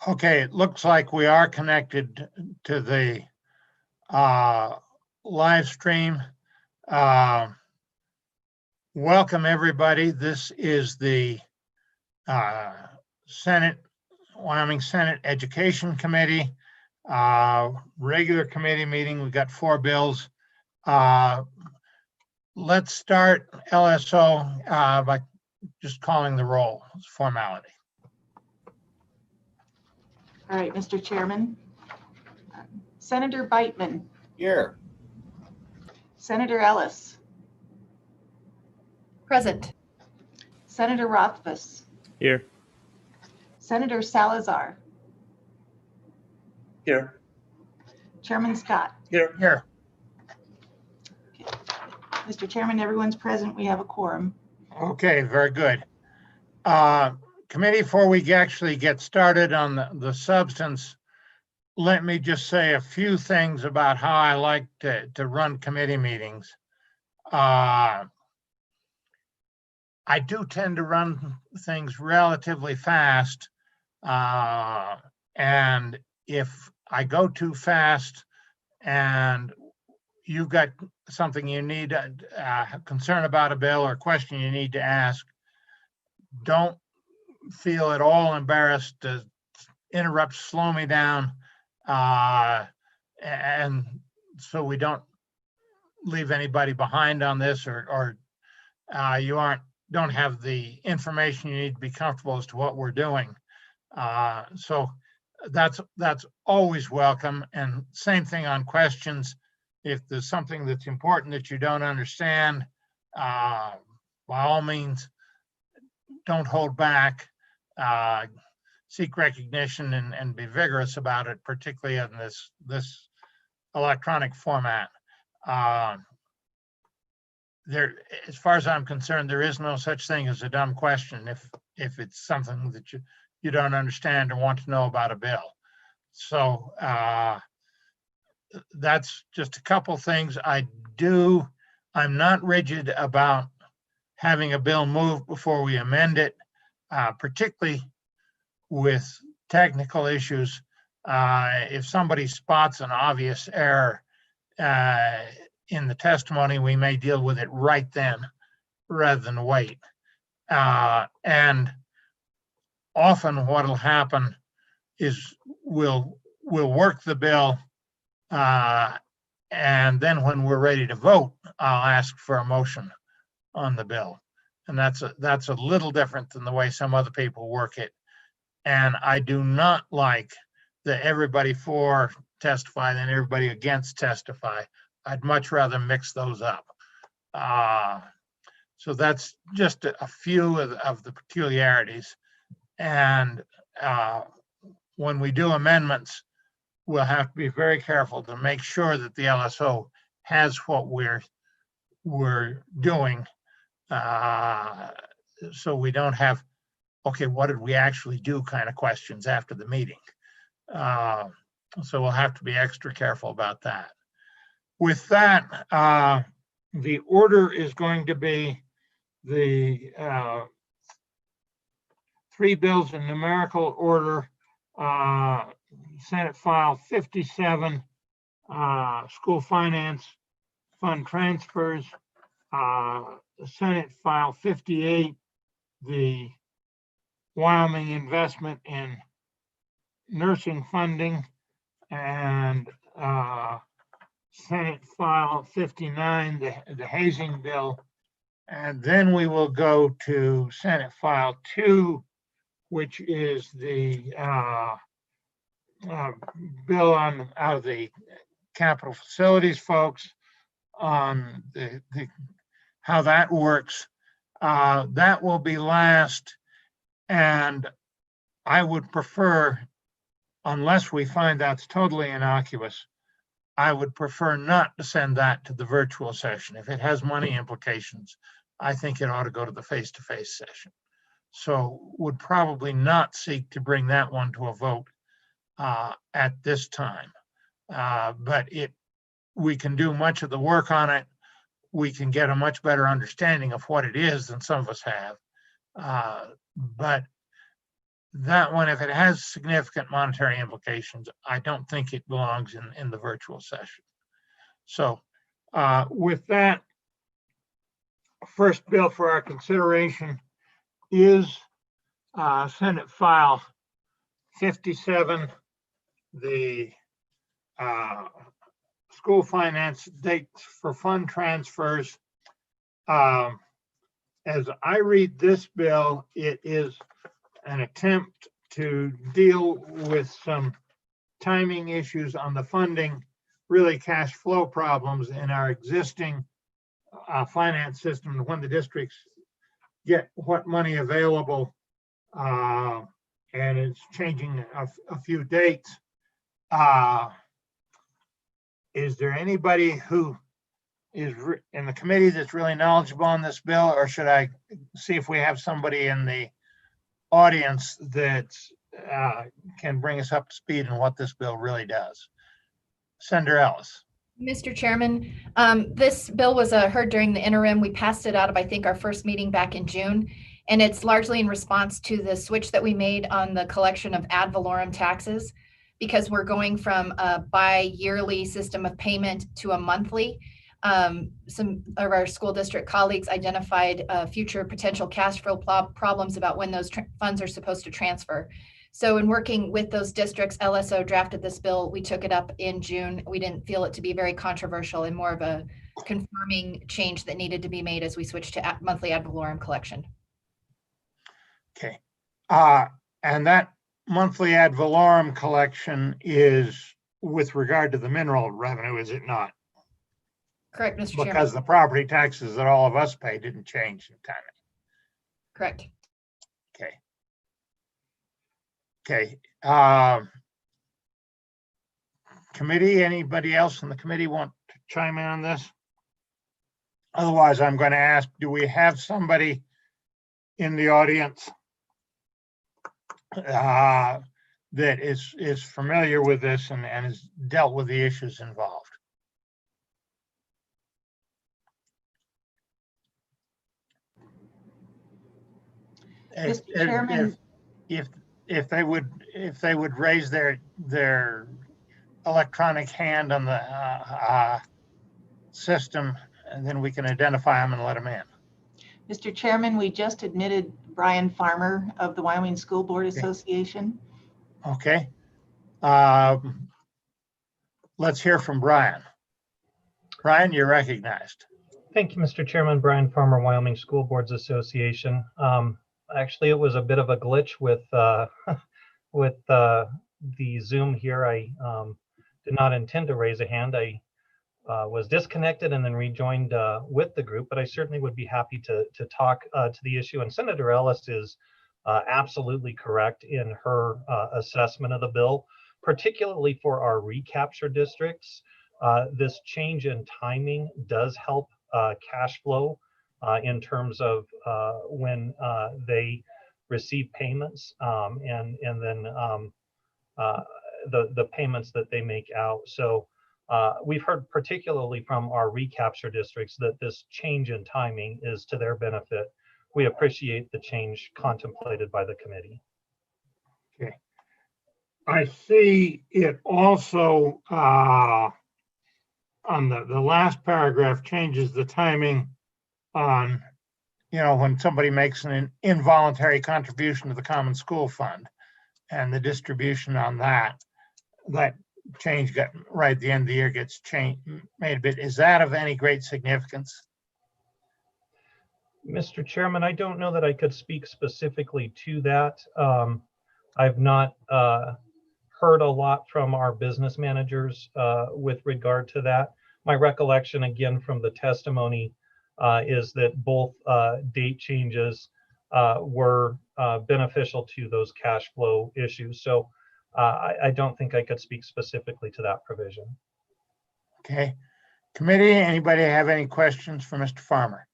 Okay, it looks like we are connected to the live stream. Welcome, everybody. This is the Wyoming Senate Education Committee regular committee meeting. We've got 4 bills. Let's start LSO by just calling the roll. It's formality. All right, Mr. Chairman. Senator Beitman. Here. Senator Ellis. Present. Senator Rothfuss. Here. Senator Salazar. Here. Chairman Scott. Here. Here. Okay. Mr. Chairman, everyone's present. We have a quorum. Okay, very good. Committee, before we actually get started on the substance, let me just say a few things about how I like to run committee meetings. I do tend to run things relatively fast. And if I go too fast and you've got something you need concern about a bill or question you need to ask, don't feel at all embarrassed to interrupt, slow me down, and so we don't leave anybody behind on this, or you don't have the information you need to be comfortable as to what we're doing. So that's always welcome. And same thing on questions. If there's something that's important that you don't understand, by all means, don't hold back. Seek recognition and be vigorous about it, particularly in this electronic format. There, as far as I'm concerned, there is no such thing as a dumb question if it's something that you don't understand or want to know about a bill. So that's just a couple things. I'm not rigid about having a bill moved before we amend it, particularly with technical issues. If somebody spots an obvious error in the testimony, we may deal with it right then rather than wait. And often what'll happen is we'll work the bill, and then when we're ready to vote, I'll ask for a motion on the bill. And that's a little different than the way some other people work it. And I do not like that everybody for testify, then everybody against testify. I'd much rather mix those up. So that's just a few of the peculiarities. And when we do amendments, we'll have to be very careful to make sure that the LSO has what we're doing, so we don't have, okay, what did we actually do kind of questions after the meeting. So we'll have to be extra careful about that. With that, the order is going to be the 3 bills in numerical order. Senate File 57, School Finance Fund Transfers. Senate File 58, the Wyoming Investment in Nursing Funding, and Senate File 59, the hazing bill. And then we will go to Senate File 2, which is the bill out of the capital facilities folks on how that works. That will be last, and I would prefer, unless we find that's totally innocuous, I would prefer not to send that to the virtual session. If it has money implications, I think it ought to go to the face-to-face session. So would probably not seek to bring that one to a vote at this time. But we can do much of the work on it. We can get a much better understanding of what it is than some of us have. But that one, if it has significant monetary implications, I don't think it belongs in the virtual session. So with that, first bill for our consideration is Senate File 57, the school finance dates for fund transfers. As I read this bill, it is an attempt to deal with some timing issues on the funding, really cash flow problems in our existing finance system when the districts get what money available, and it's changing a few dates. Is there anybody who is in the committee that's really knowledgeable on this bill, or should I see if we have somebody in the audience that can bring us up to speed on what this bill really does? Senator Ellis. Mr. Chairman, this bill was heard during the interim. We passed it out of, I think, our first meeting back in June. And it's largely in response to the switch that we made on the collection of ad valorem taxes, because we're going from a bi-yearly system of payment to a monthly. Some of our school district colleagues identified future potential cash flow problems about when those funds are supposed to transfer. So in working with those districts, LSO drafted this bill. We took it up in June. We didn't feel it to be very controversial and more of a confirming change that needed to be made as we switched to monthly ad valorem collection. Okay. And that monthly ad valorem collection is with regard to the mineral revenue, is it not? Correct, Mr. Chairman. Because the property taxes that all of us pay didn't change in time. Correct. Okay. Okay. Committee, anybody else in the committee want to chime in on this? Otherwise, I'm going to ask, do we have somebody in the audience that is familiar with this and has dealt with the issues involved? Mr. Chairman. If they would raise their electronic hand on the system, and then we can identify them and let them in. Mr. Chairman, we just admitted Brian Farmer of the Wyoming School Board Association. Okay. Let's hear from Brian. Brian, you're recognized. Thank you, Mr. Chairman. Brian Farmer, Wyoming School Boards Association. Actually, it was a bit of a glitch with the Zoom here. I did not intend to raise a hand. I was disconnected and then rejoined with the group, but I certainly would be happy to talk to the issue. And Senator Ellis is absolutely correct in her assessment of the bill, particularly for our recapture districts. This change in timing does help cash flow in terms of when they receive payments and then the payments that they make out. So we've heard particularly from our recapture districts that this change in timing is to their benefit. We appreciate the change contemplated by the committee. Okay. I see it also on the last paragraph changes the timing on, when somebody makes an involuntary contribution to the Common School Fund, and the distribution on that change got right at the end of the year gets changed, made a bit. Is that of any great significance? Mr. Chairman, I don't know that I could speak specifically to that. I've not heard a lot from our business managers with regard to that. My recollection, again, from the testimony is that both date changes were beneficial to those cash flow issues. So I don't think I could speak specifically to that provision. Okay. Committee, anybody have any questions for Mr. Farmer?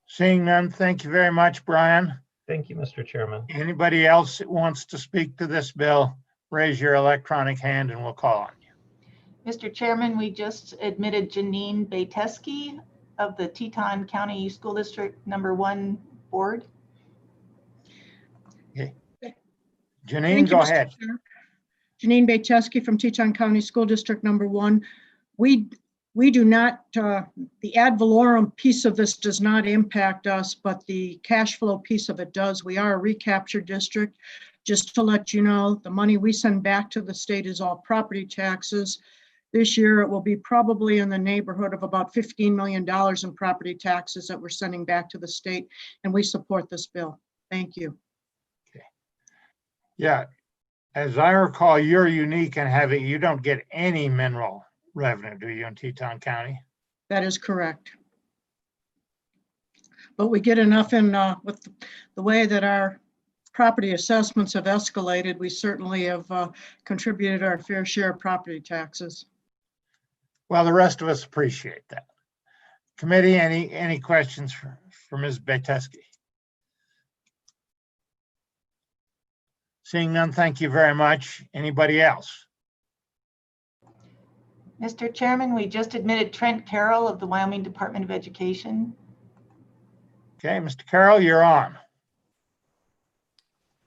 Seeing none, thank you very much, Brian. Thank you, Mr. Chairman. Anybody else that wants to speak to this bill, raise your electronic hand and we'll call on you. Mr. Chairman, we just admitted Janine Bateski of the Teton County School District #1 board. Janine, Thank you, go Mr. ahead. Chair. Janine Bacheski from Teton County School District Number 1. We do not, the ad valorem piece of this does not impact us, but the cash flow piece of it does. We are a recapture district. Just to let you know, the money we send back to the state is all property taxes. This year, it will be probably in the neighborhood of about $15 million in property taxes that we're sending back to the state, and we support this bill. Thank you. Yeah, as I recall, you're unique in having, you don't get any mineral revenue, do you, in Teton County? That is correct. But we get enough in, with the way that our property assessments have escalated, we certainly have contributed our fair share of property taxes. Well, the rest of us appreciate that. Committee, any questions for Ms. Bateski? Seeing none, thank you very much. Anybody else? Mr. Chairman, we just admitted Trent Carroll of the Wyoming Department of Education. Okay, Mr. Carroll, you're on.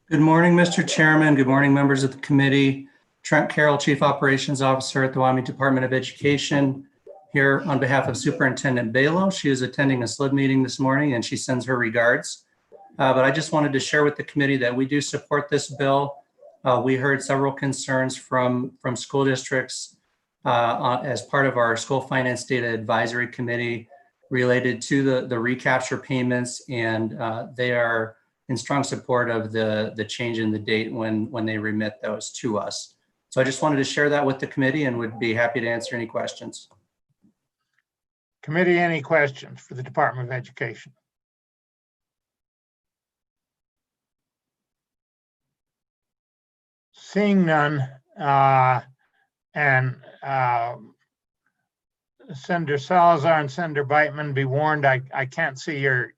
Good morning, Mr. Chairman. Good morning, members of the committee. Trent Carroll, Chief Operations Officer at the Wyoming Department of Education, here on behalf of Superintendent Balo. She is attending a SLID meeting this morning and she sends her regards. But I just wanted to share with the committee that we do support this bill. We heard several concerns from school districts as part of our School Finance Data Advisory Committee related to the recapture payments, and they are in strong support of the change in the date when they remit those to us. So I just wanted to share that with the committee and would be happy to answer any questions. Committee, any questions for the Department of Education? Seeing none, and Senator Salazar and Senator Beitman, be warned, I can't see your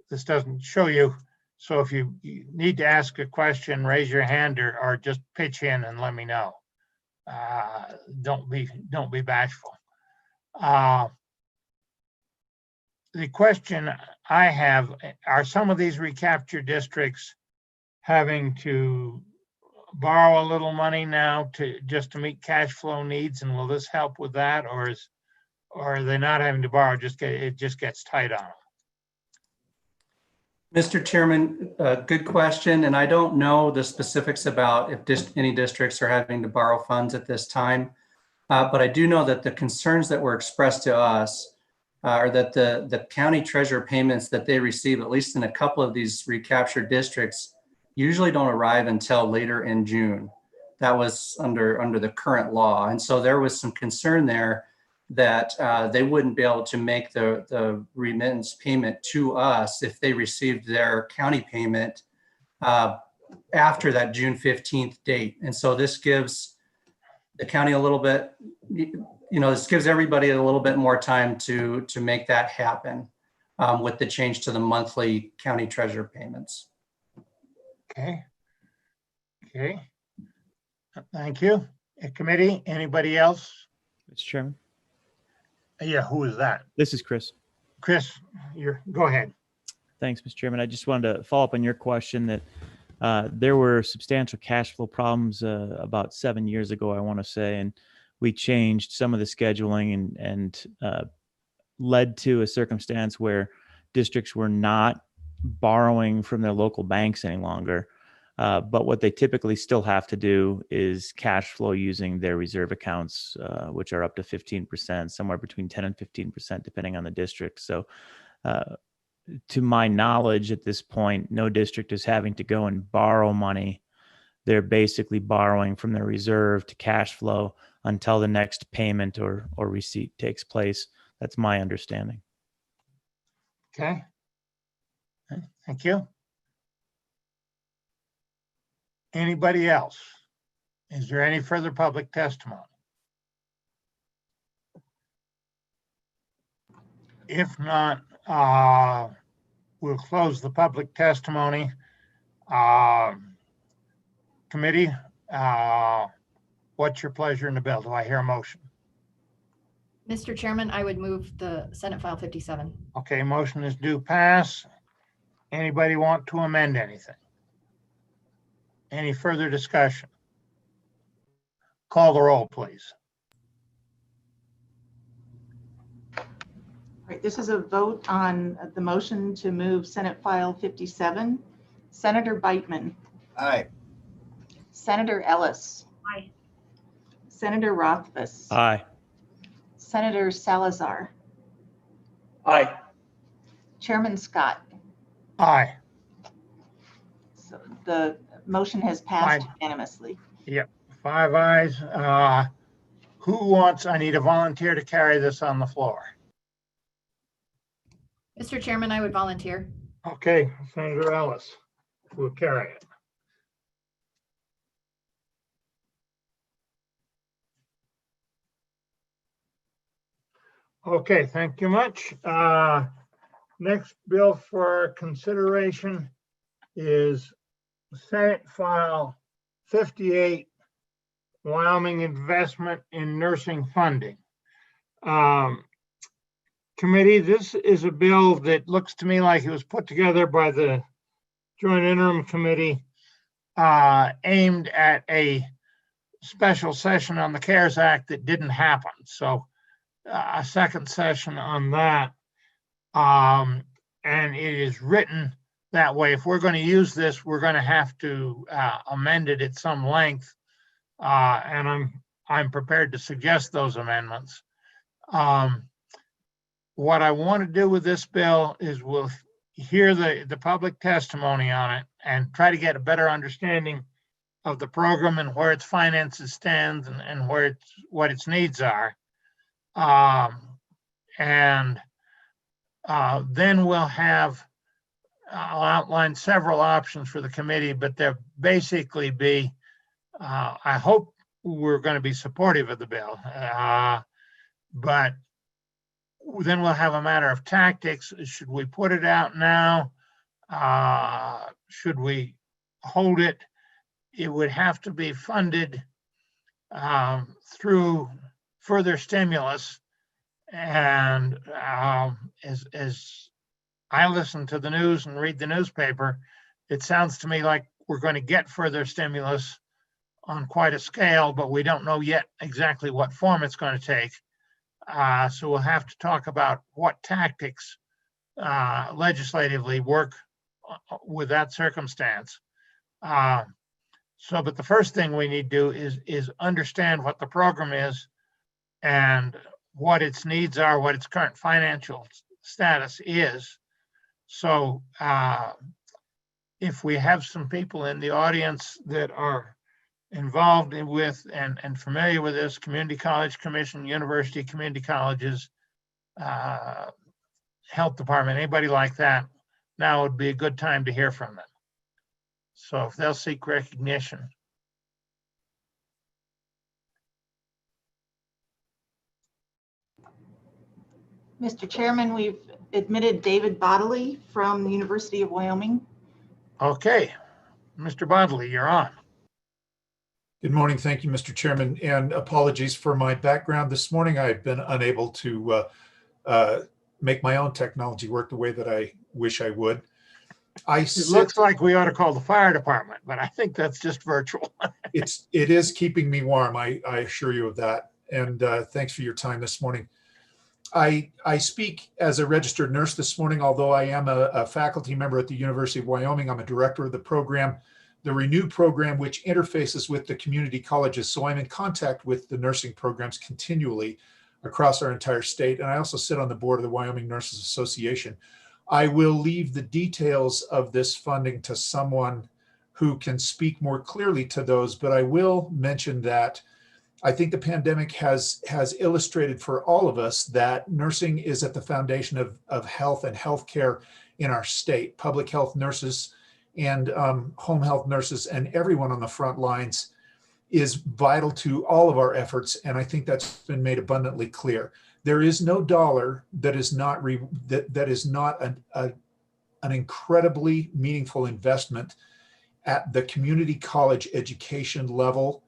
this doesn't show you. So if you need to ask a question, raise your hand or just pitch in and let me know. Don't be bashful. The question I have, are some of these recapture districts having to borrow a little money now just to meet cash flow needs, and will this help with that, or are they not having to borrow? It just gets tight on them? Mr. Chairman, good question. And I don't know the specifics about if any districts are having to borrow funds at this time. But I do know that the concerns that were expressed to us are that the county treasurer payments that they receive, at least in a couple of these recaptured districts, usually don't arrive until later in June. That was under the current law. And so there was some concern there that they wouldn't be able to make the remittance payment to us if they received their county payment after that June 15th date. And so this gives the county a little bit, this gives everybody a little bit more time to make that happen with the change to the monthly county treasurer payments. Okay. Thank you. Committee, anybody else? Mr. Chairman, Yeah, who is that? this is Chris. Chris, go ahead. Thanks, Mr. Chairman. I just wanted to follow up on your question that there were substantial cash flow problems about 7 years ago, I want to say, and we changed some of the scheduling and led to a circumstance where districts were not borrowing from their local banks any longer. But what they typically still have to do is cash flow using their reserve accounts, which are up to 15%, somewhere between 10 and 15%, depending on the district. So to my knowledge at this point, no district is having to go and borrow money. They're basically borrowing from their reserve to cash flow until the next payment or receipt takes place. That's my understanding. Okay. Thank you. Anybody else? Is there any further public testimony? If not, we'll close the public testimony. Committee, what's your pleasure in the bill? Do I hear a motion? Mr. Chairman, I would move the Senate File 57. Okay, motion is due pass. Anybody want to amend anything? Any further discussion? Call the roll, please. All right, this is a vote on the motion to move Senate File 57. Senator Beitman, Aye. Senator Ellis. Aye. Senator Rothfuss. Aye. Senator Salazar. Aye. Chairman Scott. Aye. So the motion has passed Aye. unanimously. Yep, 5 ayes. Who wants, I need a volunteer to carry this on the floor. Mr. Chairman, I would volunteer. Okay, Senator Ellis will carry it. Okay, thank you much. Next bill for consideration is Senate File 58, Wyoming Investment in Nursing Funding. Committee, this is a bill that looks to me like it was put together by the Joint Interim Committee aimed at a special session on the CARES Act that didn't happen. So a second session on that. And it is written that way. If we're going to use this, we're going to have to amend it at some length. And I'm prepared to suggest those amendments. What I want to do with this bill is we'll hear the public testimony on it and try to get a better understanding of the program and where its finances stand and where what its needs are. Then we'll have, I'll outline several options for the committee, but they'll basically be, I hope we're going to be supportive of the bill. But then we'll have a matter of tactics. Should we put it out now? Should we hold it? It would have to be funded through further stimulus. And as I listen to the news and read the newspaper, it sounds to me like we're going to get further stimulus on quite a scale, but we don't know yet exactly what form it's going to take. So we'll have to talk about what tactics legislatively work with that circumstance. But the first thing we need to do is understand what the program is and what its needs are, what its current financial status is. So if we have some people in the audience that are involved with and familiar with this, Community College Commission, University Community Colleges, Health Department, anybody like that, now would be a good time to hear from them. So if they'll seek recognition. Mr. Chairman, we've admitted David Bodley from the University of Wyoming. Okay, Mr. Bodley, you're on. Good morning. Thank you, Mr. Chairman, and apologies for my background this morning. I've been unable to make my own technology work the way that I wish I would. It looks like we ought to call the fire department, but I think that's just virtual. It is keeping me warm. I assure you of that. And thanks for your time this morning. I speak as a registered nurse this morning, although I am a faculty member at the University of Wyoming. I'm a director of the program, the Renew program, which interfaces with the community colleges. So I'm in contact with the nursing programs continually across our entire state. And I also sit on the board of the Wyoming Nurses Association. I will leave the details of this funding to someone who can speak more clearly to those, but I will mention that I think the pandemic has illustrated for all of us that nursing is at the foundation of health and healthcare in our state. Public health nurses and home health nurses and everyone on the front lines is vital to all of our efforts, and I think that's been made abundantly clear. There is no dollar that is not an incredibly meaningful investment at the community college education level.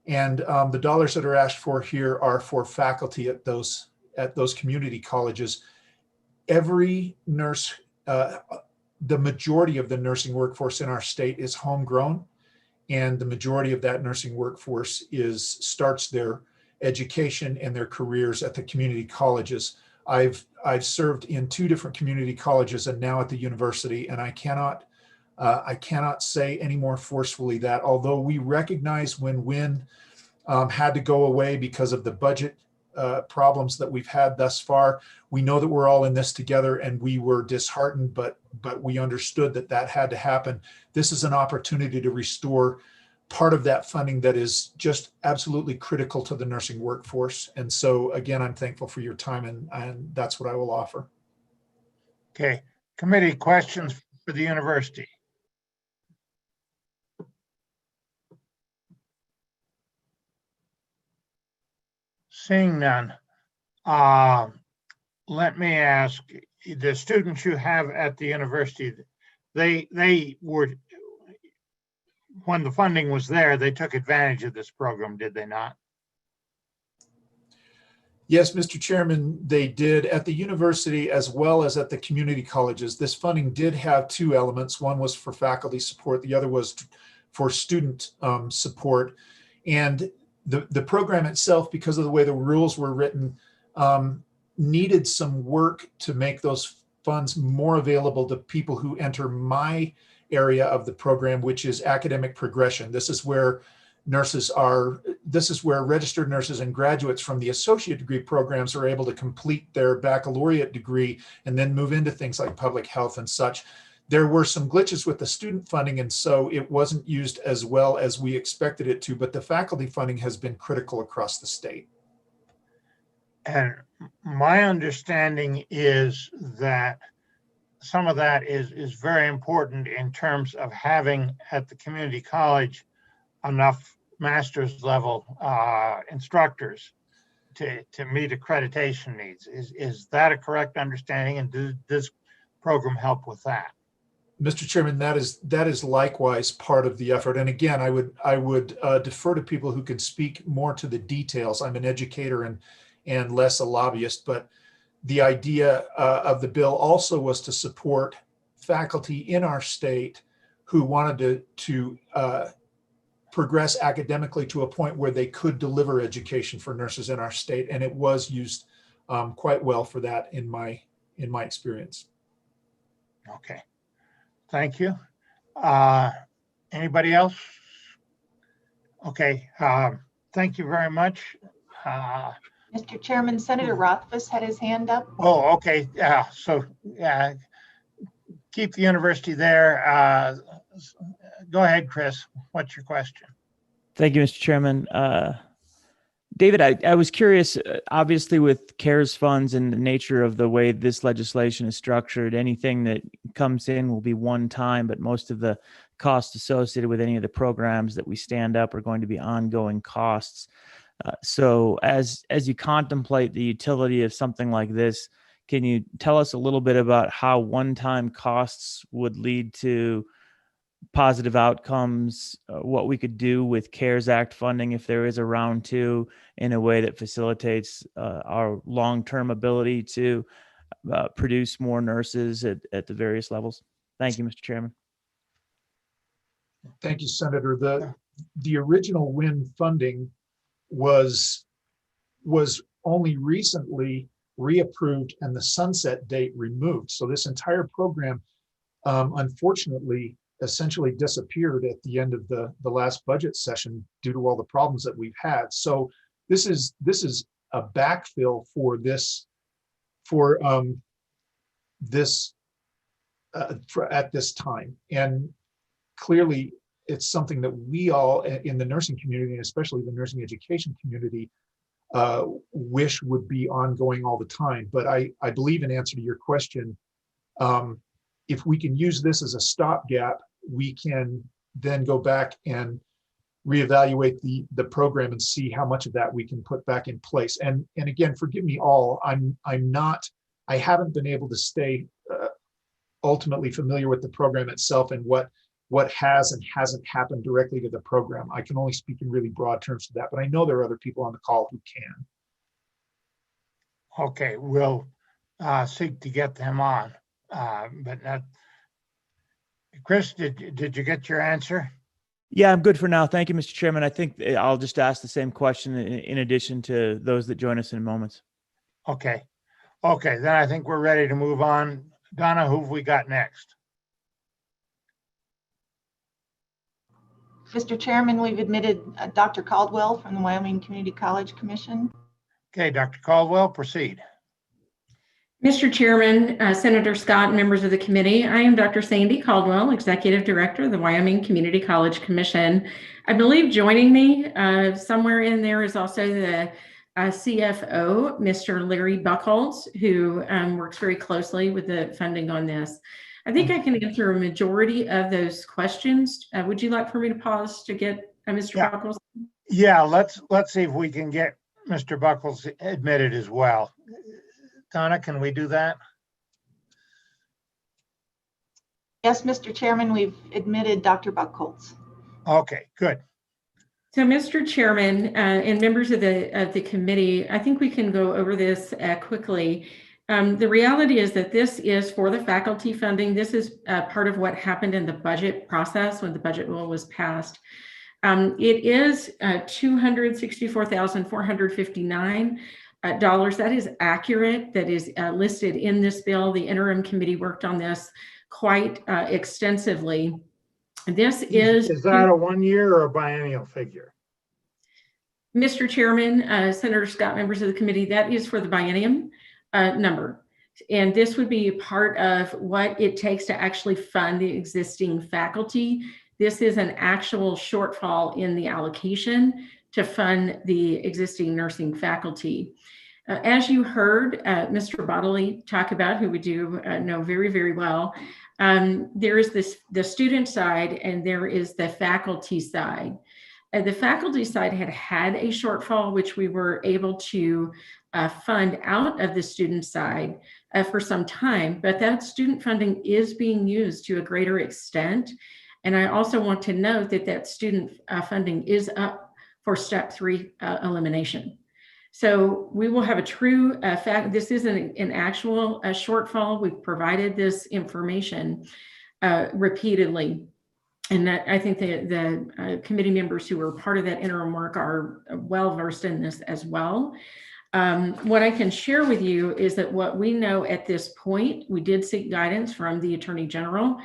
And the dollars that are asked for here are for faculty at those at those community colleges, every nurse, the majority of the nursing workforce in our state is homegrown, and the majority of that nursing workforce starts their education and their careers at the community colleges. I've served in 2 different community colleges and now at the university, and I cannot say any more forcefully that although we recognize when WIN had to go away because of the budget problems that we've had thus far, we know that we're all in this together, and we were disheartened, but we understood that had to happen. This is an opportunity to restore part of that funding that is just absolutely critical to the nursing workforce. And so again, I'm thankful for your time, and that's what I will offer. Okay, committee questions for the university. Seeing none, let me ask, the students you have at the university, they were, when the funding was there, they took advantage of this program, did they not? Yes, Mr. Chairman, they did at the university as well as at the community colleges. This funding did have 2 elements. One was for faculty support. The other was for student support. And the program itself, because of the way the rules were written, needed some work to make those funds more available to people who enter my area of the program, which is academic progression. This is where registered nurses and graduates from the associate degree programs are able to complete their baccalaureate degree and then move into things like public health and such. There were some glitches with the student funding, and so it wasn't used as well as we expected it to, but the faculty funding has been critical across the state. And my understanding is that some of that is very important in terms of having at the community college enough master's level instructors to meet accreditation needs. Is that a correct understanding? And does this program help with that? Mr. Chairman, that is likewise part of the effort. And again, I would defer to people who can speak more to the details. I'm an educator and less a lobbyist, but the idea of the bill also was to support faculty in our state who wanted to progress academically to a point where they could deliver education for nurses in our state, and it was used quite well for that in my experience. Okay, thank you. Anybody else? Okay, thank you very much. Mr. Chairman, Senator Rothfuss had his hand up. Oh, okay. Yeah. So keep the university there. Go ahead, Chris. What's your question? Thank you, Mr. Chairman. David, I was curious, obviously with CARES funds and the nature of the way this legislation is structured, anything that comes in will be one time, but most of the costs associated with any of the programs that we stand up are going to be ongoing costs. So as you contemplate the utility of something like this, can you tell us a little bit about how one-time costs would lead to positive outcomes, what we could do with CARES Act funding if there is a round 2 in a way that facilitates our long-term ability to produce more nurses at the various levels? Thank you, Mr. Chairman. Thank you, Senator. The original WIN funding was only recently reapproved and the sunset date removed. So this entire program, unfortunately, essentially disappeared at the end of the last budget session due to all the problems that we've had. So this is a backfill for this at this time, and clearly it's something that we all in the nursing community, and especially the nursing education community, wish would be ongoing all the time. But I believe, in answer to your question, if we can use this as a stopgap, we can then go back and reevaluate the program and see how much of that we can put back in place. And again, forgive me all, I haven't been able to stay ultimately familiar with the program itself and what has and hasn't happened directly to the program. I can only speak in really broad terms to that, but I know there are other people on the call who can. Okay, we'll seek to get them on. But not, Chris, did you get your answer? Yeah, I'm good for now. Thank you, Mr. Chairman. I think I'll just ask the same question in addition to those that join us in moments. Okay. Okay, then I think we're ready to move on. Donna, who have we got next? Mr. Chairman, we've admitted Dr. Caldwell from the Wyoming Community College Commission. Okay, Dr. Caldwell, proceed. Mr. Chairman, Senator Scott, and members of the committee, I am Dr. Sandy Caldwell, Executive Director of the Wyoming Community College Commission. I believe joining me somewhere in there is also the CFO, Mr. Larry Buchholz, who works very closely with the funding on this. I think I can answer a majority of those questions. Would you like for me to pause to get Mr. Yeah. Buchholz? Yeah, let's see if we can get Mr. Buckles admitted as well. Donna, can we do that? Yes, Mr. Chairman, we've admitted Dr. Buchholz. Okay, good. So, Mr. Chairman, and members of the committee, I think we can go over this quickly. The reality is that this is for the faculty funding. This is part of what happened in the budget process when the budget rule was passed. It is $264,459. That is accurate. That is listed in this bill. The interim committee worked on this quite extensively. This is that a 1 year or a biennial figure? Mr. Chairman, Senator Scott, members of the committee, that is for the biennium number. And this would be part of what it takes to actually fund the existing faculty. This is an actual shortfall in the allocation to fund the existing nursing faculty. As you heard Mr. Bodley talk about, who we do know very, very well, there is the student side and there is the faculty side. The faculty side had a shortfall, which we were able to fund out of the student side for some time, but that student funding is being used to a greater extent. And I also want to note that that student funding is up for step 3 elimination. So we will have a true fact. This isn't an actual shortfall. We've provided this information repeatedly. And that I think the committee members who were part of that interim work are well versed in this as well. What I can share with you is that what we know at this point, we did seek guidance from the Attorney General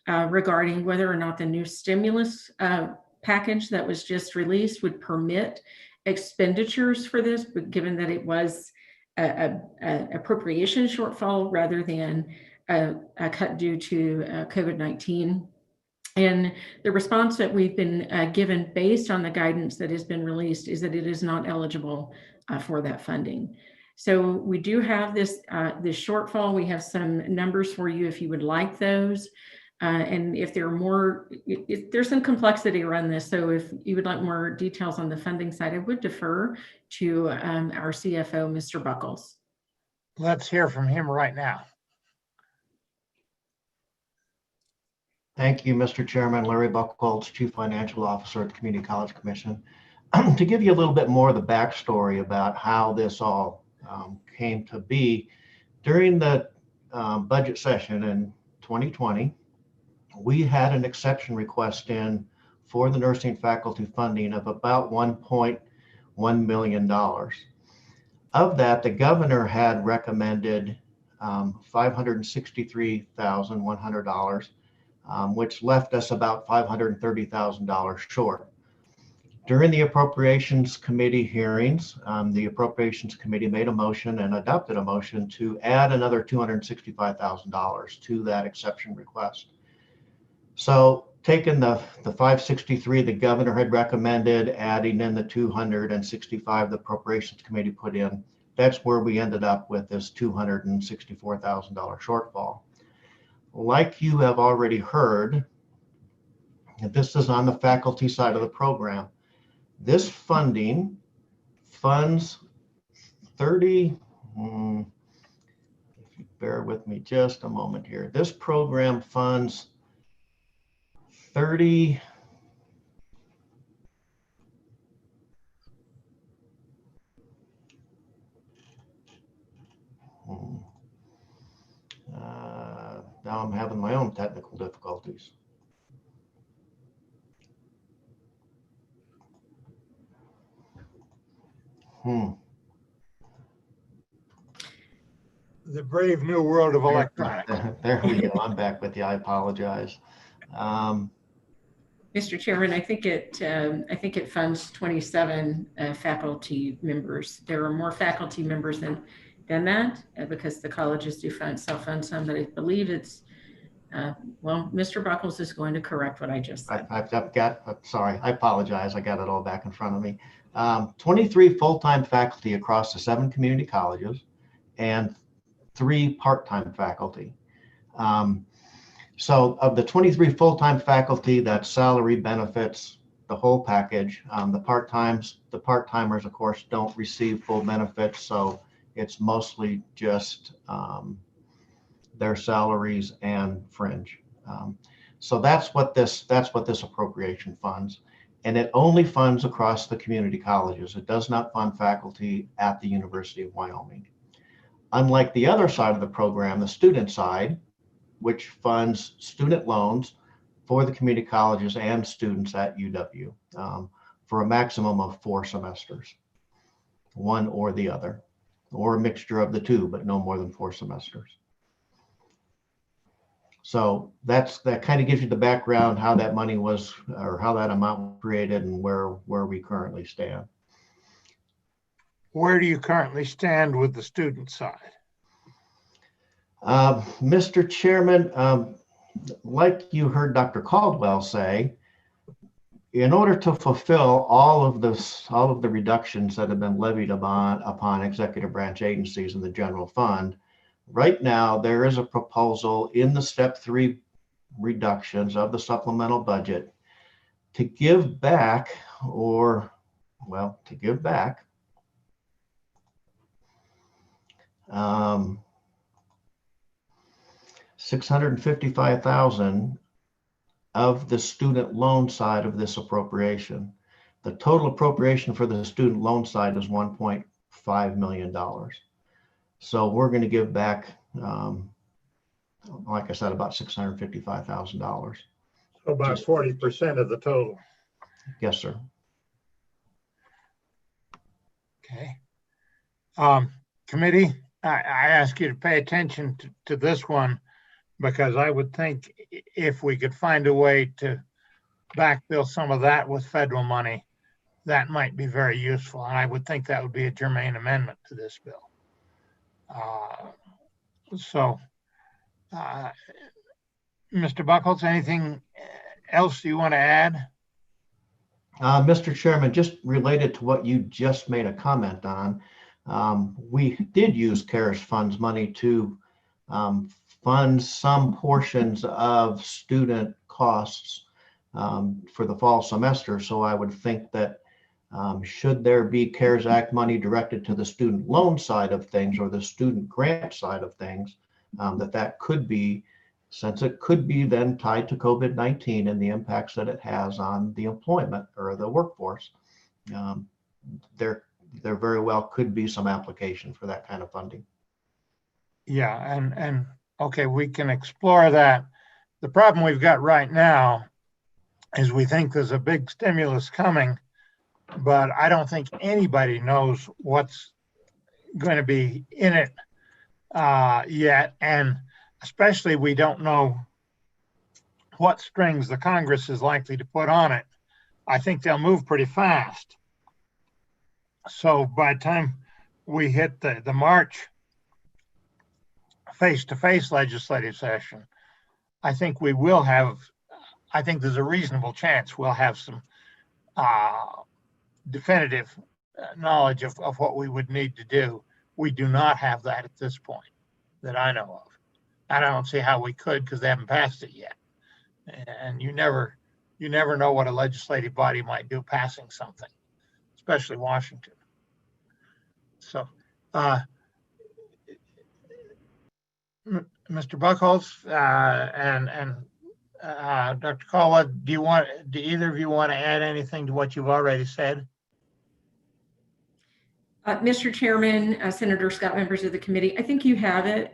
regarding whether or not the new stimulus package that was just released would permit expenditures for this, but given that it was an appropriation shortfall rather than a cut due to COVID-19. And the response that we've been given based on the guidance that has been released is that it is not eligible for that funding. So we do have this shortfall. We have some numbers for you if you would like those. And if there are more, there's some complexity around this. So if you would like more details on the funding side, I would defer to our CFO, Mr. Buchholz. Let's hear from him right now. Thank you, Mr. Chairman. Larry Buchholz, Chief Financial Officer at the Community College Commission. To give you a little bit more of the backstory about how this all came to be, during the budget session in 2020, we had an exception request in for the nursing faculty funding of about $1.1 million. Of that, the governor had recommended $563,100, which left us about $530,000 short. During the Appropriations Committee hearings, the Appropriations Committee made a motion and adopted a motion to add another $265,000 to that exception request. So taking the 563 the governor had recommended, adding in the 265 the Appropriations Committee put in, that's where we ended up with this $264,000 shortfall. Like you have already heard, this is on the faculty side of the program. This funding funds 30, if you bear with me just a moment here. This program funds 30, faculties. The brave new world of electronics. There we go. I'm back with you. I apologize. Mr. Chairman, I think it funds 27 faculty members. There are more faculty members than that because the colleges do self-fund some, but I believe it's, well, Mr. Buckles is going to correct what I just said. Sorry, I apologize. I got it all back in front of me. 23 full-time faculty across the 7 community colleges and 3 part-time faculty. So of the 23 full-time faculty, that's salary, benefits, the whole package. The part-timers, of course, don't receive full benefits, so it's mostly just their salaries and fringe. So that's what this appropriation funds, and it only funds across the community colleges. It does not fund faculty at the University of Wyoming. Unlike the other side of the program, the student side, which funds student loans for the community colleges and students at UW for a maximum of 4 semesters, one or the other, or a mixture of the two, but no more than 4 semesters. So that kind of gives you the background, how that money was, or how that amount was created and where we currently stand. Where do you currently stand with the student side? Mr. Chairman, like you heard Dr. Caldwell say, in order to fulfill all of the reductions that have been levied upon executive branch agencies in the general fund, right now there is a proposal in the step 3 reductions of the supplemental budget to give back $655,000 of the student loan side of this appropriation. The total appropriation for the student loan side is $1.5 million. So we're going to give back, like I said, about $655,000. So about 40% of the total. Yes, sir. Okay. Committee, I ask you to pay attention to this one, because I would think if we could find a way to backfill some of that with federal money, that might be very useful. And I would think that would be a germane amendment to this bill. Mr. Buckles, anything else you want to add? Mr. Chairman, just related to what you just made a comment on, we did use CARES funds money to fund some portions of student costs for the fall semester. So I would think that should there be CARES Act money directed to the student loan side of things or the student grant side of things, that could be, since it could be then tied to COVID-19 and the impacts that it has on the employment or the workforce, there very well could be some application for that kind of funding. Yeah, and okay, we can explore that. The problem we've got right now is we think there's a big stimulus coming, but I don't think anybody knows what's going to be in it yet. And especially we don't know what strings the Congress is likely to put on it. I think they'll move pretty fast. So by the time we hit the March face-to-face legislative session, I think we will have, I think there's a reasonable chance we'll have some definitive knowledge of what we would need to do. We do not have that at this point that I know of. And I don't see how we could, because they haven't passed it yet. And you never know what a legislative body might do passing something, especially Washington. So, Mr. Buckholz and Dr. Caldwell, do either of you want to add anything to what you've already said? Mr. Chairman, Senator Scott, members of the committee, I think you have it,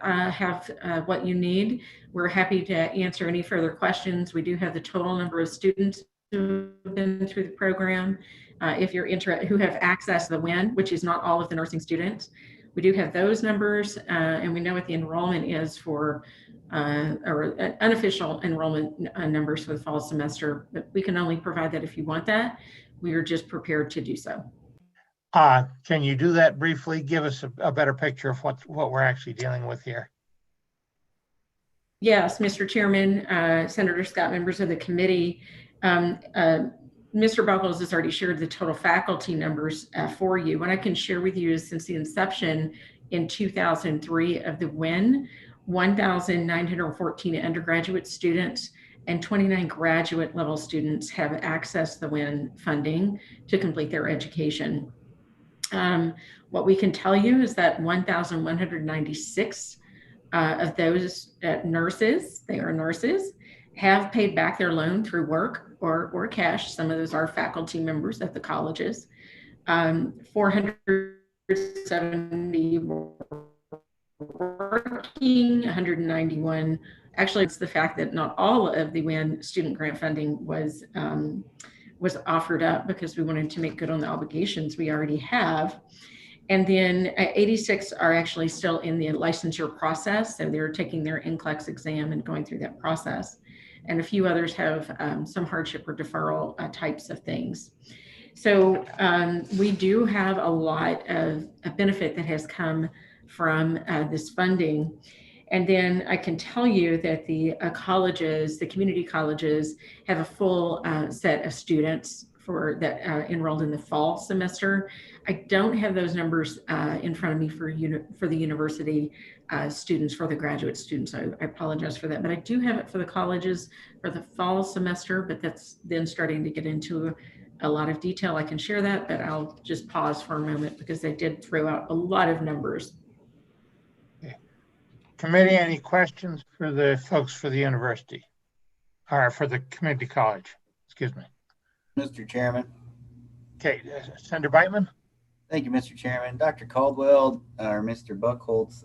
what you need. We're happy to answer any further questions. We do have the total number of students who have been through the program. If you're interested, who have access to the WIN, which is not all of the nursing students. We do have those numbers, and we know what the enrollment is for, or unofficial enrollment numbers for the fall semester, but we can only provide that if you want that. We are just prepared to do so. Can you do that briefly? Give us a better picture of what we're actually dealing with here. Yes, Mr. Chairman, Senator Scott, members of the committee. Mr. Buckles has already shared the total faculty numbers for you. What I can share with you is since the inception in 2003 of the WIN, 1,914 undergraduate students and 29 graduate level students have accessed the WIN funding to complete their education. What we can tell you is that 1,196 of those nurses, they are nurses, have paid back their loan through work or cash. Some of those are faculty members at the colleges. 470 working, 191. Actually, it's the fact that not all of the WIN student grant funding was offered up because we wanted to make good on the obligations we already have. And then 86 are actually still in the licensure process, and they're taking their NCLEX exam and going through that process. And a few others have some hardship or deferral types of things. So we do have a lot of benefit that has come from this funding. And then I can tell you that the colleges, the community colleges, have a full set of students that enrolled in the fall semester. I don't have those numbers in front of me for the university students, for the graduate students. I apologize for that, but I do have it for the colleges for the fall semester, but that's then starting to get into a lot of detail. I can share that, but I'll just pause for a moment because they did throw out a lot of numbers. Committee, any questions for the folks for the university or for the community college? Excuse me. Mr. Chairman. Okay, Senator Beitman. Thank you, Mr. Chairman. Dr. Caldwell or Mr. Buckholz,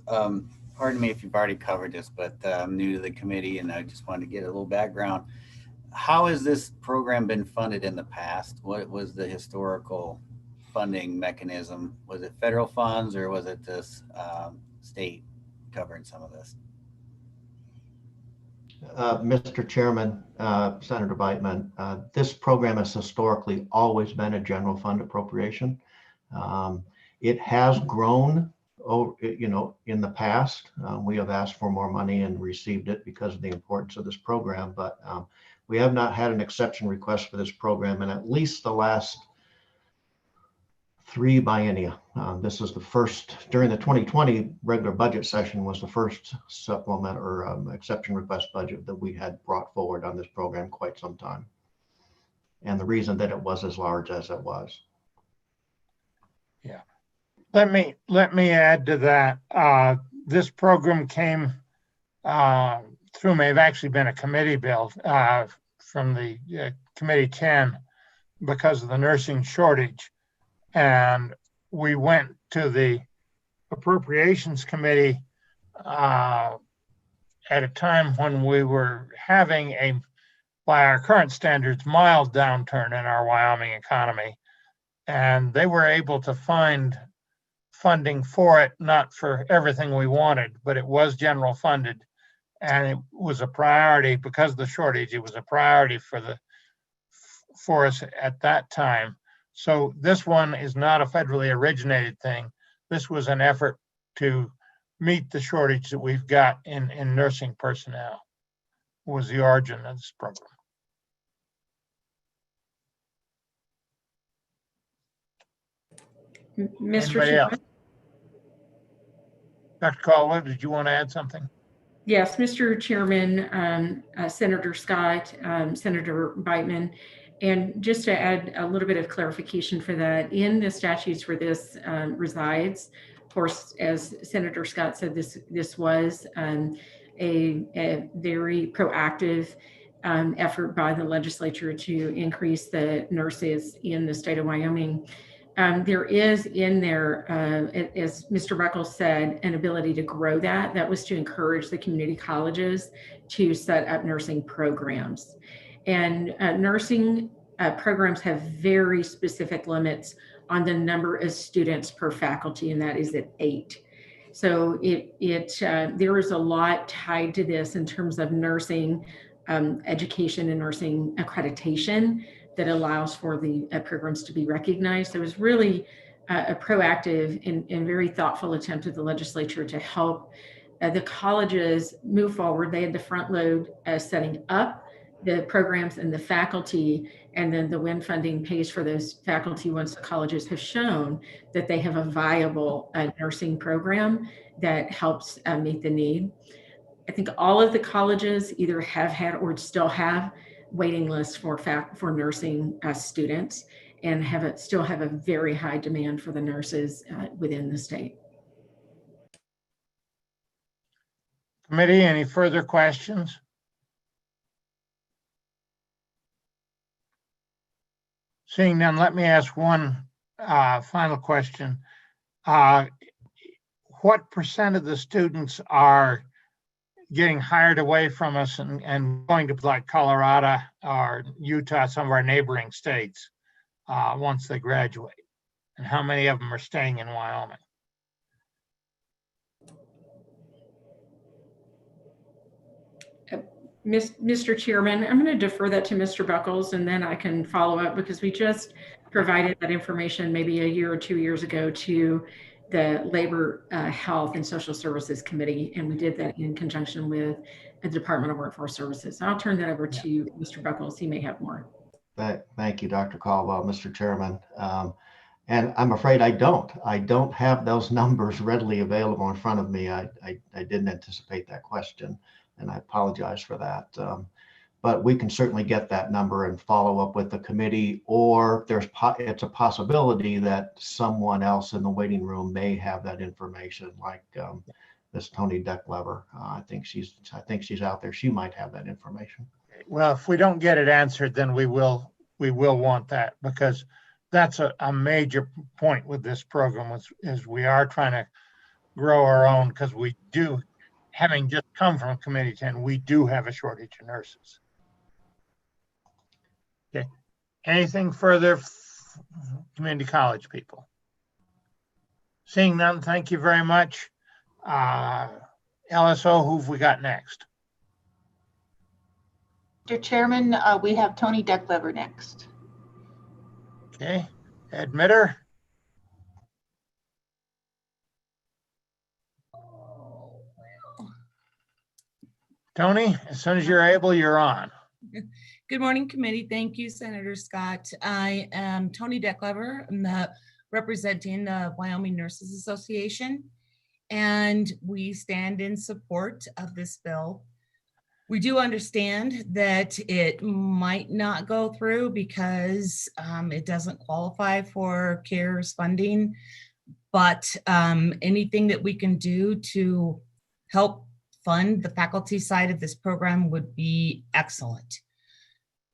pardon me if you've already covered this, but I'm new to the committee and I just wanted to get a little background. How has this program been funded in the past? What was the historical funding mechanism? Was it federal funds or was it this state covering some of this? Mr. Chairman, Senator Beitman, this program has historically always been a general fund appropriation. It has grown, in the past. We have asked for more money and received it because of the importance of this program, but we have not had an exception request for this program in at least the last 3 biennia. This is the first, during the 2020 regular budget session was the first supplement or exception request budget that we had brought forward on this program quite some time. And the reason that it was as large as it was. Yeah. Let me add to that. This program came through may have actually been a committee bill from the Committee 10 because of the nursing shortage. And we went to the Appropriations Committee at a time when we were having by our current standards, mild downturn in our Wyoming economy. And they were able to find funding for it, not for everything we wanted, but it was general funded. And it was a priority because of the shortage. It was a priority for us at that time. So this one is not a federally originated thing. This was an effort to meet the shortage that we've got in nursing personnel, was the origin of this program. Mr. Anybody else? Chairman? Dr. Caldwell, did you want to add something? Yes, Mr. Chairman, Senator Scott, Senator Beitman, and just to add a little bit of clarification for that, in the statutes where this resides, of course, as Senator Scott said, this was a very proactive effort by the legislature to increase the nurses in the state of Wyoming. There is in there, as Mr. Buckles said, an ability to grow that. That was to encourage the community colleges to set up nursing programs. And nursing programs have very specific limits on the number of students per faculty, and that is at 8. So there is a lot tied to this in terms of nursing education and nursing accreditation that allows for the programs to be recognized. There was really a proactive and very thoughtful attempt of the legislature to help the colleges move forward. They had the front load setting up the programs and the faculty, and then the WIN funding pays for those faculty once the colleges have shown that they have a viable nursing program that helps meet the need. I think all of the colleges either have had or still have waiting lists for nursing students, and still have a very high demand for the nurses within the state. Committee, any further questions? Seeing none, let me ask one final question. What percent of the students are getting hired away from us and going to like Colorado or Utah, some of our neighboring states, once they graduate? And how many of them are staying in Wyoming? Mr. Chairman, I'm going to defer that to Mr. Buckles, and then I can follow up, because we just provided that information maybe a year or 2 years ago to the Labor, Health, and Social Services Committee, and we did that in conjunction with the Department of Workforce Services. I'll turn that over to Mr. Buckles. He may have more. Thank you, Dr. Caldwell, Mr. Chairman. And I'm afraid I don't have those numbers readily available in front of me. I didn't anticipate that question, and I apologize for that. But we can certainly get that number and follow up with the committee, or it's a possibility that someone else in the waiting room may have that information, like Miss Tony Decklever. I think she's out there. She might have that information. Well, if we don't get it answered, then we will want that, because that's a major point with this program is we are trying to grow our own, because we do, having just come from Committee 10, we do have a shortage of nurses. Okay. Anything further, community college people? Seeing none, thank you very much. LSO, who have we got next? Mr. Chairman, we have Tony Decklever next. Okay, admitter. Tony, as soon as you're able, you're on. Good morning, committee. Thank you, Senator Scott. I am Tony Decklever. I'm representing the Wyoming Nurses Association, and we stand in support of this bill. We do understand that it might not go through because it doesn't qualify for CARES funding, but anything that we can do to help fund the faculty side of this program would be excellent.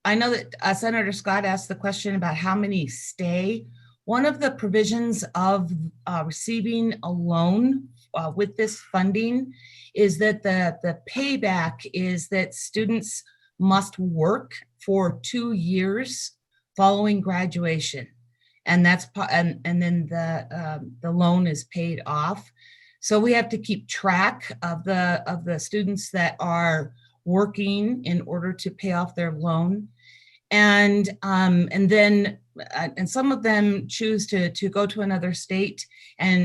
I know that Senator Scott asked the question about how many stay. One of the provisions of receiving a loan with this funding is that the payback is that students must work for 2 years following graduation, and that's and then the loan is paid off. So we have to keep track of the students that are working in order to pay off their loan, and then some of them choose to go to another state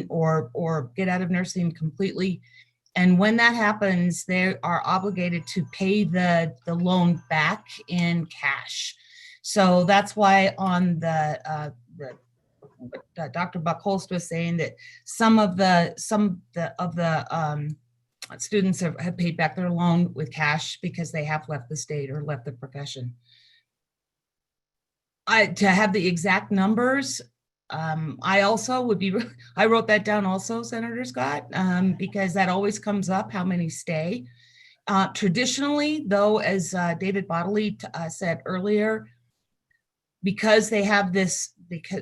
or get out of nursing completely. And when that happens, they are obligated to pay the loan back in cash. So that's why on what Dr. Buckholst was saying, that some of the students have paid back their loan with cash because they have left the state or left the profession. To have the exact numbers, I also would be, I wrote that down also, Senator Scott, because that always comes up, how many stay. Traditionally, though, as David Bodley said earlier, because they have this,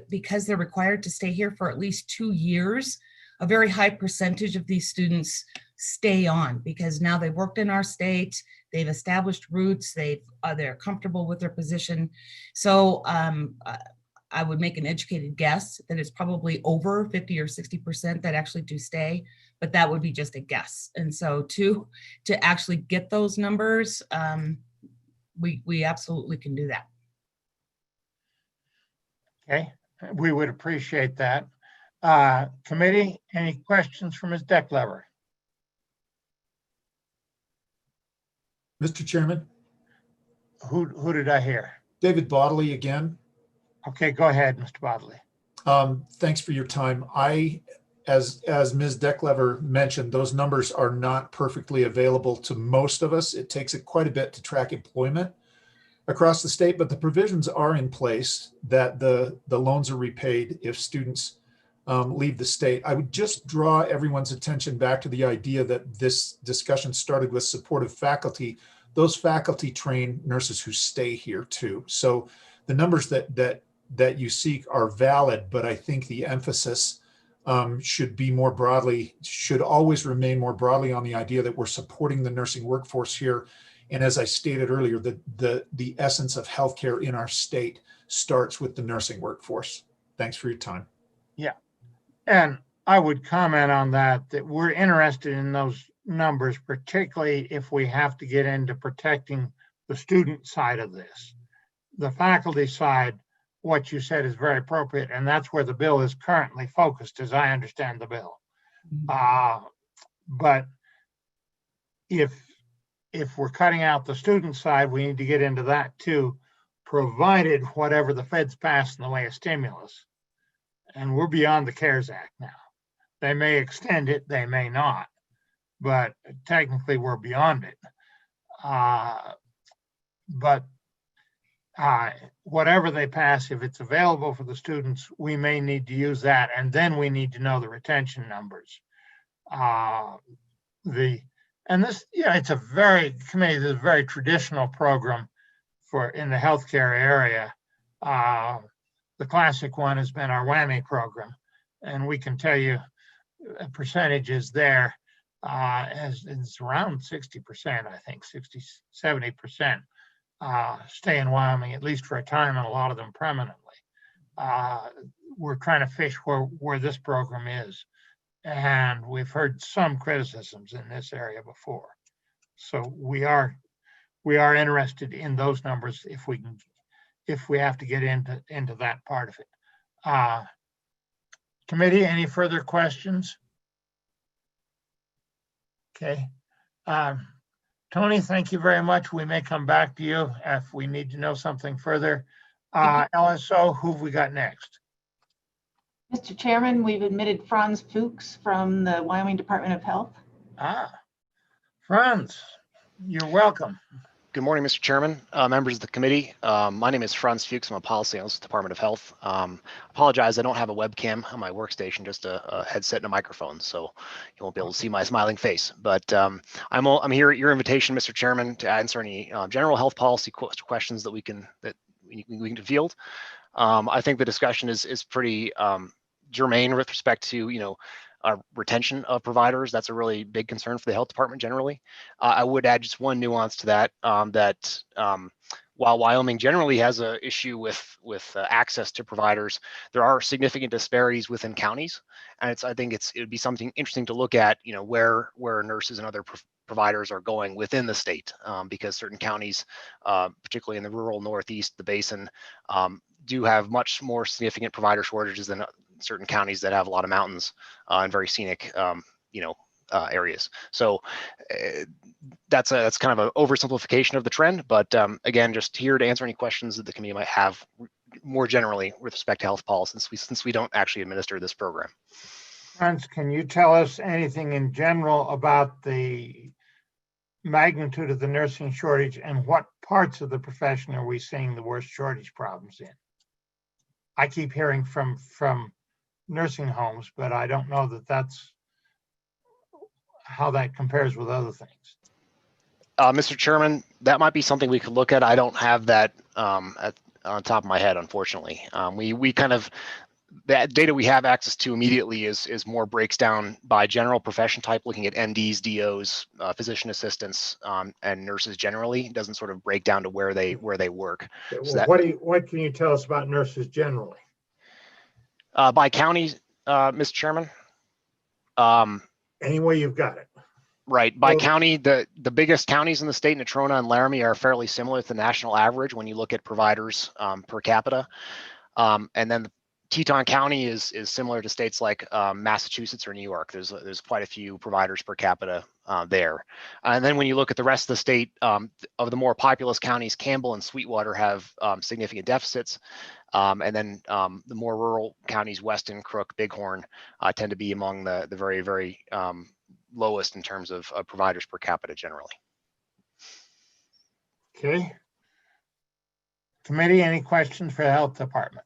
because they're required to stay here for at least 2 years, a very high percentage of these students stay on because now they've worked in our state, they've established roots, they're comfortable with their position. So I would make an educated guess that it's probably over 50 or 60% that actually do stay, but that would be just a guess. And so to actually get those numbers, we absolutely can do that. Okay, we would appreciate that. Committee, any questions for Ms. Decklever? Mr. Chairman, Who did I hear? David Bodley again. Okay, go ahead, Mr. Bodley. Thanks for your time. As Ms. Decklever mentioned, those numbers are not perfectly available to most of us. It takes it quite a bit to track employment across the state, but the provisions are in place that the loans are repaid if students leave the state. I would just draw everyone's attention back to the idea that this discussion started with supportive faculty. Those faculty train nurses who stay here too. So the numbers that you seek are valid, but I think the emphasis should always remain more broadly on the idea that we're supporting the nursing workforce here. And as I stated earlier, the essence of healthcare in our state starts with the nursing workforce. Thanks for your time. Yeah, and I would comment on that we're interested in those numbers, particularly if we have to get into protecting the student side of this. The faculty side, what you said is very appropriate, and that's where the bill is currently focused, as I understand the bill. But if we're cutting out the student side, we need to get into that too, provided whatever the feds pass in the way of stimulus. And we're beyond the CARES Act now. They may extend it, they may not, but technically we're beyond it. But whatever they pass, if it's available for the students, we may need to use that, and then we need to know the retention numbers. It's a very traditional program in the healthcare area. The classic one has been our WWAMI program, and we can tell you percentages there as it's around 60%, I think 60-70%. Stay in Wyoming, at least for a time, and a lot of them permanently. We're trying to fish where this program is. And we've heard some criticisms in this area before. So we are interested in those numbers if we have to get into that part of it. Committee, any further questions? Okay. Tony, thank you very much. We may come back to you if we need to know something further. LSO, who have we got next? Mr. Chairman, we've admitted Franz Fuchs from the Wyoming Department of Health. Franz, you're welcome. Good morning, Mr. Chairman, members of the committee. My name is Franz Fuchs. I'm a policy analyst at the Department of Health. Apologize, I don't have a webcam on my workstation, just a headset and a microphone, so you won't be able to see my smiling face. But I'm here at your invitation, Mr. Chairman, to answer any general health policy questions that we can field. I think the discussion is pretty germane with respect to retention of providers. That's a really big concern for the health department generally. I would add just one nuance to that, while Wyoming generally has an issue with access to providers, there are significant disparities within counties, and I think it would be something interesting to look at, where nurses and other providers are going within the state, because certain counties, particularly in the rural Northeast, the basin, do have much more significant provider shortages than certain counties that have a lot of mountains and very scenic, areas. So that's kind of an oversimplification of the trend. But again, just here to answer any questions that the committee might have more generally with respect to health policy, since we don't actually administer this program. Franz, can you tell us anything in general about the magnitude of the nursing shortage and what parts of the profession are we seeing the worst shortage problems in? I keep hearing from nursing homes, but I don't know that that's how that compares with other things. Mr. Chairman, that might be something we could look at. I don't have that on top of my head, unfortunately. We kind of, that data we have access to immediately is more breaks down by general profession type, looking at NDs, DOs, physician assistants, and nurses generally. It doesn't sort of break down to where they work. So that, What can you tell us about nurses generally? by county, Mr. Chairman. Any way you've got it. Right. By Well- county, the biggest counties in the state, Natrona and Laramie, are fairly similar to the national average when you look at providers per capita. And then Teton County is similar to states like Massachusetts or New York. There's quite a few providers per capita there. And then when you look at the rest of the state, of the more populous counties, Campbell and Sweetwater have significant deficits. And then the more rural counties, Weston, Crook, Bighorn, tend to be among the very, very lowest in terms of providers per capita generally. Okay. Committee, any questions for the health department?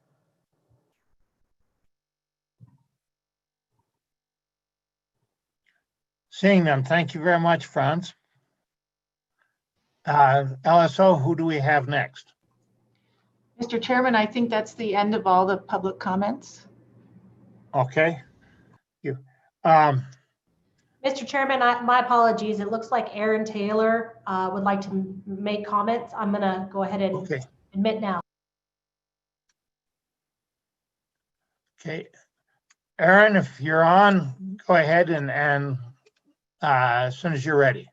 Seeing them, thank you very much, Franz. LSO, who do we have next? Mr. Chairman, I think that's the end of all the public comments. Okay. You. Mr. Chairman, my apologies. It looks like Aaron Taylor would like to make comments. I'm going to go ahead and Okay. admit now. Okay. Aaron, if you're on, go ahead and as soon as you're ready.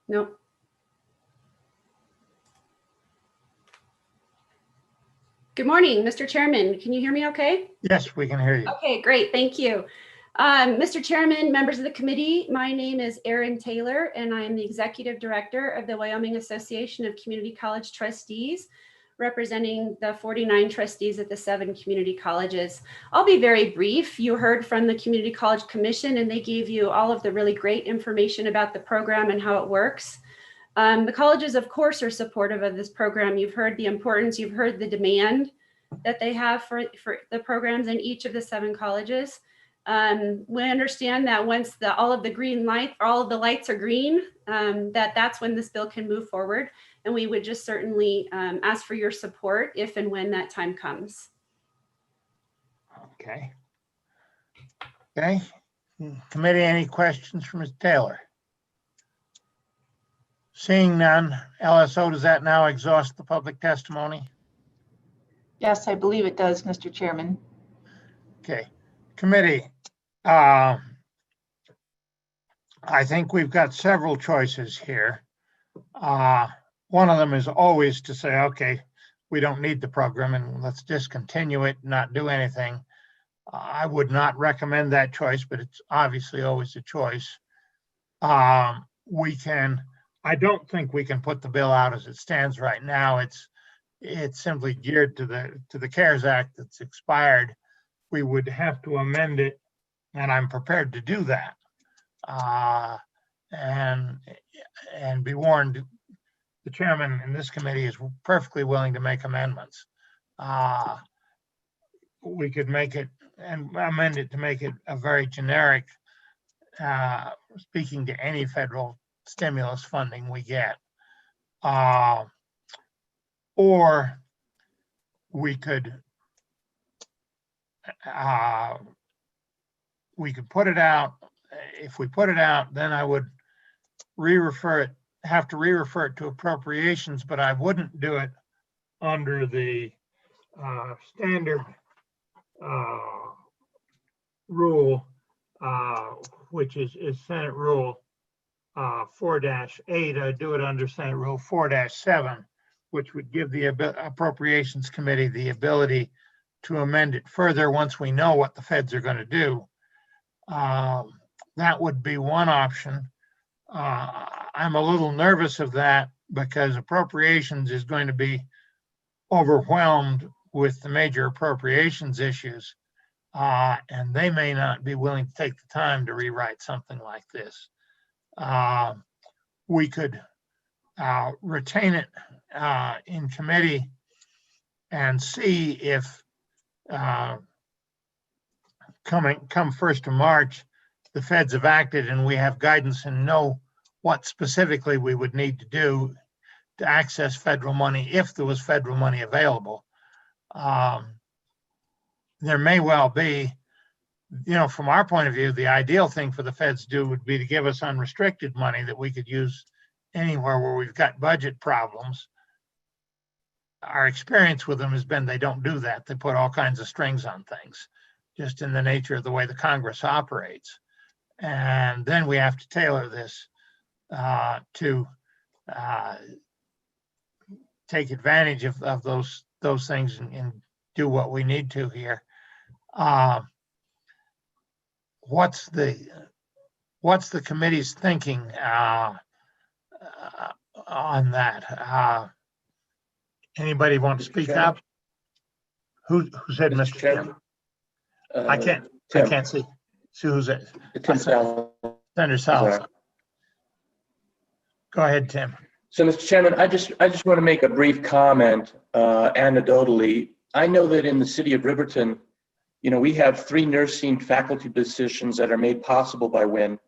Nope. Good morning, Mr. Chairman. Can you hear me okay? Yes, we can hear you. Okay, great. Thank you. Mr. Chairman, members of the committee, my name is Erin Taylor, and I am the Executive Director of the Wyoming Association of Community College Trustees, representing the 49 trustees at the 7 community colleges. I'll be very brief. You heard from the Community College Commission, and they gave you all of the really great information about the program and how it works. The colleges, of course, are supportive of this program. You've heard the importance, you've heard the demand that they have for the programs in each of the 7 colleges. We understand that once all of the lights are green, that's when this bill can move forward. And we would just certainly ask for your support if and when that time comes. Okay. Okay. Committee, any questions for Ms. Taylor? Seeing none, LSO, does that now exhaust the public testimony? Yes, I believe it does, Mr. Chairman. Okay. Committee, I think we've got several choices here. One of them is always to say, okay, we don't need the program and let's discontinue it, not do anything. I would not recommend that choice, but it's obviously always a choice. I don't think we can put the bill out as it stands right now. It's simply geared to the CARES Act that's expired. We would have to amend it, and I'm prepared to do that. And be warned, the chairman in this committee is perfectly willing to make amendments. We could make it and amend it to make it a very generic, speaking to any federal stimulus funding we get. Or we could put it out. If we put it out, then I would have to re-refer it to appropriations, but I wouldn't do it under the standard rule, which is Senate Rule 4-8. I'd do it under Senate Rule 4-7, which would give the Appropriations Committee the ability to amend it further once we know what the feds are going to do. That would be one option. I'm a little nervous of that because appropriations is going to be overwhelmed with the major appropriations issues, and they may not be willing to take the time to rewrite something like this. We could retain it in committee and see if come 1st of March, the feds have acted and we have guidance and know what specifically we would need to do to access federal money if there was federal money available. There may well be, from our point of view, the ideal thing for the feds to do would be to give us unrestricted money that we could use anywhere where we've got budget problems. Our experience with them has been they don't do that. They put all kinds of strings on things, just in the nature of the way the Congress operates. And then we have to tailor this to take advantage of those things and do what we need to here. What's the committee's thinking on that? Anybody want to speak up? Who said Mr. Chairman? I can't see. Who's it? Tim Salazar. Senator Salazar. Go ahead, Tim. So, Mr. Chairman, I just want to make a brief comment anecdotally. I know that in the city of Riverton, we have 3 nursing faculty positions that are made possible by WIN,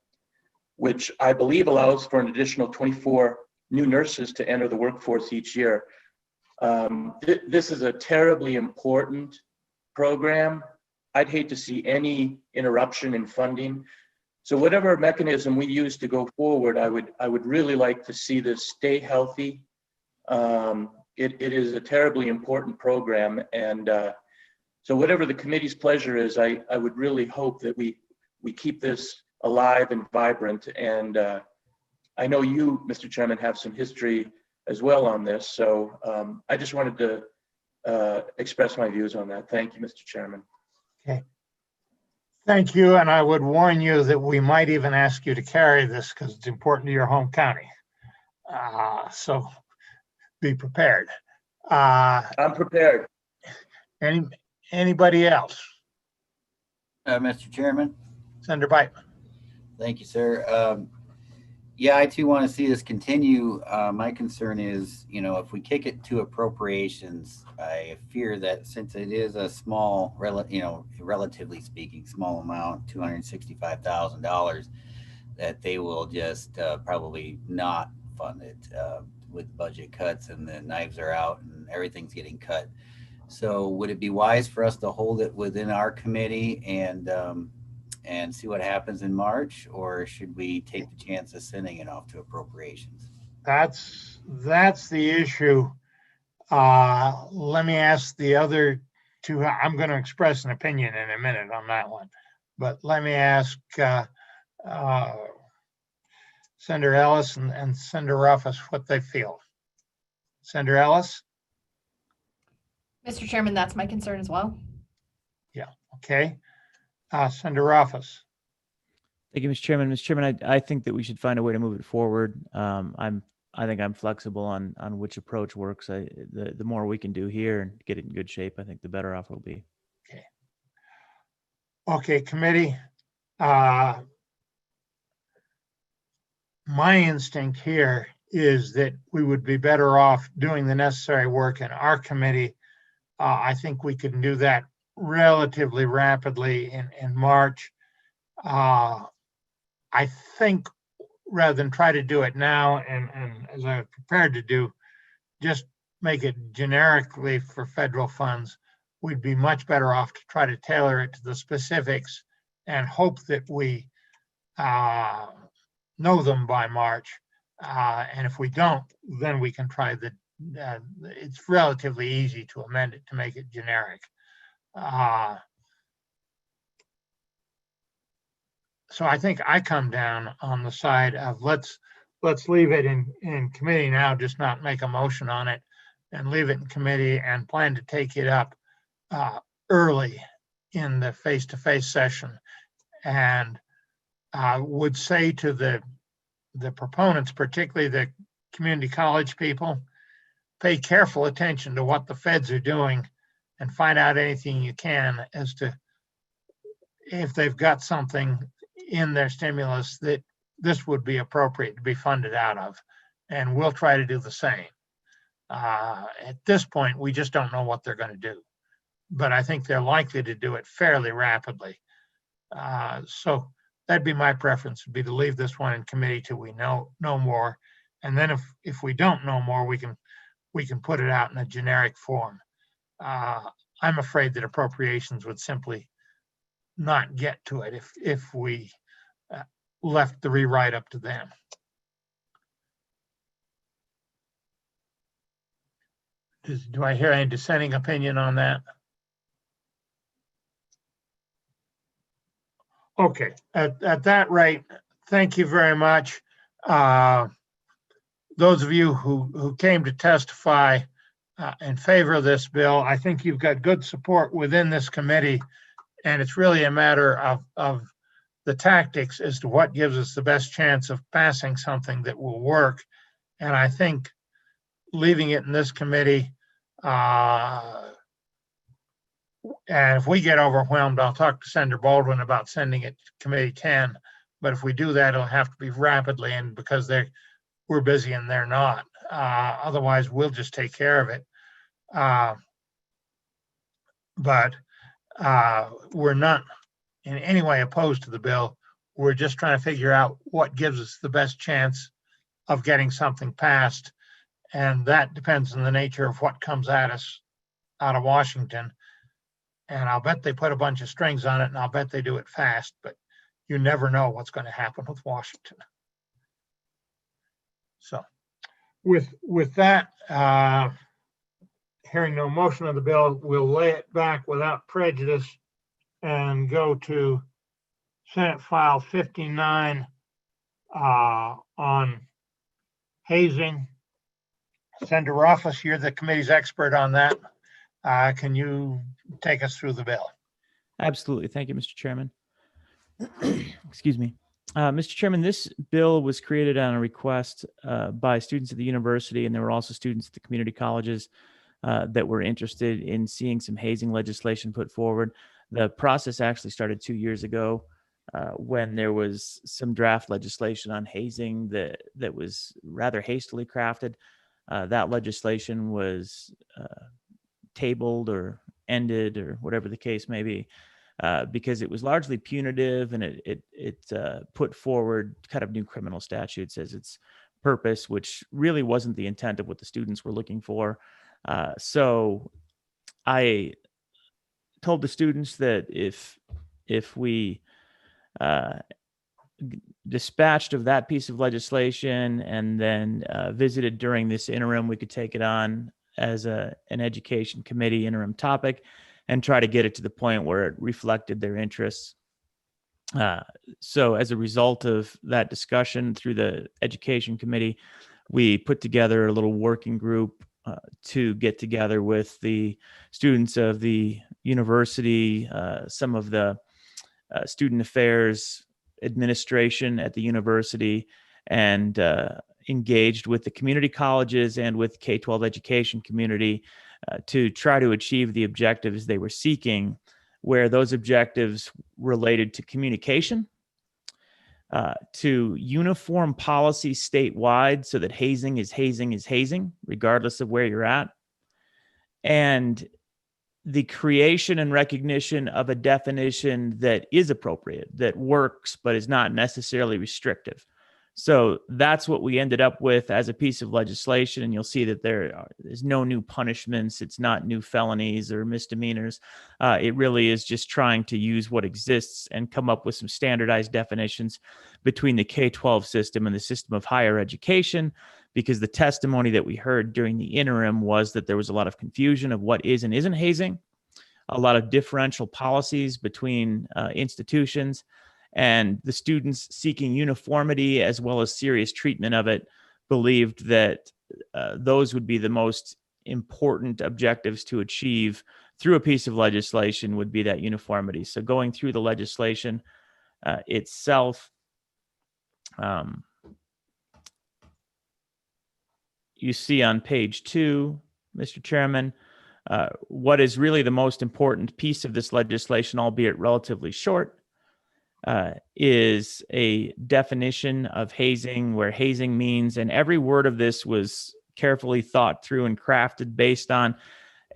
which I believe allows for an additional 24 new nurses to enter the workforce each year. This is a terribly important program. I'd hate to see any interruption in funding. So whatever mechanism we use to go forward, I would really like to see this stay healthy. It is a terribly important program, and so whatever the committee's pleasure is, I would really hope that we keep this alive and vibrant. And I know you, Mr. Chairman, have some history as well on this, so I just wanted to express my views on that. Thank you, Mr. Chairman. Okay. Thank you, and I would warn you that we might even ask you to carry this because it's important to your home county. So be prepared. I'm prepared. Anybody else? Mr. Chairman. Senator Biteman. Thank you, sir. Yeah, I too want to see this continue. My concern is, if we kick it to appropriations, I fear that since it is a small, relatively speaking, small amount, $265,000, that they will just probably not fund it with budget cuts, and the knives are out and everything's getting cut. So would it be wise for us to hold it within our committee and see what happens in March, or should we take the chance of sending it off to appropriations? That's the issue. Let me ask the other two. I'm going to express an opinion in a minute on that one, but let me ask Senator Ellis and Senator Ruffus what they feel. Senator Ellis? Mr. Chairman, that's my concern as well. Yeah, okay. Senator Ruffus. Thank you, Mr. Chairman. Mr. Chairman, I think that we should find a way to move it forward. I think I'm flexible on which approach works. The more we can do here and get it in good shape, I think the better off we'll be. Okay, committee. My instinct here is that we would be better off doing the necessary work in our committee. I think we can do that relatively rapidly in March. I think rather than try to do it now, and as I'm prepared to do, just make it generically for federal funds, we'd be much better off to try to tailor it to the specifics and hope that we know them by March. And if we don't, then we can try it's relatively easy to amend it to make it generic. So I think I come down on the side of let's leave it in committee now, just not make a motion on it, and leave it in committee and plan to take it up early in the face-to-face session. And I would say to the proponents, particularly the community college people, pay careful attention to what the feds are doing and find out anything you can as to if they've got something in their stimulus that this would be appropriate to be funded out of. And we'll try to do the same. At this point, we just don't know what they're going to do, but I think they're likely to do it fairly rapidly. So that'd be my preference, would be to leave this one in committee till we know more. And then if we don't know more, we can put it out in a generic form. I'm afraid that appropriations would simply not get to it if we left the rewrite up to them. Do I hear any dissenting opinion on that? Okay, at that rate, thank you very much. Those of you who came to testify in favor of this bill, I think you've got good support within this committee, and it's really a matter of the tactics as to what gives us the best chance of passing something that will work. And I think leaving it in this committee, and if we get overwhelmed, I'll talk to Senator Baldwin about sending it to Committee 10. But if we do that, it'll have to be rapidly, and because we're busy and they're not. Otherwise, we'll just take care of it. But we're not in any way opposed to the bill. We're just trying to figure out what gives us the best chance of getting something passed. And that depends on the nature of what comes at us out of Washington. And I'll bet they put a bunch of strings on it, and I'll bet they do it fast, but you never know what's going to happen with Washington. So with that, hearing no motion of the bill, we'll lay it back without prejudice and go to Senate File 59 on hazing. Senator Ruffus, you're the committee's expert on that. Can you take us through the bill? Absolutely. Thank you, Mr. Chairman. Excuse me. Mr. Chairman, this bill was created on a request by students at the university, and there were also students at the community colleges that were interested in seeing some hazing legislation put forward. The process actually started 2 years ago when there was some draft legislation on hazing that was rather hastily crafted. That legislation was tabled or ended or whatever the case may be. Because it was largely punitive, and it put forward kind of new criminal statutes as its purpose, which really wasn't the intent of what the students were looking for. So I told the students that if we dispatched of that piece of legislation and then visited during this interim, we could take it on as an education committee interim topic and try to get it to the point where it reflected their interests. So as a result of that discussion through the education committee, we put together a little working group to get together with the students of the university, some of the student affairs administration at the university, and engaged with the community colleges and with K-12 education community to try to achieve the objectives they were seeking, where those objectives related to communication, to uniform policy statewide so that hazing is hazing, regardless of where you're at, and the creation and recognition of a definition that is appropriate, that works, but is not necessarily restrictive. So that's what we ended up with as a piece of legislation. And you'll see that there's no new punishments. It's not new felonies or misdemeanors. It really is just trying to use what exists and come up with some standardized definitions between the K-12 system and the system of higher education, because the testimony that we heard during the interim was that there was a lot of confusion of what is and isn't hazing, a lot of differential policies between institutions, and the students seeking uniformity as well as serious treatment of it believed that those would be the most important objectives to achieve through a piece of legislation, would be that uniformity. So going through the legislation itself, you see on page 2, Mr. Chairman, what is really the most important piece of this legislation, albeit relatively short, is a definition of hazing, where hazing means, and every word of this was carefully thought through and crafted based on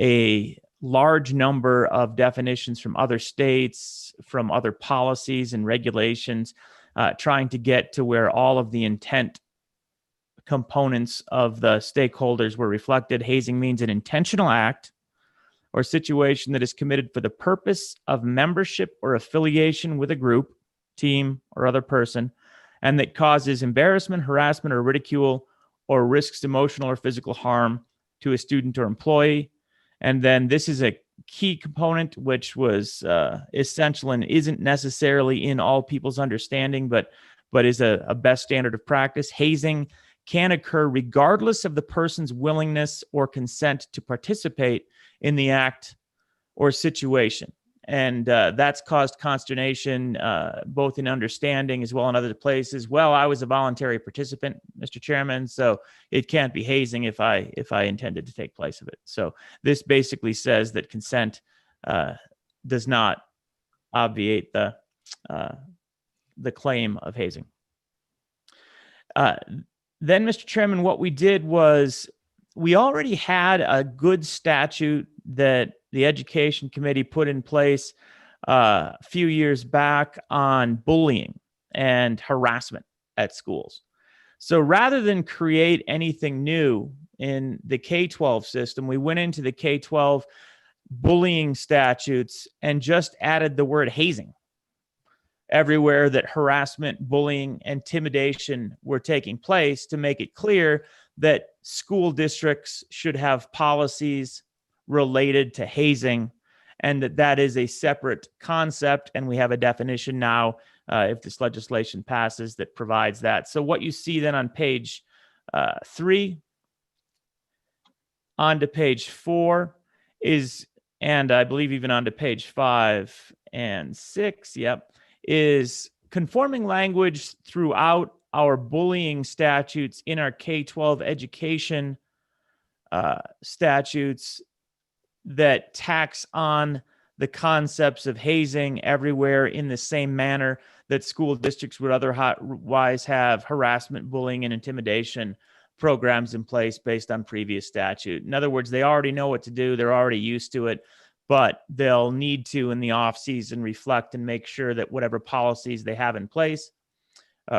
a large number of definitions from other states, from other policies and regulations, trying to get to where all of the intent components of the stakeholders were reflected. Hazing means an intentional act or situation that is committed for the purpose of membership or affiliation with a group, team, or other person, and that causes embarrassment, harassment, or ridicule, or risks emotional or physical harm to a student or employee. And then this is a key component which was essential and isn't necessarily in all people's understanding, but is a best standard of practice. Hazing can occur regardless of the person's willingness or consent to participate in the act or situation. And that's caused consternation, both in understanding as well in other places. Well, I was a voluntary participant, Mr. Chairman, so it can't be hazing if I intended to take place of it. So this basically says that consent does not obviate the claim of hazing. Then, Mr. Chairman, what we did was we already had a good statute that the Education Committee put in place a few years back on bullying and harassment at schools. So rather than create anything new in the K-12 system, we went into the K-12 bullying statutes and just added the word hazing everywhere that harassment, bullying, intimidation were taking place, to make it clear that school districts should have policies related to hazing, and that is a separate concept. And we have a definition now, if this legislation passes, that provides that. So what you see then on page 3 onto page 4 is, and I believe even onto page 5 and 6, is conforming language throughout our bullying statutes in our K-12 education statutes that tax on the concepts of hazing everywhere in the same manner that school districts would otherwise have harassment, bullying, and intimidation programs in place based on previous statute. In other words, they already know what to do. They're already used to it, but they'll need to, in the off season, reflect and make sure that whatever policies they have in place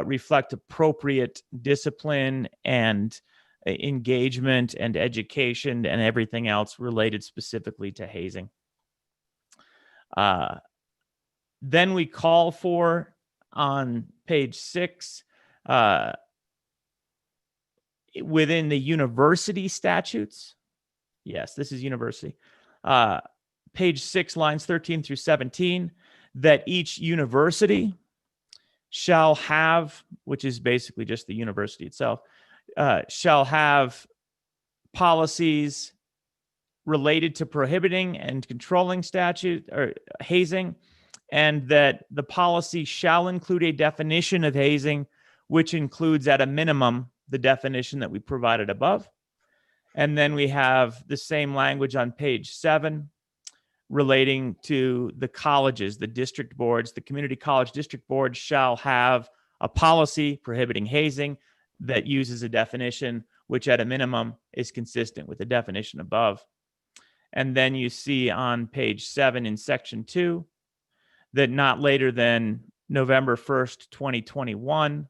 reflect appropriate discipline and engagement and education and everything else related specifically to hazing. Then we call for, on page 6, within the university statutes. Yes, this is university. Page 6, lines 13 through 17, that each university shall have, which is basically just the university itself, shall have policies related to prohibiting and controlling statute or hazing, and that the policy shall include a definition of hazing, which includes at a minimum the definition that we provided above. And then we have the same language on page 7 relating to the colleges, the district boards. The community college district board shall have a policy prohibiting hazing that uses a definition which at a minimum is consistent with the definition above. And then you see on page 7 in section 2 that not later than November 1st, 2021,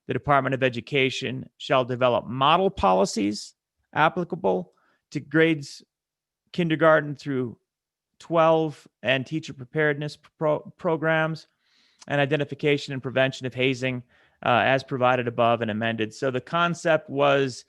the Department of Education shall develop model policies applicable to grades kindergarten through 12 and teacher preparedness programs and identification and prevention of hazing as provided above and amended. So the concept was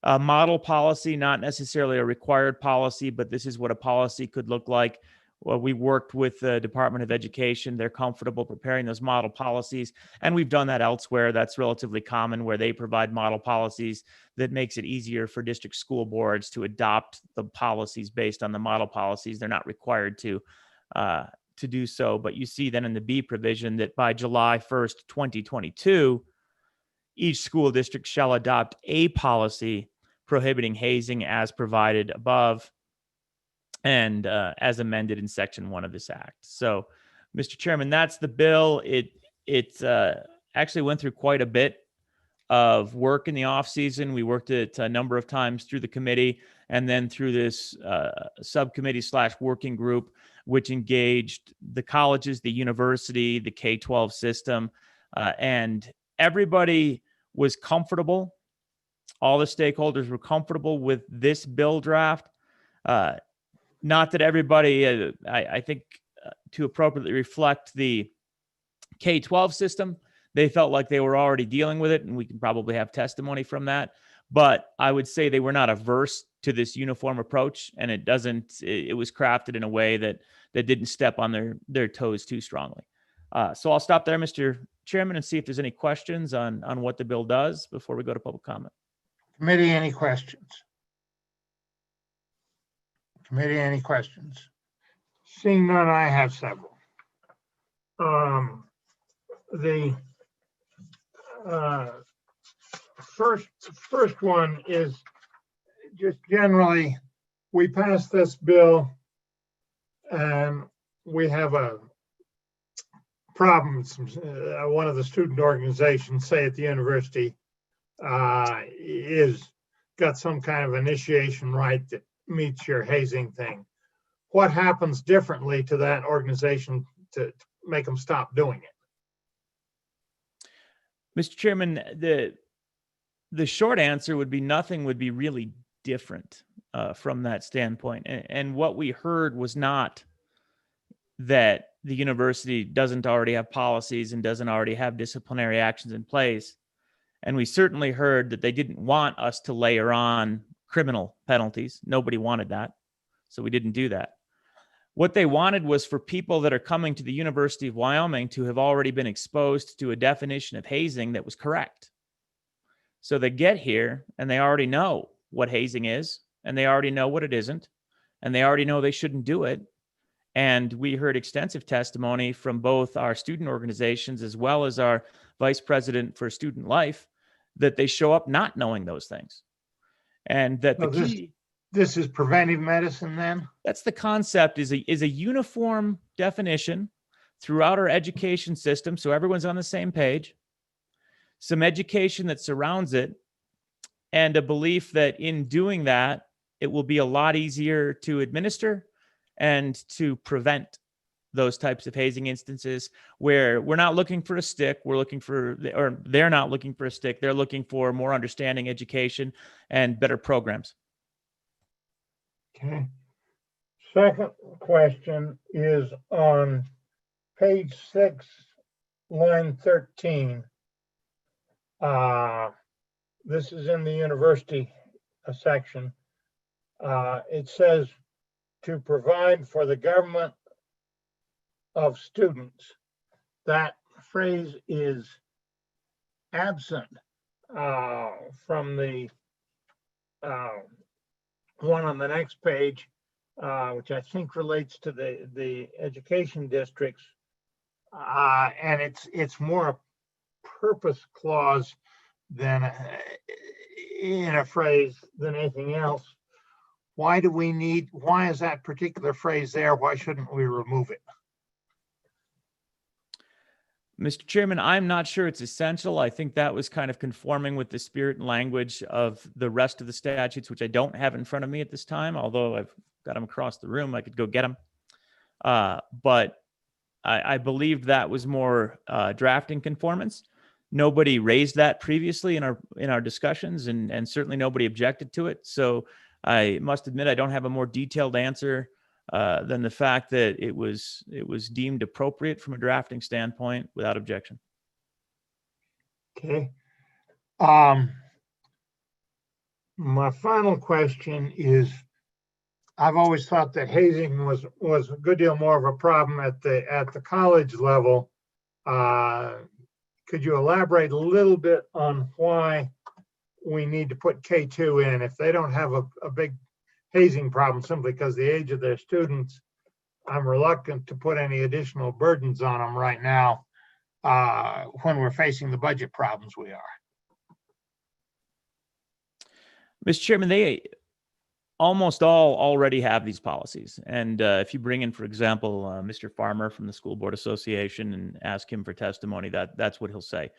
a model policy, not necessarily a required policy, but this is what a policy could look like. Well, we worked with the Department of Education. They're comfortable preparing those model policies, and we've done that elsewhere. That's relatively common, where they provide model policies that makes it easier for district school boards to adopt the policies based on the model policies. They're not required to do so, but you see then in the B provision that by July 1st, 2022, each school district shall adopt a policy prohibiting hazing as provided above and as amended in section 1 of this act. So, Mr. Chairman, that's the bill. It actually went through quite a bit of work in the off season. We worked it a number of times through the committee, and then through this subcommittee / working group, which engaged the colleges, the university, the K-12 system, and everybody was comfortable. All the stakeholders were comfortable with this bill draft. Not that everybody, I think, to appropriately reflect the K-12 system, they felt like they were already dealing with it, and we can probably have testimony from that. But I would say they were not averse to this uniform approach, and it was crafted in a way that didn't step on their toes too strongly. So I'll stop there, Mr. Chairman, and see if there's any questions on what the bill does before we go to public comment. Committee, any questions? Committee, any questions? Seeing none, I have several. The first one is just generally, we passed this bill and we have a problem. One of the student organizations, say at the university, is got some kind of initiation right that meets your hazing thing. What happens differently to that organization to make them stop doing it? Mr. Chairman, the short answer would be nothing would be really different from that standpoint. And what we heard was not that the university doesn't already have policies and doesn't already have disciplinary actions in place. And we certainly heard that they didn't want us to layer on criminal penalties. Nobody wanted that. So we didn't do that. What they wanted was for people that are coming to the University of Wyoming to have already been exposed to a definition of hazing that was correct. So they get here and they already know what hazing is, and they already know what it isn't, and they already know they shouldn't do it. And we heard extensive testimony from both our student organizations as well as our vice president for student life that they show up not knowing those things. And that the key... This is preventive medicine then? That's the concept, is a uniform definition throughout our education system, so everyone's on the same page. Some education that surrounds it, and a belief that in doing that, it will be a lot easier to administer and to prevent those types of hazing instances where we're not looking for a stick, or they're not looking for a stick, they're looking for more understanding education and better programs. Okay. Second question is on page 6, line 13. This is in the university section. It says to provide for the government of students. That phrase is absent from the one on the next page, which I think relates to the education districts, and it's more a purpose clause than in a phrase than anything else. Why is that particular phrase there? Why shouldn't we remove it? Mr. Chairman, I'm not sure it's essential. I think that was kind of conforming with the spirit and language of the rest of the statutes, which I don't have in front of me at this time, although I've got them across the room. I could go get them. But I believe that was more drafting conformance. Nobody raised that previously in our discussions, and certainly nobody objected to it. So I must admit I don't have a more detailed answer than the fact that it was deemed appropriate from a drafting standpoint without objection. Okay. My final question is, I've always thought that hazing was a good deal more of a problem at the college level. Could you elaborate a little bit on why we need to put K2 in if they don't have a big hazing problem simply because the age of their students? I'm reluctant to put any additional burdens on them right now when we're facing the budget problems we are. Mr. Chairman, they almost all already have these policies. And if you bring in, for example, Mr. Farmer from the School Board Association and ask him for testimony, that's what he'll say.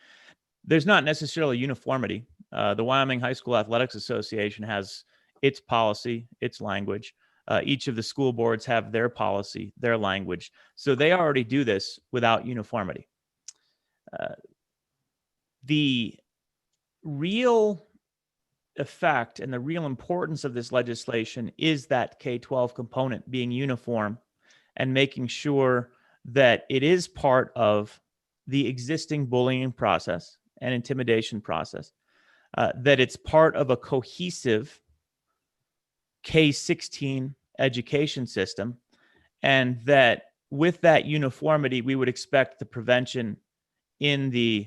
There's not necessarily uniformity. The Wyoming High School Athletics Association has its policy, its language. Each of the school boards have their policy, their language. So they already do this without uniformity. The real effect and the real importance of this legislation is that K-12 component being uniform and making sure that it is part of the existing bullying process and intimidation process, that it's part of a cohesive K-16 education system, and that with that uniformity, we would expect the prevention in the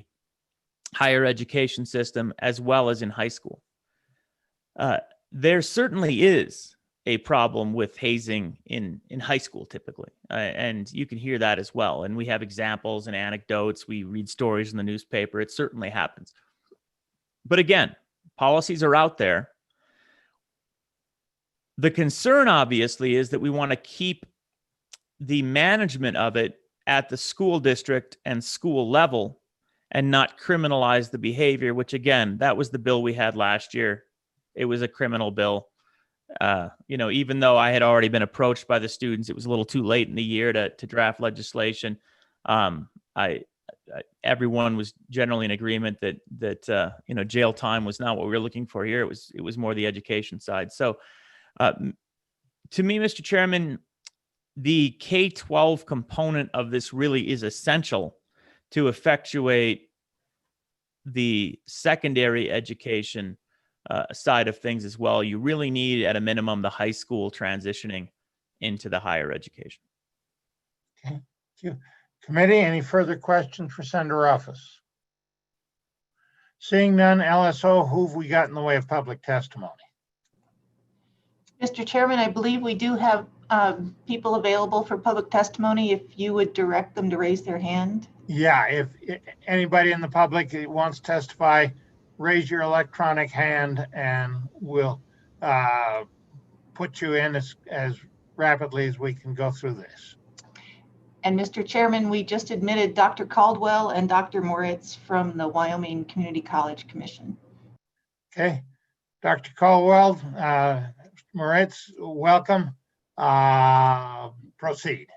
higher education system as well as in high school. There certainly is a problem with hazing in high school typically, and you can hear that as well. And we have examples and anecdotes. We read stories in the newspaper. It certainly happens. But again, policies are out there. The concern, obviously, is that we want to keep the management of it at the school district and school level and not criminalize the behavior, which, again, that was the bill we had last year. It was a criminal bill. Even though I had already been approached by the students, it was a little too late in the year to draft legislation. Everyone was generally in agreement that jail time was not what we were looking for here. It was more the education side. So, to me, Mr. Chairman, the K-12 component of this really is essential to effectuate the secondary education side of things as well. You really need, at a minimum, the high school transitioning into the higher education. Okay, thank you. Committee, any further questions for Senator Ruffus? Seeing none, LSO, who have we got in the way of public testimony? Mr. Chairman, I believe we do have people available for public testimony. If you would direct them to raise their hand. Yeah, if anybody in the public wants to testify, raise your electronic hand and we'll put you in as rapidly as we can go through this. And Mr. Chairman, we just admitted Dr. Caldwell and Dr. Moritz from the Wyoming Community College Commission. Okay, Dr. Caldwell, Moritz, welcome. Proceed.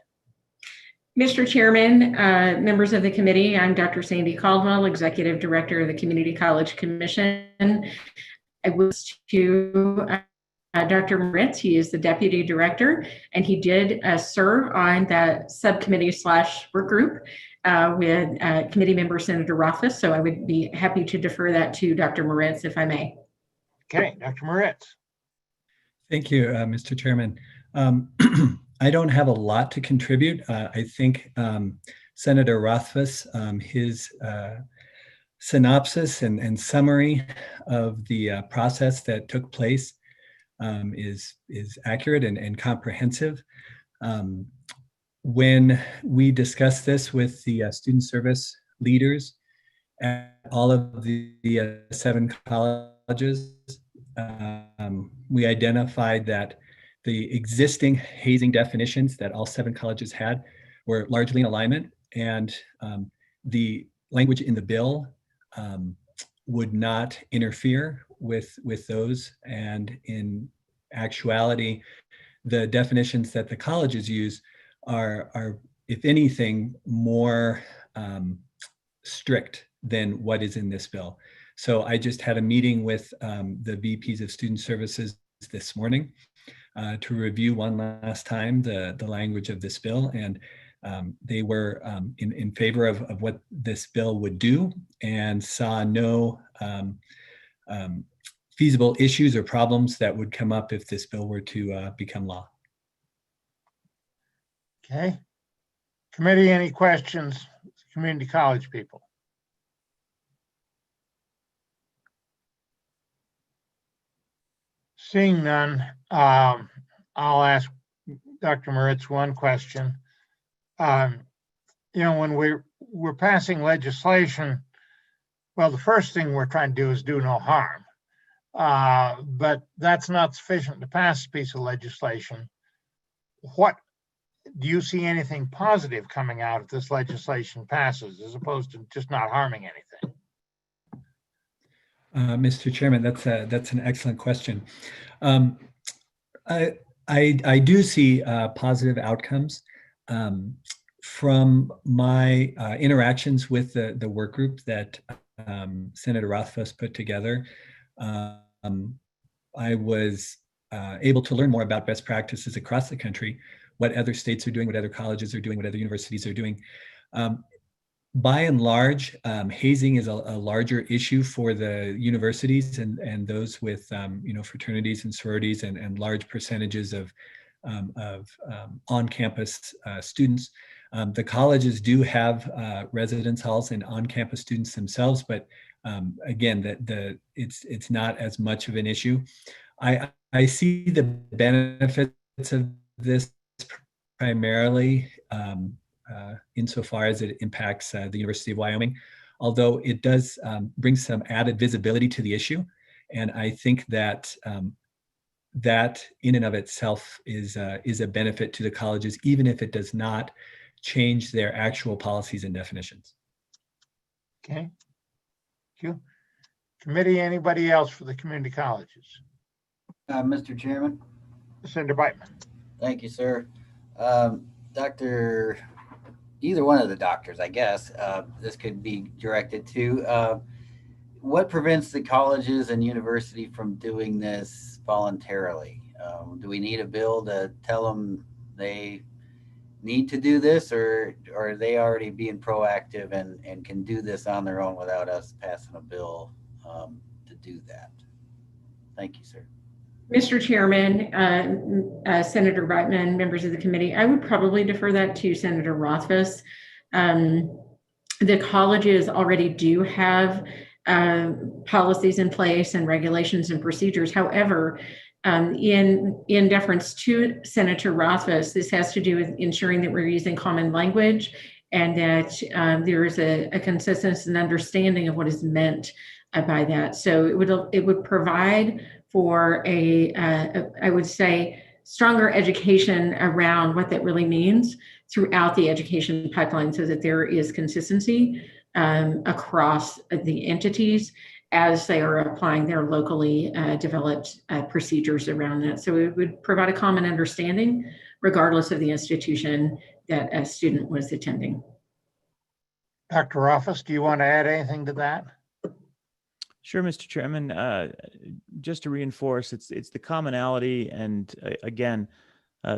Mr. Chairman, members of the committee, I'm Dr. Sandy Caldwell, Executive Director of the Community College Commission. I was to Dr. Moritz. He is the Deputy Director, and he did serve on that subcommittee / work group with committee member Senator Ruffus. So I would be happy to defer that to Dr. Moritz, if I may. Okay, Dr. Moritz. Thank you, Mr. Chairman. I don't have a lot to contribute. I think Senator Rothfuss, his synopsis and summary of the process that took place is accurate and comprehensive. When we discussed this with the student service leaders at all of the 7 colleges, we identified that the existing hazing definitions that all 7 colleges had were largely in alignment, and the language in the bill would not interfere with those. And in actuality, the definitions that the colleges use are if anything, more strict than what is in this bill. So I just had a meeting with the VPs of Student Services this morning to review one last time the language of this bill, and they were in favor of what this bill would do and saw no feasible issues or problems that would come up if this bill were to become law. Okay. Committee, any questions? Community college people. Seeing none, I'll ask Dr. Moritz one question. When we're passing legislation, well, the first thing we're trying to do is do no harm. But that's not sufficient to pass a piece of legislation. What do you see anything positive coming out if this legislation passes, as opposed to just not harming anything? Mr. Chairman, that's an excellent question. Um, I do see positive outcomes from my interactions with the work group that Senator Rothfuss put together. I was able to learn more about best practices across the country, what other states are doing, what other colleges are doing, what other universities are doing. By and large, hazing is a larger issue for the universities and those with fraternities and sororities and large percentages of on-campus students. The colleges do have residence halls and on-campus students themselves, but again, it's not as much of an issue. I see the benefits of this primarily insofar as it impacts the University of Wyoming, although it does bring some added visibility to the issue. And I think that that in and of itself is a benefit to the colleges, even if it does not change their actual policies and definitions. Okay. Thank you. Committee, anybody else for the community colleges? Mr. Chairman. Senator Beitman. Thank you, sir. Dr. Either one of the doctors, I guess, this could be directed to. What prevents the colleges and university from doing this voluntarily? Do we need a bill to tell them they need to do this, or are they already being proactive and can do this on their own without us passing a bill to do that? Thank you, sir. Mr. Chairman, Senator Reitman, members of the committee, I would probably defer that to Senator Rothfuss. The colleges already do have policies in place and regulations and procedures. However, in deference to Senator Rothfuss, this has to do with ensuring that we're using common language and that there is a consistency and understanding of what is meant by that. So it would provide for I would say, stronger education around what that really means throughout the education pipeline so that there is consistency across the entities as they are applying their locally developed procedures around that. So it would provide a common understanding regardless of the institution that a student was attending. Dr. Rothfuss, do you want to add anything to that? Sure, Mr. Chairman. Just to reinforce, it's the commonality, and again,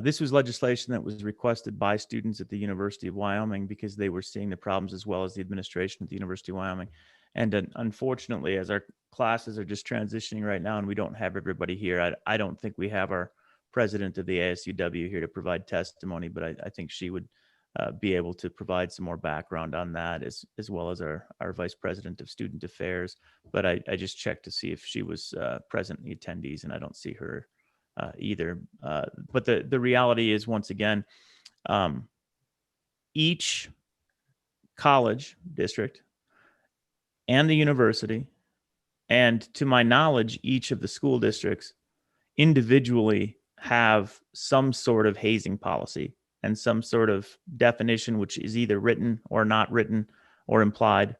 this was legislation that was requested by students at the University of Wyoming because they were seeing the problems as well as the administration at the University of Wyoming. And unfortunately, as our classes are just transitioning right now and we don't have everybody here, I don't think we have our president of the ASUW here to provide testimony, but I think she would be able to provide some more background on that as well as our vice president of student affairs. But I just checked to see if she was present in the attendees, and I don't see her either. But the reality is, once again, each college district and the university, and to my knowledge, each of the school districts individually have some sort of hazing policy and some sort of definition, which is either written or not written or implied.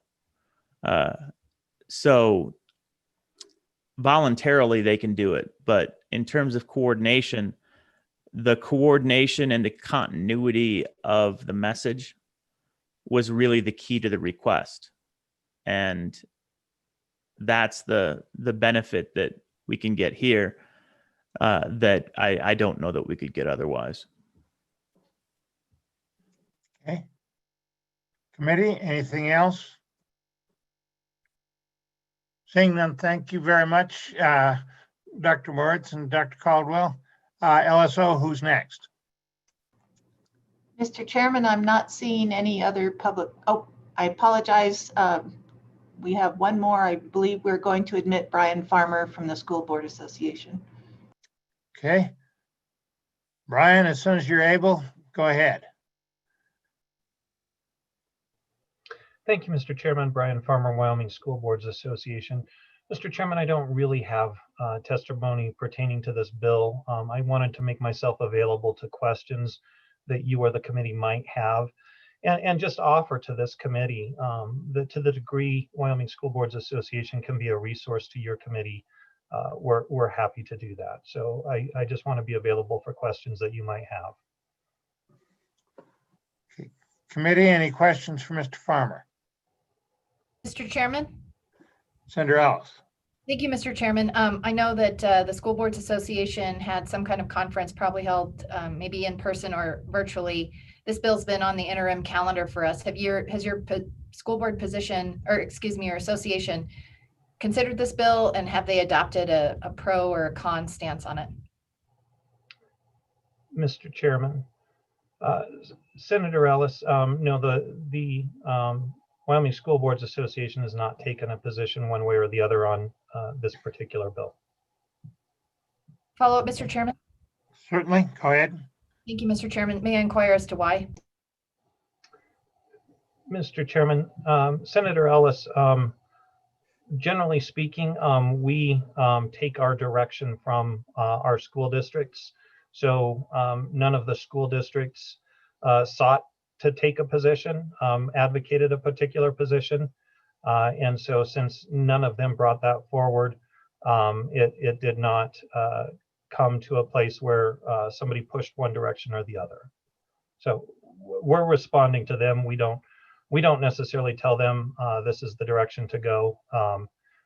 So voluntarily they can do it, but in terms of coordination, the coordination and the continuity of the message was really the key to the request. And that's the benefit that we can get here that I don't know that we could get otherwise. Okay. Committee, anything else? Seeing none, thank you very much, Dr. Moritz and Dr. Caldwell. LSO, who's next? Mr. Chairman, I'm not seeing any other public. Oh, I apologize. We have one more. I believe we're going to admit Brian Farmer from the School Board Association. Okay. Brian, as soon as you're able, go ahead. Thank you, Mr. Chairman. Brian Farmer, Wyoming School Boards Association. Mr. Chairman, I don't really have testimony pertaining to this bill. I wanted to make myself available to questions that you or the committee might have, and just offer to this committee that to the degree Wyoming School Boards Association can be a resource to your committee, we're happy to do that. So I just want to be available for questions that you might have. Committee, any questions for Mr. Farmer? Mr. Chairman? Senator Ellis? Thank you, Mr. Chairman. I know that the School Boards Association had some kind of conference, probably held maybe in person or virtually. This bill's been on the interim calendar for us. Has your school board position, or excuse me, your association considered this bill, and have they adopted a pro or a con stance on it? Mr. Chairman, Senator Ellis, no, the Wyoming School Boards Association has not taken a position one way or the other on this particular bill. Follow up, Mr. Chairman? Certainly, go ahead. Thank you, Mr. Chairman. May I inquire as to why? Mr. Chairman, Senator Ellis, generally speaking, we take our direction from our school districts. So none of the school districts sought to take a position, advocated a particular position. And so since none of them brought that forward, it did not come to a place where somebody pushed one direction or the other. So we're responding to them. We don't necessarily tell them this is the direction to go.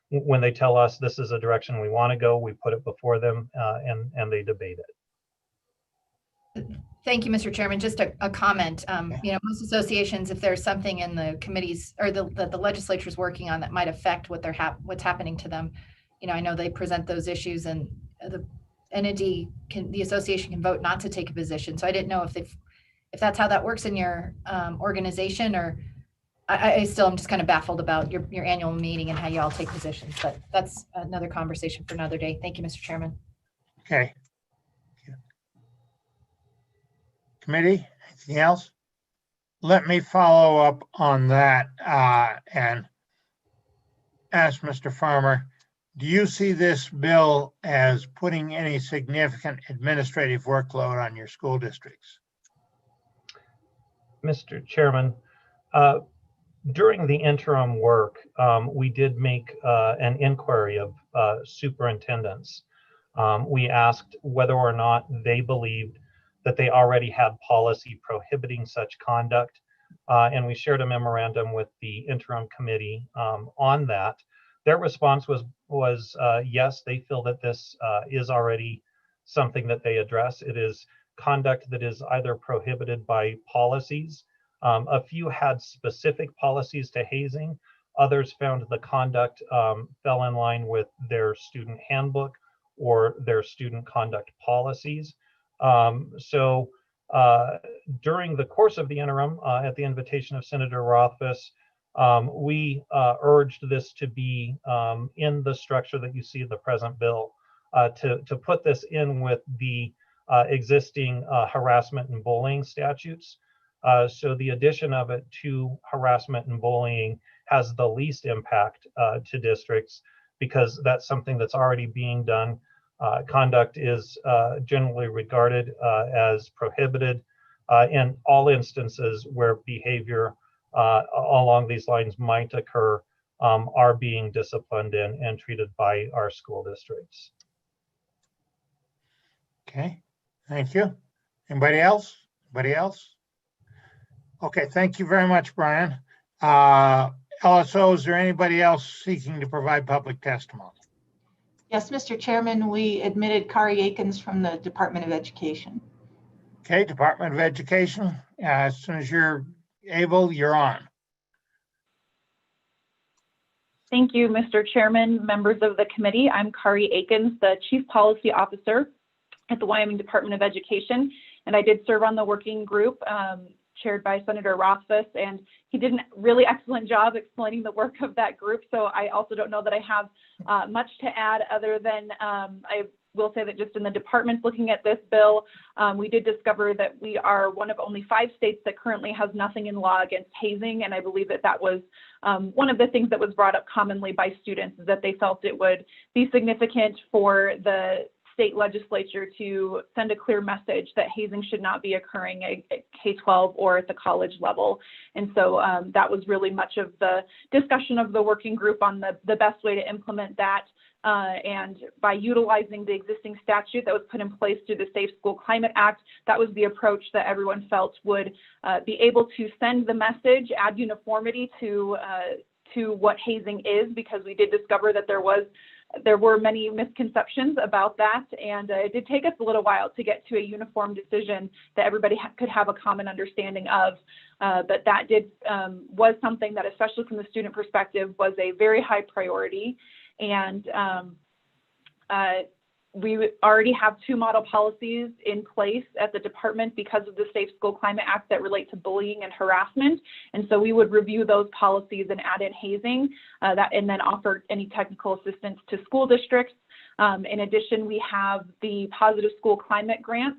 When they tell us this is a direction we want to go, we put it before them and they debate it. Thank you, Mr. Chairman. Just a comment. Most associations, if there's something in the committees or the legislature's working on that might affect what's happening to them, I know they present those issues, and the entity the association can vote not to take a position. So I didn't know if that's how that works in your organization, or I still am just kind of baffled about your annual meeting and how you all take positions, but that's another conversation for another day. Thank you, Mr. Chairman. Okay. Committee, anything else? Let me follow up on that and ask Mr. Farmer, do you see this bill as putting any significant administrative workload on your school districts? Mr. Chairman, during the interim work, we did make an inquiry of superintendents. We asked whether or not they believed that they already had policy prohibiting such conduct. And we shared a memorandum with the interim committee on that. Their response was yes, they feel that this is already something that they address. It is conduct that is either prohibited by policies. A few had specific policies to hazing. Others found the conduct fell in line with their student handbook or their student conduct policies. So during the course of the interim, at the invitation of Senator Rothfuss, we urged this to be in the structure that you see in the present bill, to put this in with the existing harassment and bullying statutes. So the addition of it to harassment and bullying has the least impact to districts, because that's something that's already being done. Conduct is generally regarded as prohibited in all instances where behavior along these lines might occur, are being disciplined and treated by our school districts. Okay, thank you. Anybody else? Anybody else? Okay, thank you very much, Brian. LSO, is there anybody else seeking to provide public testimony? Yes, Mr. Chairman, we admitted Kari Akins from the Department of Education. Okay, Department of Education, as soon as you're able, you're on. Thank you, Mr. Chairman, members of the committee. I'm Kari Akins, the Chief Policy Officer at the Wyoming Department of Education, and I did serve on the working group chaired by Senator Rothfuss, and he did a really excellent job explaining the work of that group. So I also don't know that I have much to add, other than I will say that just in the department looking at this bill, we did discover that we are one of only 5 states that currently has nothing in law against hazing. And I believe that that was one of the things that was brought up commonly by students, is that they felt it would be significant for the state legislature to send a clear message that hazing should not be occurring at K-12 or at the college level. And so that was really much of the discussion of the working group on the best way to implement that. And by utilizing the existing statute that was put in place through the Safe School Climate Act, that was the approach that everyone felt would be able to send the message, add uniformity to what hazing is, because we did discover that there were many misconceptions about that, and it did take us a little while to get to a uniform decision that everybody could have a common understanding of. But that was something that, especially from the student perspective, was a very high priority. And we already have 2 model policies in place at the department because of the Safe School Climate Act that relate to bullying and harassment. And so we would review those policies and add in hazing and then offer any technical assistance to school districts. In addition, we have the Positive School Climate Grants,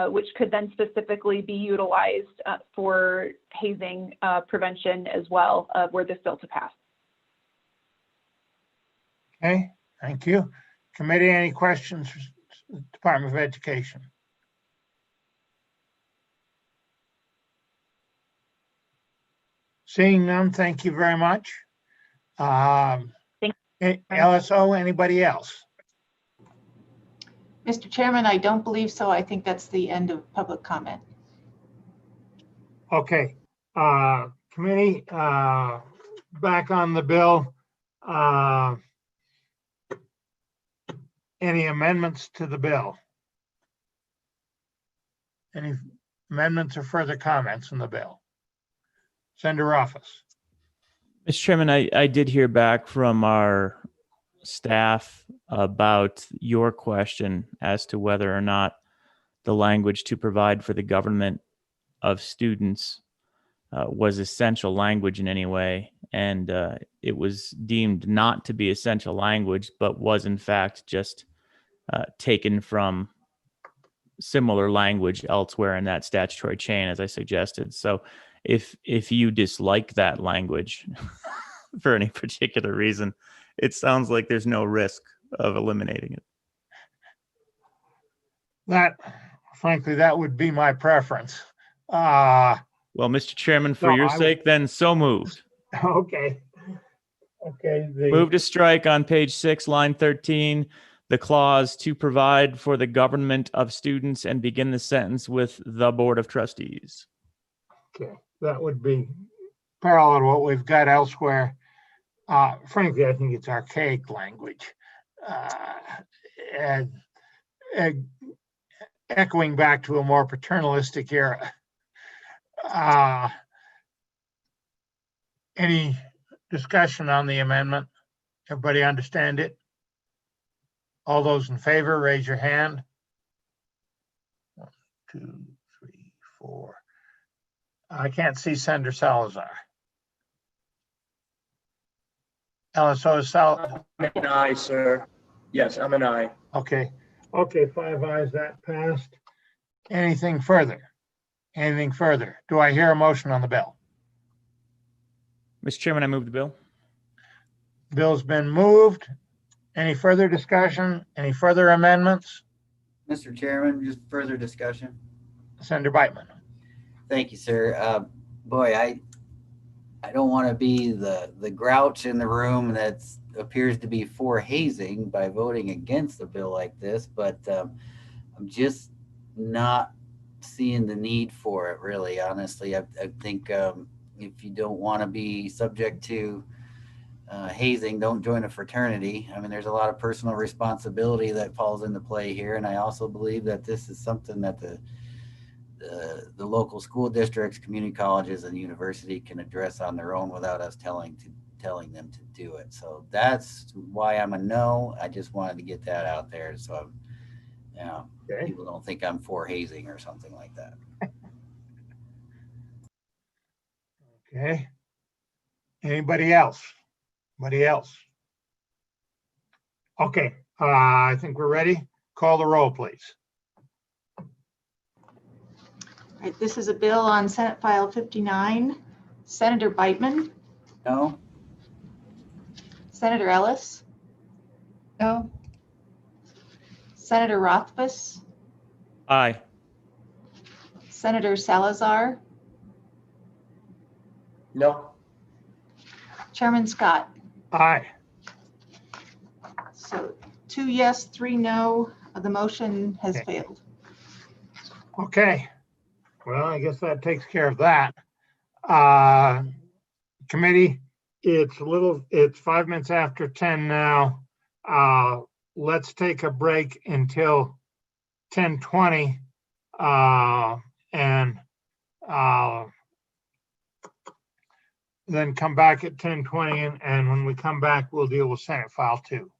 which could then specifically be utilized for hazing prevention as well, were this bill to pass. Okay, thank you. Committee, any questions for the Department of Education? Seeing none, thank you very much. LSO, anybody else? Mr. Chairman, I don't believe so. I think that's the end of public comment. Okay, committee, back on the bill. Any amendments to the bill? Any amendments or further comments on the bill? Senator Office. Mr. Chairman, I did hear back from our staff about your question as to whether or not the language to provide for the government of students was essential language in any way. And it was deemed not to be essential language, but was in fact just taken from similar language elsewhere in that statutory chain, as I suggested. So if you dislike that language for any particular reason, it sounds like there's no risk of eliminating it. Frankly, that would be my preference. Well, Mr. Chairman, for your sake, then so moved. Okay. Okay. Move to strike on page 6, line 13, the clause to provide for the government of students and begin the sentence with the Board of Trustees. Okay, that would be parallel to what we've got elsewhere. Frankly, I think it's archaic language. And echoing back to a more paternalistic era. Any discussion on the amendment? Everybody understand it? All those in favor, raise your hand. 1, 2, 3, 4. I can't see Senator Salazar. LSO I'm an aye, sir. Yes, I'm an aye. Okay. Okay, 5 ayes, that passed. Anything further? Anything further? Do I hear a motion on the bill? Mr. Chairman, I move the bill. Bill's been moved. Any further discussion? Any further amendments? Mr. Chairman, just further discussion. Senator Beitman. Thank you, sir. Boy, I don't want to be the grouch in the room that appears to be for hazing by voting against a bill like this, but I'm just not seeing the need for it, really, honestly. I think if you don't want to be subject to hazing, don't join a fraternity. I mean, there's a lot of personal responsibility that falls into play here, and I also believe that this is something that the local school districts, community colleges, and university can address on their own without us telling them to do it. So that's why I'm a no. I just wanted to get that out there, so people don't think I'm for hazing or something like that. Okay. Anybody else? Anybody else? Okay, I think we're ready. Call the roll, please. All right, this is a bill on Senate File 59. Senator Beitman? No. Senator Ellis? No. Senator Rothfuss? Aye. Senator Salazar? No. Chairman Scott? Aye. So 2 yes, 3 no. The motion has Okay. failed. Okay, well, I guess that takes care of that. Committee, it's 5 minutes after 10 now. Let's take a break until 10:20. And then come back at 10:20, and when we come back, we'll deal with Senate File 2.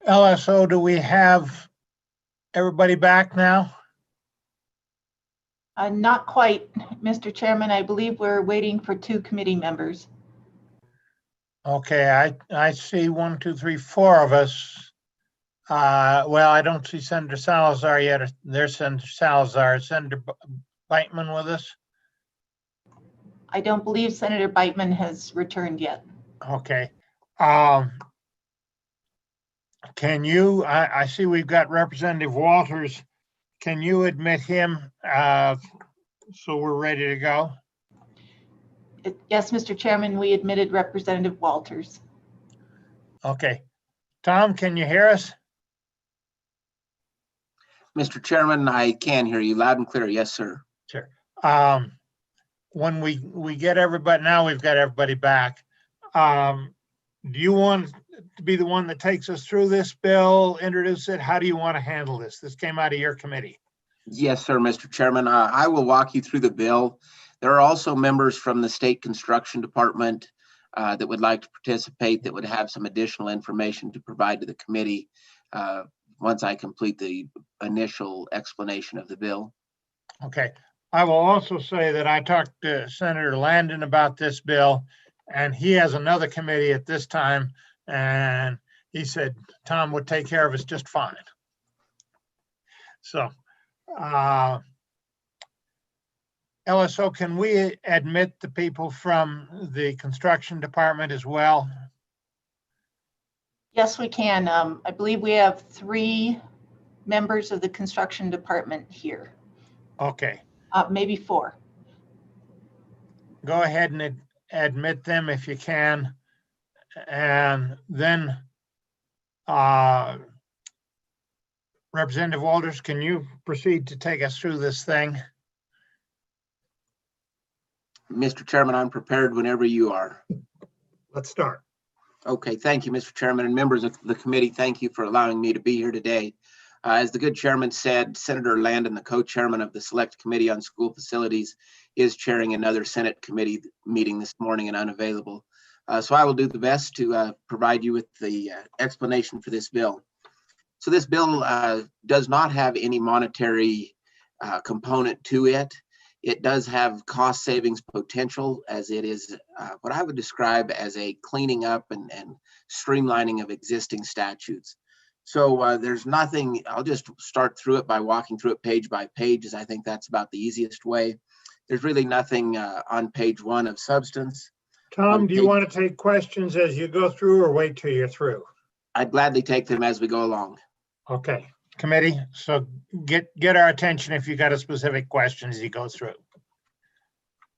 LSO, do we have everybody back now? Not quite, Mr. Chairman. I believe we're waiting for 2 committee members. Okay, I see 1, 2, 3, 4 of us. Well, I don't see Senator Salazar yet. There's Senator Salazar. Is Senator Beitman with us? I don't believe Senator Beitman has returned yet. Okay. Can you, I see we've got Representative Walters. Can you admit him so we're ready to go? Yes, Mr. Chairman, we admitted Representative Walters. Okay. Tom, can you hear us? Mr. Chairman, I can hear you loud and clear. Yes, sir. Sure. When we get everybody, now we've got everybody back. Do you want to be the one that takes us through this bill, introduce it? How do you want to handle this? This came out of your committee. Yes, sir, Mr. Chairman. I will walk you through the bill. There are also members from the State Construction Department that would like to participate, that would have some additional information to provide to the committee once I complete the initial explanation of the bill. Okay. I will also say that I talked to Senator Landon about this bill, and he has another committee at this time, and he said Tom would take care of us just fine. So, LSO, can we admit the people from the construction department as well? Yes, we can. I believe we have 3 members of the construction department here. Okay. Maybe 4. Go ahead and admit them if you can. And then Representative Walters, can you proceed to take us through this thing? Mr. Chairman, I'm prepared whenever you are. Let's start. Okay, thank you, Mr. Chairman, and members of the committee. Thank you for allowing me to be here today. As the good chairman said, Senator Landon, the co-chairman of the Select Committee on School Facilities, is chairing another Senate committee meeting this morning and unavailable. So I will do the best to provide you with the explanation for this bill. So this bill does not have any monetary component to it. It does have cost savings potential, as it is what I would describe as a cleaning up and streamlining of existing statutes. So there's nothing, I'll just start through it by walking through it page by page, as I think that's about the easiest way. There's really nothing on page 1 of substance. Tom, do you want to take questions as you go through or wait till you're through? I'd gladly take them as we go along. Okay, committee, so get our attention if you got a specific question as you go through.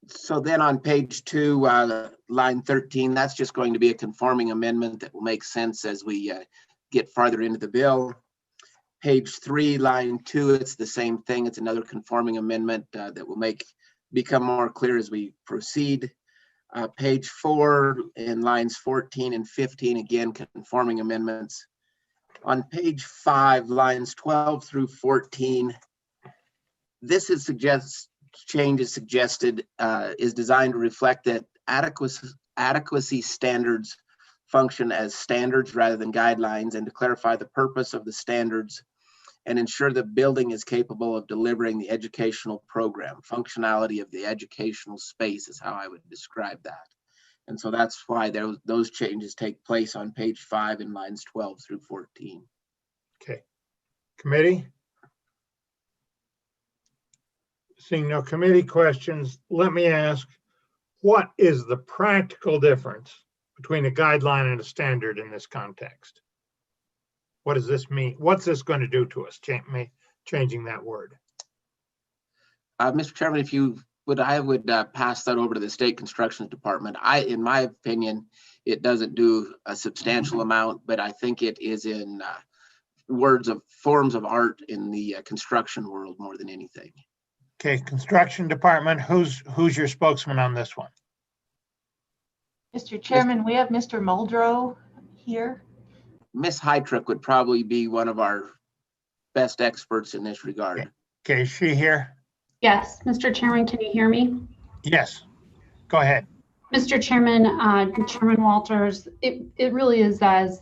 So then on page 2, line 13, that's just going to be a conforming amendment that will make sense as we get farther into the bill. Page 3, line 2, it's the same thing. It's another conforming amendment that will become more clear as we proceed. Page 4 in lines 14 and 15, again, conforming amendments. On page 5, lines 12 through 14, this is change is suggested is designed to reflect that adequacy standards function as standards rather than guidelines, and to clarify the purpose of the standards and ensure the building is capable of delivering the educational program. Functionality of the educational space is how I would describe that. And so that's why those changes take place on page 5 in lines 12 through 14. Okay. Committee? Seeing no committee questions, let me ask, what is the practical difference between a guideline and a standard in this context? What does this mean? What's this going to do to us, changing that word? Mr. Chairman, if you would, I would pass that over to the State Construction Department. In my opinion, it doesn't do a substantial amount, but I think it is in forms of art in the construction world more than anything. Okay, Construction Department, who's your spokesman on this one? Mr. Chairman, we have Mr. Muldrow here. Ms. Hytrick would probably be one of our best experts in this regard. Okay, is she here? Yes, Mr. Chairman, can you hear me? Yes, go ahead. Mr. Chairman, Chairman Walters, it really is as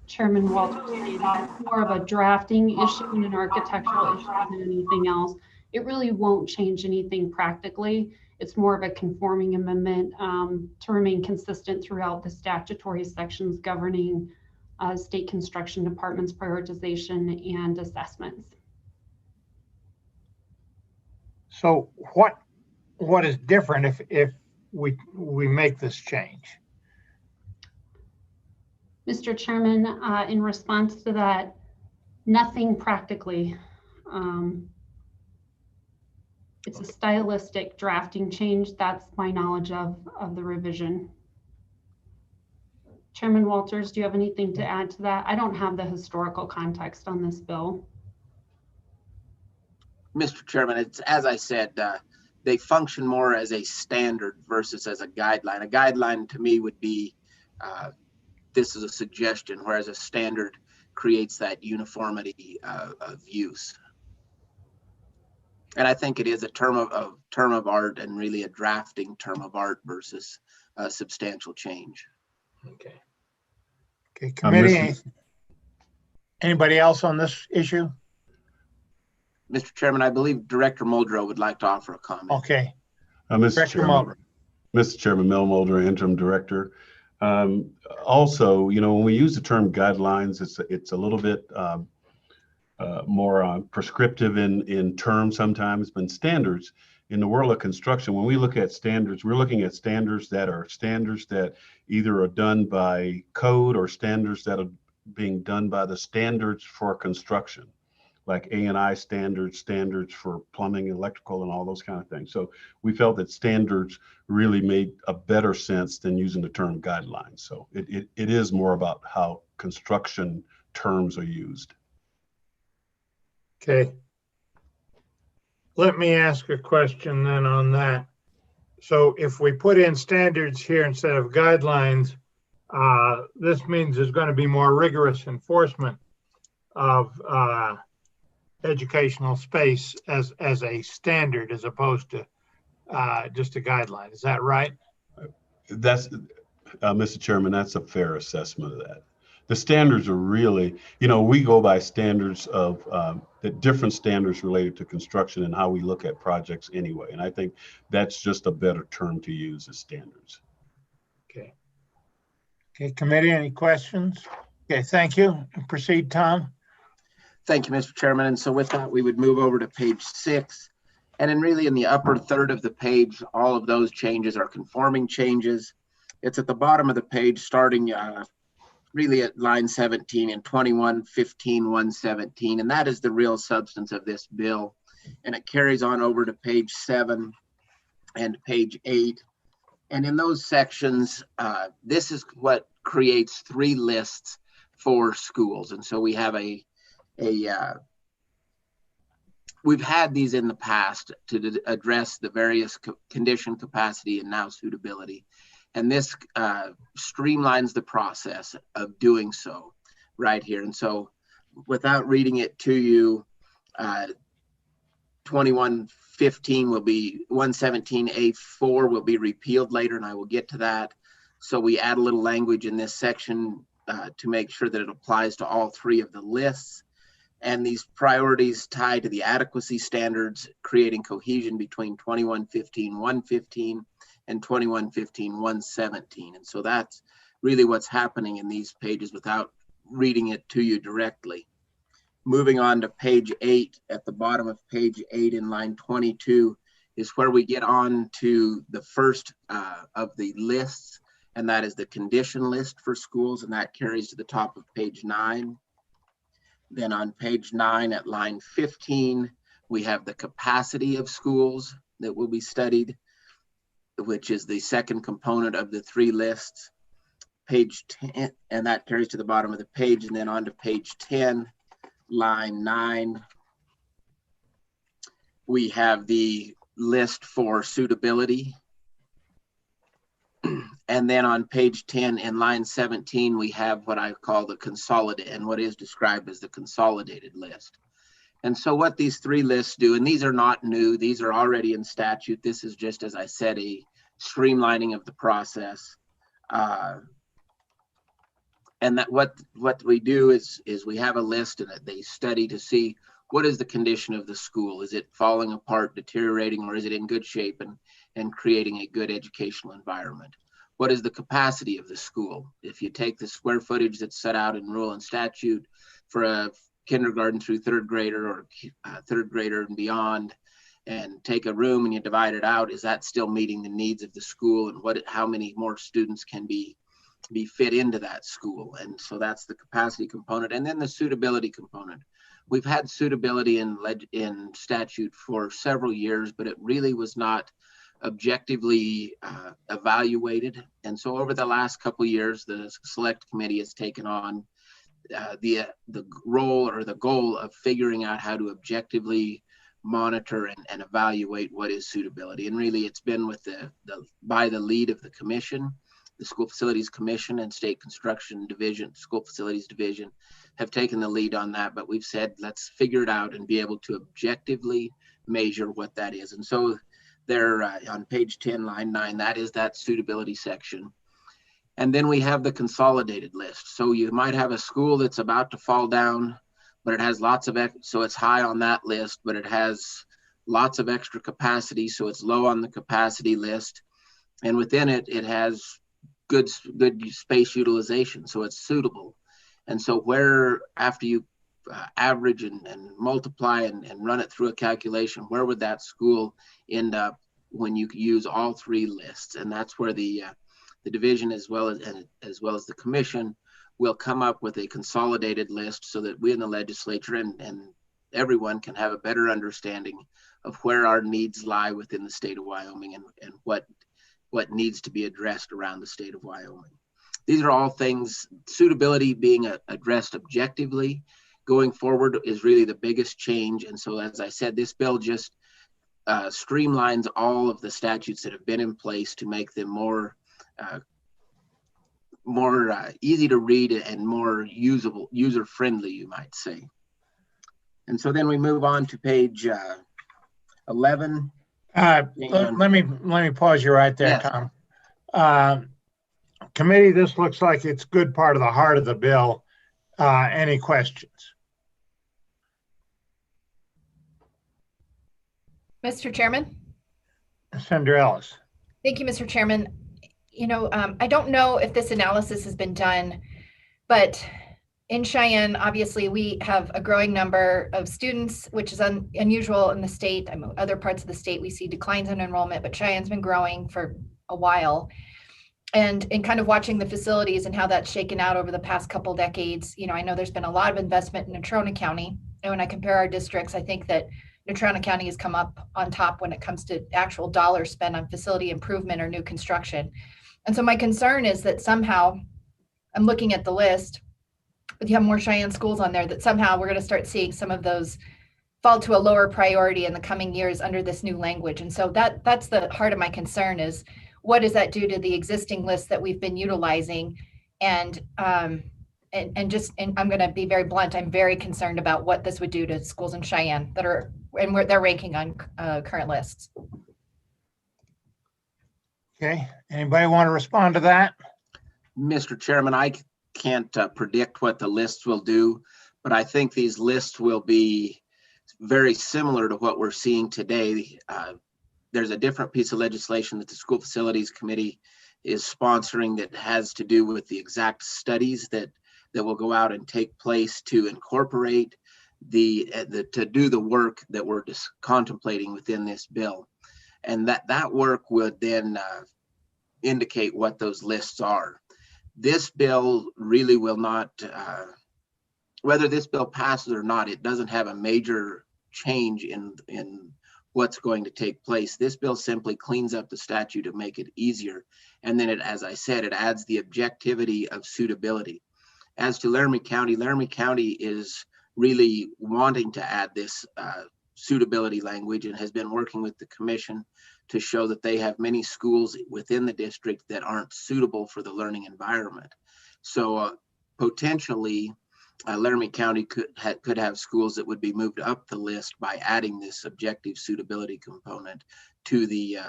Chairman Walters stated, it's more of a drafting issue and an architectural issue than anything else. It really won't change anything practically. It's more of a conforming amendment to remain consistent throughout the statutory sections governing state construction department's prioritization and assessments. So what is different if we make this change? Mr. Chairman, in response to that, nothing practically. It's a stylistic drafting change. That's my knowledge of the revision. Chairman Walters, do you have anything to add to that? I don't have the historical context on this bill. Mr. Chairman, it's, as I said, they function more as a standard versus as a guideline. A guideline to me would be, this is a suggestion, whereas a standard creates that uniformity of use. And I think it is a term of art and really a drafting term of art versus a substantial change. Okay. Okay, committee, anybody else on this issue? Mr. Chairman, I believe Director Muldrow would like to offer a comment. Okay. Mr. Chairman, Mel Mulder, Interim Director. Also, you know, when we use the term guidelines, it's a little bit more prescriptive in terms sometimes, but standards in the world of construction, when we look at standards, we're looking at standards that either are done by code or standards that are being done by the standards for construction, like A&I standards for plumbing, electrical, and all those kind of things. So we felt that standards really made a better sense than using the term guidelines. So it is more about how construction terms are used. Okay. Let me ask a question then on that. So if we put in standards here instead of guidelines, this means there's going to be more rigorous enforcement of educational space as a standard as opposed to just a guideline. Is that right? That's, Mr. Chairman, that's a fair assessment of that. The standards are really, you know, we go by standards of the different standards related to construction and how we look at projects anyway. And I think that's just a better term to use as standards. Okay. Okay, committee, any questions? Okay, thank you. Proceed, Tom. Thank you, Mr. Chairman. And so with that, we would move over to page 6. And then really in the upper third of the page, all of those changes are conforming changes. It's at the bottom of the page, starting really at line 17 and 21-15-117. And that is the real substance of this bill. And it carries on over to page 7 and page 8. And in those sections, this is what creates 3 lists for schools. And so we have we've had these in the past to address the various condition, capacity, and now suitability. And this streamlines the process of doing so right here. And so without reading it to you, 21-15 will be 117A4 will be repealed later, and I will get to that. So we add a little language in this section to make sure that it applies to all 3 of the lists. And these priorities tie to the adequacy standards, creating cohesion between 21-15-115 and 21-15-117. And so that's really what's happening in these pages without reading it to you directly. Moving on to page 8, at the bottom of page 8 in line 22 is where we get on to the first of the lists, and that is the condition list for schools, and that carries to the top of page 9. Then on page 9 at line 15, we have the capacity of schools that will be studied, which is the second component of the 3 lists. Page 10, and that carries to the bottom of the page, and then on to page 10, line 9. We have the list for suitability. And then on page 10 in line 17, we have what I call the consolidated, and what is described as the consolidated list. And so what these 3 lists do, and these are not new, these are already in statute. This is just, as I said, a streamlining of the process. And that what we do is we have a list and they study to see what is the condition of the school. Is it falling apart, deteriorating, or is it in good shape and creating a good educational environment? What is the capacity of the school? If you take the square footage that's set out in rule and statute for a kindergarten through third grader or third grader and beyond, and take a room and you divide it out, is that still meeting the needs of the school, and how many more students can be fit into that school? And so that's the capacity component. And then the suitability component. We've had suitability in statute for several years, but it really was not objectively evaluated. And so over the last couple of years, the select committee has taken on the role or the goal of figuring out how to objectively monitor and evaluate what is suitability. And really it's been with by the lead of the commission. The School Facilities Commission and State Construction Division, School Facilities Division have taken the lead on that, but we've said, let's figure it out and be able to objectively measure what that is. And so there on page 10, line 9, that is that suitability section. And then we have the consolidated list. So you might have a school that's about to fall down, but it has lots of, so it's high on that list, but it has lots of extra capacity. So it's low on the capacity list. And within it, it has good space utilization, so it's suitable. And so where, after you average and multiply and run it through a calculation, where would that school end up when you use all three lists? And that's where the division as well as the commission will come up with a consolidated list so that we in the legislature and everyone can have a better understanding of where our needs lie within the state of Wyoming and what needs to be addressed around the state of Wyoming. These are all things, suitability being addressed objectively going forward is really the biggest change. And so, as I said, this bill just streamlines all of the statutes that have been in place to make them more easy to read and more usable, user-friendly, you might say. And so then we move on to page 11. Let me pause you right there, yes. Tom. Committee, this looks like it's good part of the heart of the bill. Any questions? Mr. Chairman? Senator Ellis. Thank you, Mr. Chairman. You know, I don't know if this analysis has been done, but in Cheyenne, obviously, we have a growing number of students, which is unusual in the state. Other parts of the state, we see declines in enrollment, but Cheyenne's been growing for a while. And in kind of watching the facilities and how that's shaken out over the past couple decades, you know, I know there's been a lot of investment in Natrona County. And when I compare our districts, I think that Natrona County has come up on top when it comes to actual dollars spent on facility improvement or new construction. And so my concern is that somehow, I'm looking at the list, but you have more Cheyenne schools on there, that somehow we're going to start seeing some of those fall to a lower priority in the coming years under this new language. And so that's the heart of my concern is, what does that do to the existing list that we've been utilizing? And I'm going to be very blunt, I'm very concerned about what this would do to schools in Cheyenne that are, and where they're ranking on current lists. Okay, anybody want to respond to that? Mr. Chairman, I can't predict what the lists will do, but I think these lists will be very similar to what we're seeing today. There's a different piece of legislation that the School Facilities Committee is sponsoring that has to do with the exact studies that will go out and take place to incorporate to do the work that we're just contemplating within this bill. And that work would then indicate what those lists are. This bill really will not, whether this bill passes or not, it doesn't have a major change in what's going to take place. This bill simply cleans up the statute to make it easier. And then it, as I said, it adds the objectivity of suitability. As to Laramie County is really wanting to add this suitability language and has been working with the commission to show that they have many schools within the district that aren't suitable for the learning environment. So potentially Laramie County could have schools that would be moved up the list by adding this objective suitability component to the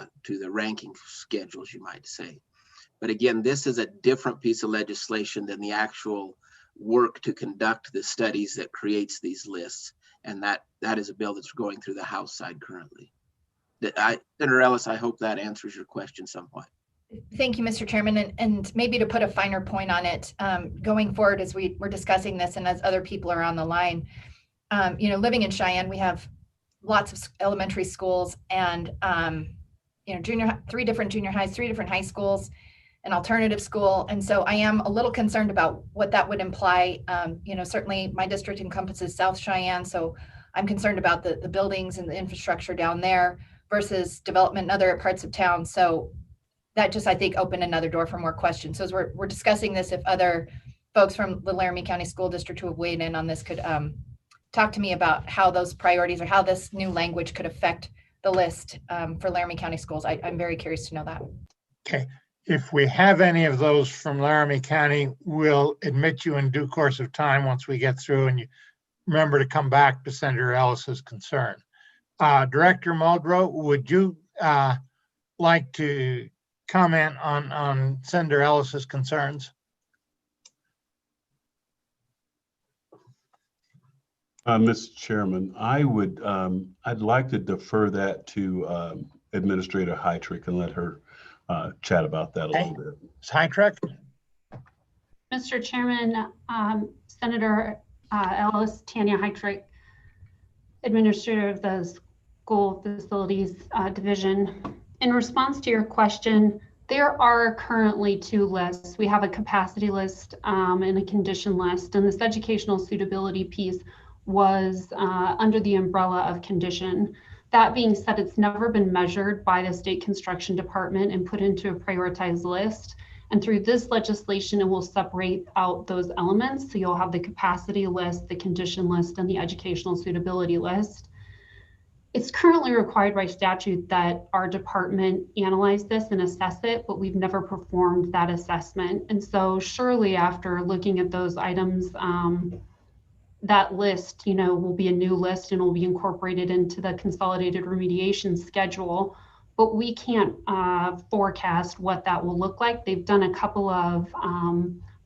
ranking schedules, you might say. But again, this is a different piece of legislation than the actual work to conduct the studies that creates these lists. And that is a bill that's going through the House side currently. Senator Ellis, I hope that answers your question somewhat. Thank you, Mr. Chairman. And maybe to put a finer point on it, going forward as we're discussing this and as other people are on the line, living in Cheyenne, we have lots of elementary schools and, 3 different junior highs, 3 different high schools, an alternative school. And so I am a little concerned about what that would imply. Certainly my district encompasses South Cheyenne. So I'm concerned about the buildings and the infrastructure down there versus development in other parts of town. So that just, I think, opened another door for more questions. So as we're discussing this, if other folks from the Laramie County School District who have weighed in on this could talk to me about how those priorities or how this new language could affect the list for Laramie County schools. I'm very curious to know that. Okay. If we have any of those from Laramie County, we'll admit you in due course of time once we get through, and you remember to come back to Senator Ellis's concern. Director Muldrow, would you like to comment on Senator Ellis's concerns? Mr. Chairman, I'd like to defer that to Administrator Heitrick and let her chat about that a little bit. Ms. Heitrick? Mr. Chairman, Senator Ellis, Tanya Heitrick, Administrator of the School Facilities Division. In response to your question, there are currently 2 lists. We have a capacity list and a condition list, and this educational suitability piece was under the umbrella of condition. That being said, it's never been measured by the State Construction Department and put into a prioritized list. And through this legislation, it will separate out those elements. So you'll have the capacity list, the condition list, and the educational suitability list. It's currently required by statute that our department analyze this and assess it, but we've never performed that assessment. And so surely after looking at those items, that list, will be a new list and will be incorporated into the consolidated remediation schedule, but we can't forecast what that will look like. They've done a couple of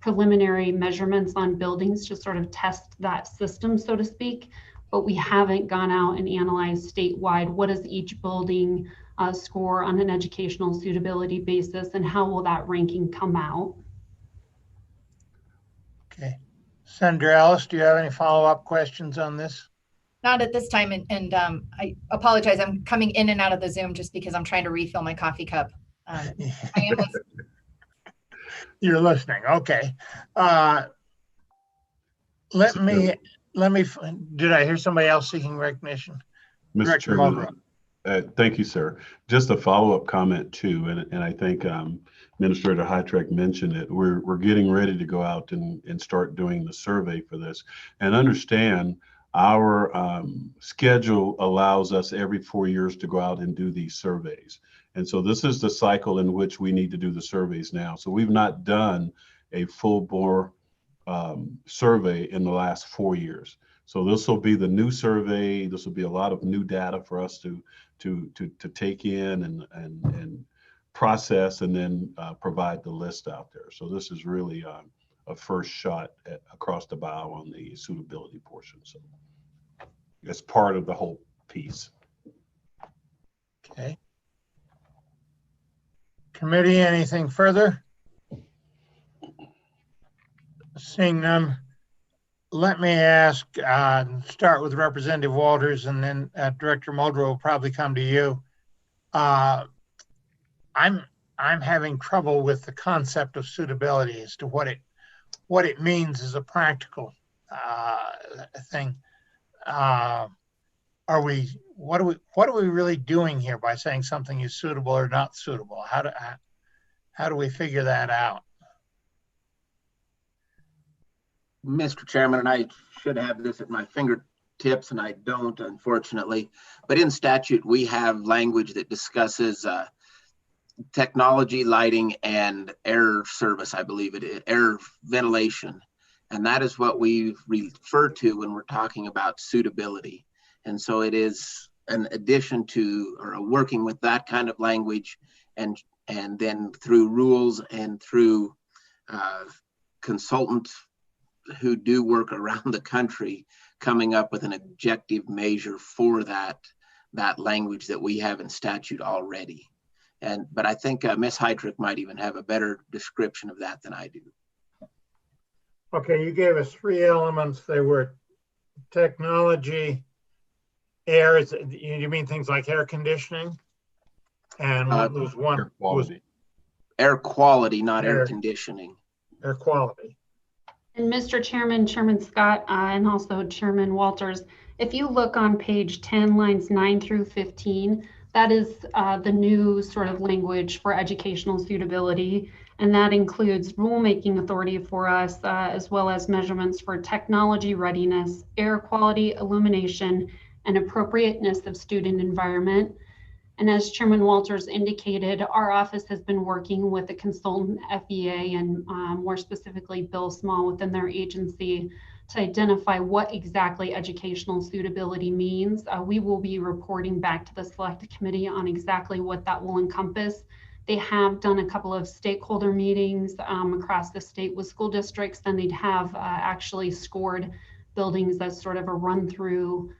preliminary measurements on buildings to sort of test that system, so to speak, but we haven't gone out and analyzed statewide what does each building score on an educational suitability basis and how will that ranking come out. Okay. Senator Ellis, do you have any follow-up questions on this? Not at this time, and I apologize. I'm coming in and out of the Zoom just because I'm trying to refill my coffee cup. I am listening. You're listening. Okay. Let me. Did I hear somebody else seeking recognition? Mr. Chairman, thank you, sir. Just a follow-up comment too, and I think Administrator Heitrick mentioned it. We're getting ready to go out and start doing the survey for this, and understand our schedule allows us every 4 years to go out and do these surveys. And so this is the cycle in which we need to do the surveys now. So we've not done a full bore survey in the last 4 years. So this will be the new survey. This will be a lot of new data for us to take in and process, and then provide the list out there. So this is really a first shot across the bow on the suitability portion. So it's part of the whole piece. Okay. Committee, anything further? Seeing none, let me ask, start with Representative Walters, and then Director Muldrow will probably come to you. I'm having trouble with the concept of suitability as to what it means as a practical thing. What are we really doing here by saying something is suitable or not suitable? How do we figure that out? Mr. Chairman, and I should have this at my fingertips, and I don't, unfortunately, but in statute, we have language that discusses technology, lighting, and air service, I believe it is, air ventilation. And that is what we refer to when we're talking about suitability. And so it is an addition to, or a working with that kind of language and and then through rules and through consultants who do work around the country, coming up with an objective measure for that language that we have in statute already. But I think Ms. Heydrich might even have a better description of that than I do. Okay, you gave us 3 elements. They were technology, air. You mean things like air conditioning? And what was one? Air quality. Air quality, not air conditioning. Air quality. And Mr. Chairman, Chairman Scott, and also Chairman Walters, if you look on page 10, lines 9 through 15, that is the new sort of language for educational suitability. And that includes rulemaking authority for us, as well as measurements for technology readiness, air quality, illumination, and appropriateness of student environment. And as Chairman Walters indicated, our office has been working with the consultant FEA and more specifically Bill Small within their agency to identify what exactly educational suitability means. We will be reporting back to the Select Committee on exactly what that will encompass. They have done a couple of stakeholder meetings across the state with school districts, and they'd have actually scored buildings as sort of a run-through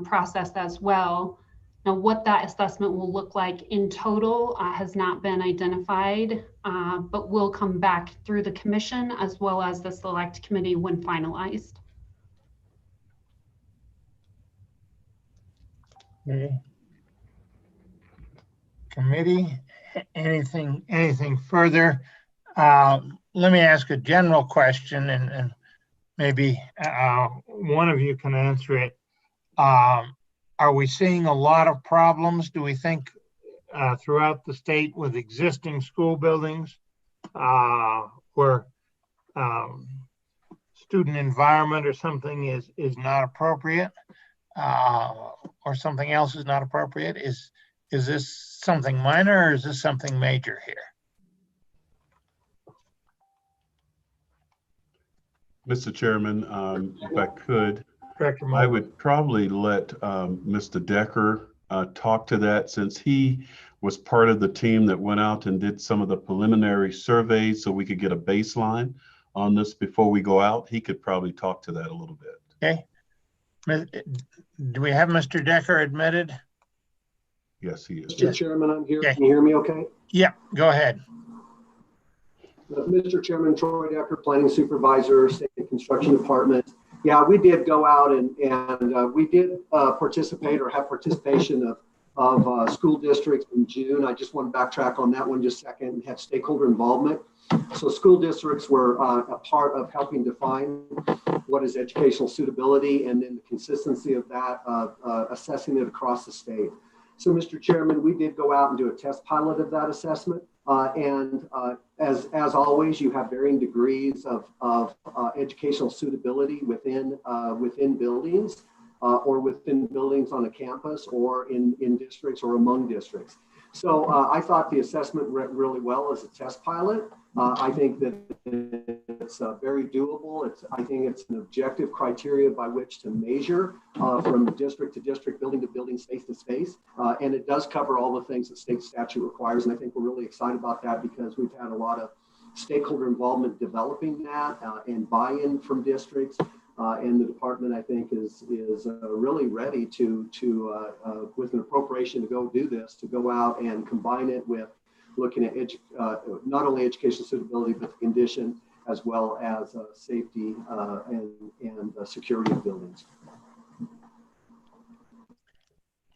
process as well. Now, what that assessment will look like in total has not been identified, but will come back through the commission as well as the Select Committee when finalized. Okay. Committee, anything further? Let me ask a general question, and maybe one of you can answer it. Are we seeing a lot of problems, do we think, throughout the state with existing school buildings where student environment or something is not appropriate, or something else is not appropriate? Is this something minor, or is this something major here? Mr. Chairman, if I could, Director I Mulder. would probably let Mr. Decker talk to that, since he was part of the team that went out and did some of the preliminary surveys so we could get a baseline on this before we go out. He could probably talk to that a little bit. Okay. Do we have Mr. Decker admitted? Yes, he is. Mr. Chairman, I'm here. Okay. Can you hear me okay? Yeah, go ahead. Mr. Chairman, Troy Decker, Planning Supervisor, State Construction Department. Yeah, we did go out and we did participate or have participation of school districts in June. I just want to backtrack on that one just a second and have stakeholder involvement. So school districts were a part of helping define what is educational suitability and then the consistency of that, assessing it across the state. So Mr. Chairman, we did go out and do a test pilot of that assessment. As always, you have varying degrees of educational suitability within buildings or within buildings on a campus or in districts or among districts. So I thought the assessment went really well as a test pilot. I think that it's very doable. I think it's an objective criteria by which to measure from district to district, building to building, space to space. And it does cover all the things that state statute requires. And I think we're really excited about that because we've had a lot of stakeholder involvement developing that and buy-in from districts. And the department, I think, is really ready to with an appropriation to go do this, to go out and combine it with looking at not only educational suitability, but the condition as well as safety and security of buildings.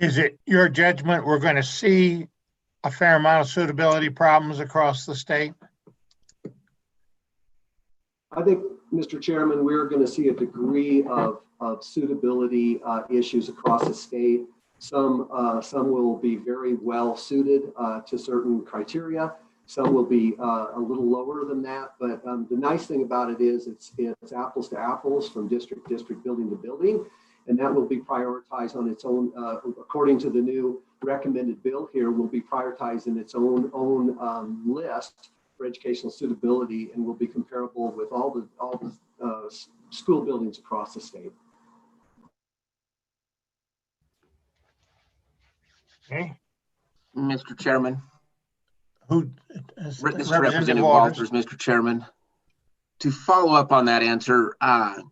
Is it your judgment we're going to see a fair amount of suitability problems across the state? I think, Mr. Chairman, we're going to see a degree of suitability issues across the state. Some will be very well suited to certain criteria. Some will be a little lower than that. But the nice thing about it is it's apples to apples from district to district, building to building. And that will be prioritized on its own, according to the new recommended bill here, will be prioritized in its own list for educational suitability and will be comparable with all the school buildings across the state. Okay. Mr. Chairman. Who? This is Representative Walters, Mr. Chairman. To follow up on that answer, I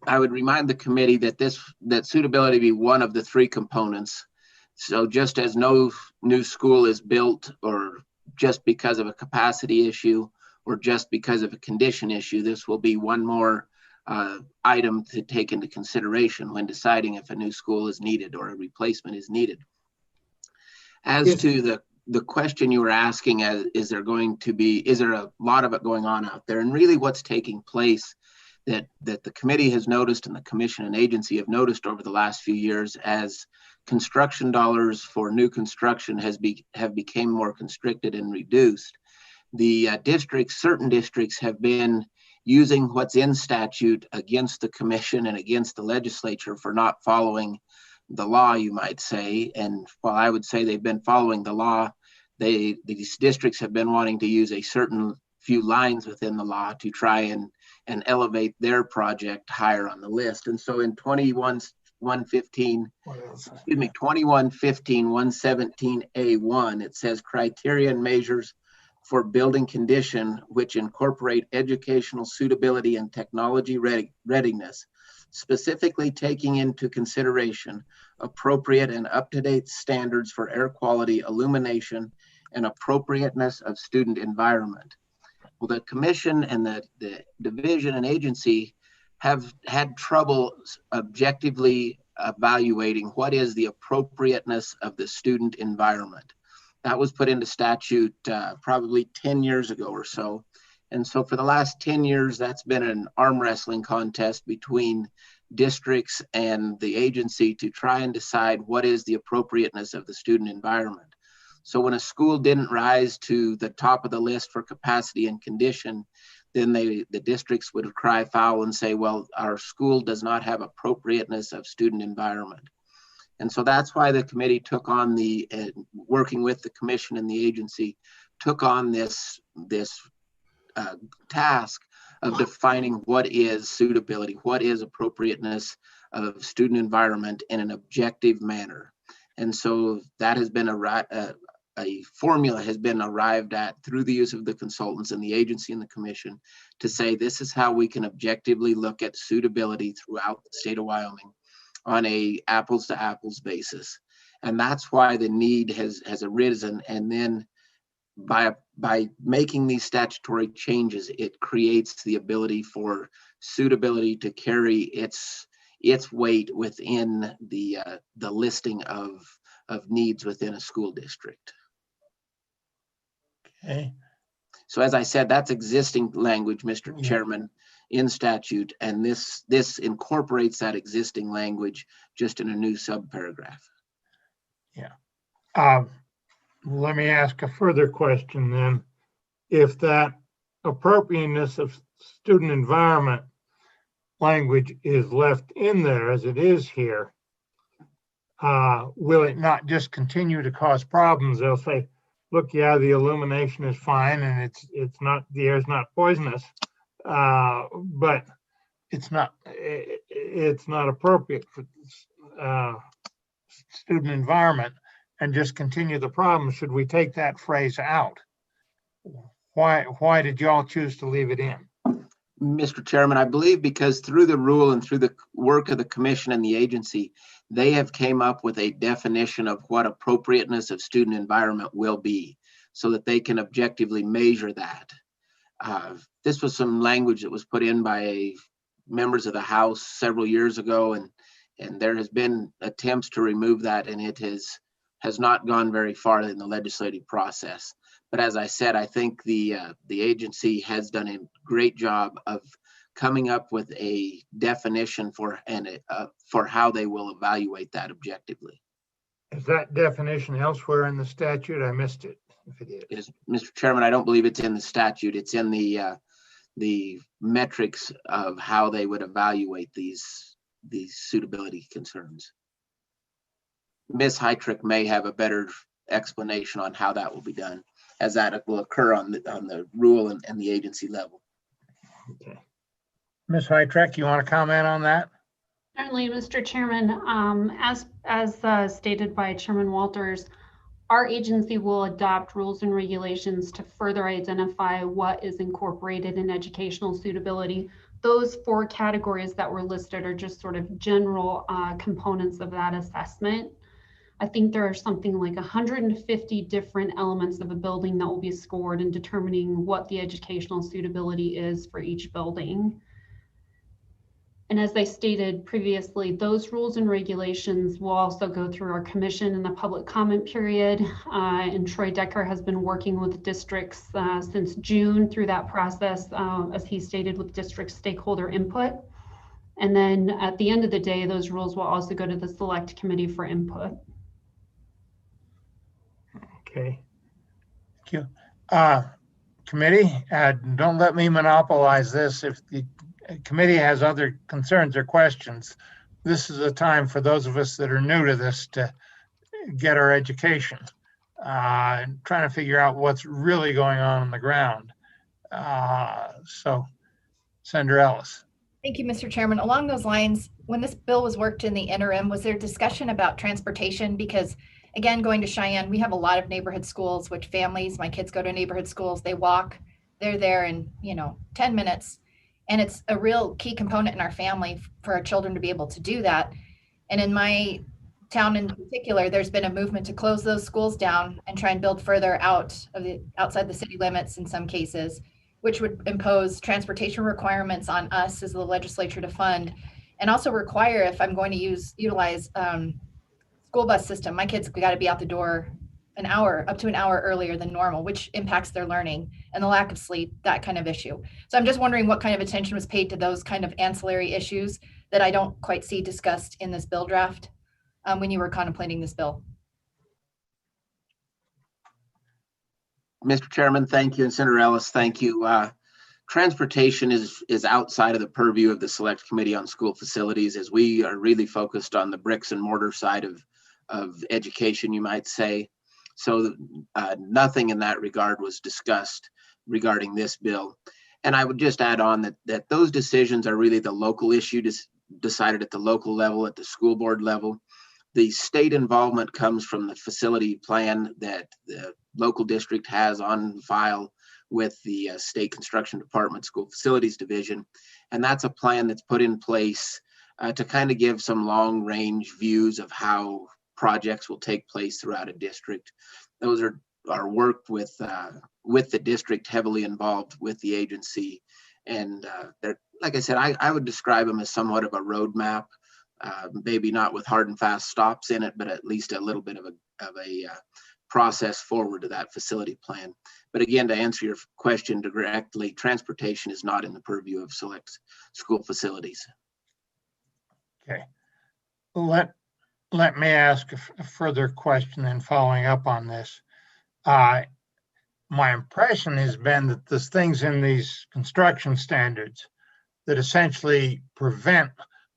would remind the committee that suitability be one of the three components. So just as no new school is built or just because of a capacity issue or just because of a condition issue, this will be one more item to take into consideration when deciding if a new school is needed or a replacement is needed. As to the question you were asking, is there a lot of it going on out there? And really what's taking place that the committee has noticed and the commission and agency have noticed over the last few years as construction dollars for new construction have become more constricted and reduced. The certain districts have been using what's in statute against the commission and against the legislature for not following the law, you might say. And while I would say they've been following the law, these districts have been wanting to use a certain few lines within the law to try and elevate their project higher on the list. And so in 2115-117A1, it says criteria and measures for building condition which incorporate educational suitability and technology readiness, specifically taking into consideration appropriate and up-to-date standards for air quality, illumination, and appropriateness of student environment. Well, the commission and the division and agency have had trouble objectively evaluating what is the appropriateness of the student environment. That was put into statute probably 10 years ago or so. And so for the last 10 years, that's been an arm wrestling contest between districts and the agency to try and decide what is the appropriateness of the student environment. So when a school didn't rise to the top of the list for capacity and condition, then the districts would cry foul and say, well, our school does not have appropriateness of student environment. And so that's why the committee took on working with the commission and the agency, took on this task of defining what is suitability, what is appropriateness of student environment in an objective manner. And so that has been a formula has been arrived at through the use of the consultants and the agency and the commission to say this is how we can objectively look at suitability throughout the state of Wyoming on a apples to apples basis. And that's why the need has arisen. And then by making these statutory changes, it creates the ability for suitability to carry its weight within the listing of needs within a school district. Okay. So as I said, that's existing language, Mr. Chairman, in statute, and this incorporates that existing language just in a new subparagraph. Yeah. Let me ask a further question then. If that appropriateness of student environment language is left in there as it is here, will it not just continue to cause problems? They'll say, look, yeah, the illumination is fine and it's not, the air's not poisonous, but it's not appropriate for student environment, and just continue the problem. Should we take that phrase out? Why did y'all choose to leave it in? Mr. Chairman, I believe because through the rule and through the work of the commission and the agency, they have came up with a definition of what appropriateness of student environment will be so that they can objectively measure that. This was some language that was put in by members of the House several years ago, and there has been attempts to remove that, and it has not gone very far in the legislative process. But as I said, I think the agency has done a great job of coming up with a definition for how they will evaluate that objectively. Is that definition elsewhere in the statute? I missed it if it is. Mr. Chairman, I don't believe it's in the statute. It's in the metrics of how they would evaluate these suitability concerns. Ms. Heitrick may have a better explanation on how that will be done, as that will occur on the rule and the agency level. Okay. Ms. Heitrick, you want to comment on that? Certainly, Mr. Chairman. As stated by Chairman Walters, our agency will adopt rules and regulations to further identify what is incorporated in educational suitability. Those 4 categories that were listed are just sort of general components of that assessment. I think there are something like 150 different elements of a building that will be scored in determining what the educational suitability is for each building. And as I stated previously, those rules and regulations will also go through our commission in the public comment period. And Troy Decker has been working with districts since June through that process, as he stated, with district stakeholder input. And then at the end of the day, those rules will also go to the select committee for input. Okay. Thank you. Committee, don't let me monopolize this. If the committee has other concerns or questions, this is a time for those of us that are new to this to get our education, and trying to figure out what's really going on the ground. So, Senator Ellis. Thank you, Mr. Chairman. Along those lines, when this bill was worked in the interim, was there discussion about transportation? Because again, going to Cheyenne, we have a lot of neighborhood schools, which families, my kids go to neighborhood schools, they walk, they're there in, 10 minutes. And it's a real key component in our family for our children to be able to do that. And in my town in particular, there's been a movement to close those schools down and try and build further outside the city limits in some cases, which would impose transportation requirements on us as the legislature to fund, and also require, if I'm going to utilize school bus system, my kids got to be out the door up to an hour earlier than normal, which impacts their learning and the lack of sleep, that kind of issue. So I'm just wondering what kind of attention was paid to those kind of ancillary issues that I don't quite see discussed in this bill draft when you were contemplating this bill. Mr. Chairman, thank you. And Senator Ellis, thank you. Transportation is outside of the purview of the Select Committee on School Facilities, as we are really focused on the bricks and mortar side of education, you might say. So nothing in that regard was discussed regarding this bill. And I would just add on that those decisions are really the local issue, decided at the local level, at the school board level. The state involvement comes from the facility plan that the local district has on file with the State Construction Department School Facilities Division. And that's a plan that's put in place to kind of give some long range views of how projects will take place throughout a district. Those are worked with the district, heavily involved with the agency. And they're, like I said, I would describe them as somewhat of a roadmap, maybe not with hard and fast stops in it, but at least a little bit of a process forward to that facility plan. But again, to answer your question directly, transportation is not in the purview of Select School Facilities. Okay. Let me ask a further question and following up on this. My impression has been that there's things in these construction standards that essentially prevent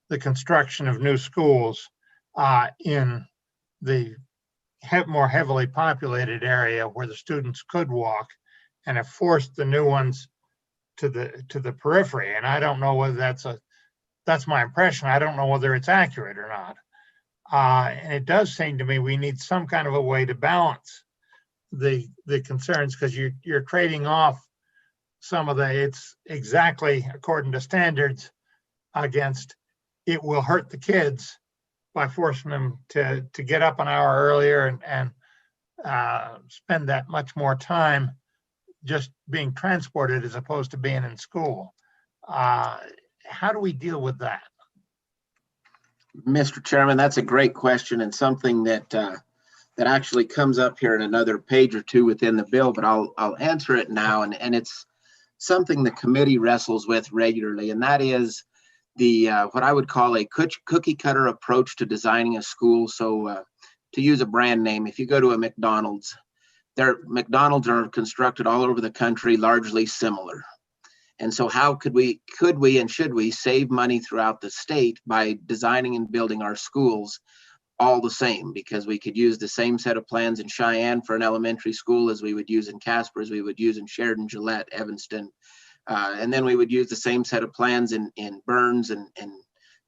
the construction of new schools in the more heavily populated area where the students could walk, and have forced the new ones to the periphery. And I don't know whether that's my impression. I don't know whether it's accurate or not. And it does seem to me we need some kind of a way to balance the concerns, because you're trading off some of it's exactly according to standards against it will hurt the kids by forcing them to get up an hour earlier and spend that much more time just being transported as opposed to being in school. How do we deal with that? Mr. Chairman, that's a great question, and something that actually comes up here in another page or two within the bill, but I'll answer it now. And it's something the committee wrestles with regularly, and that is the what I would call a cookie cutter approach to designing a school. So to use a brand name, if you go to a McDonald's, McDonald's are constructed all over the country, largely similar. And so how could we and should we save money throughout the state by designing and building our schools all the same? Because we could use the same set of plans in Cheyenne for an elementary school as we would use in Casper, as we would use in Sheridan, Gillette, Evanston. And then we would use the same set of plans in Burns and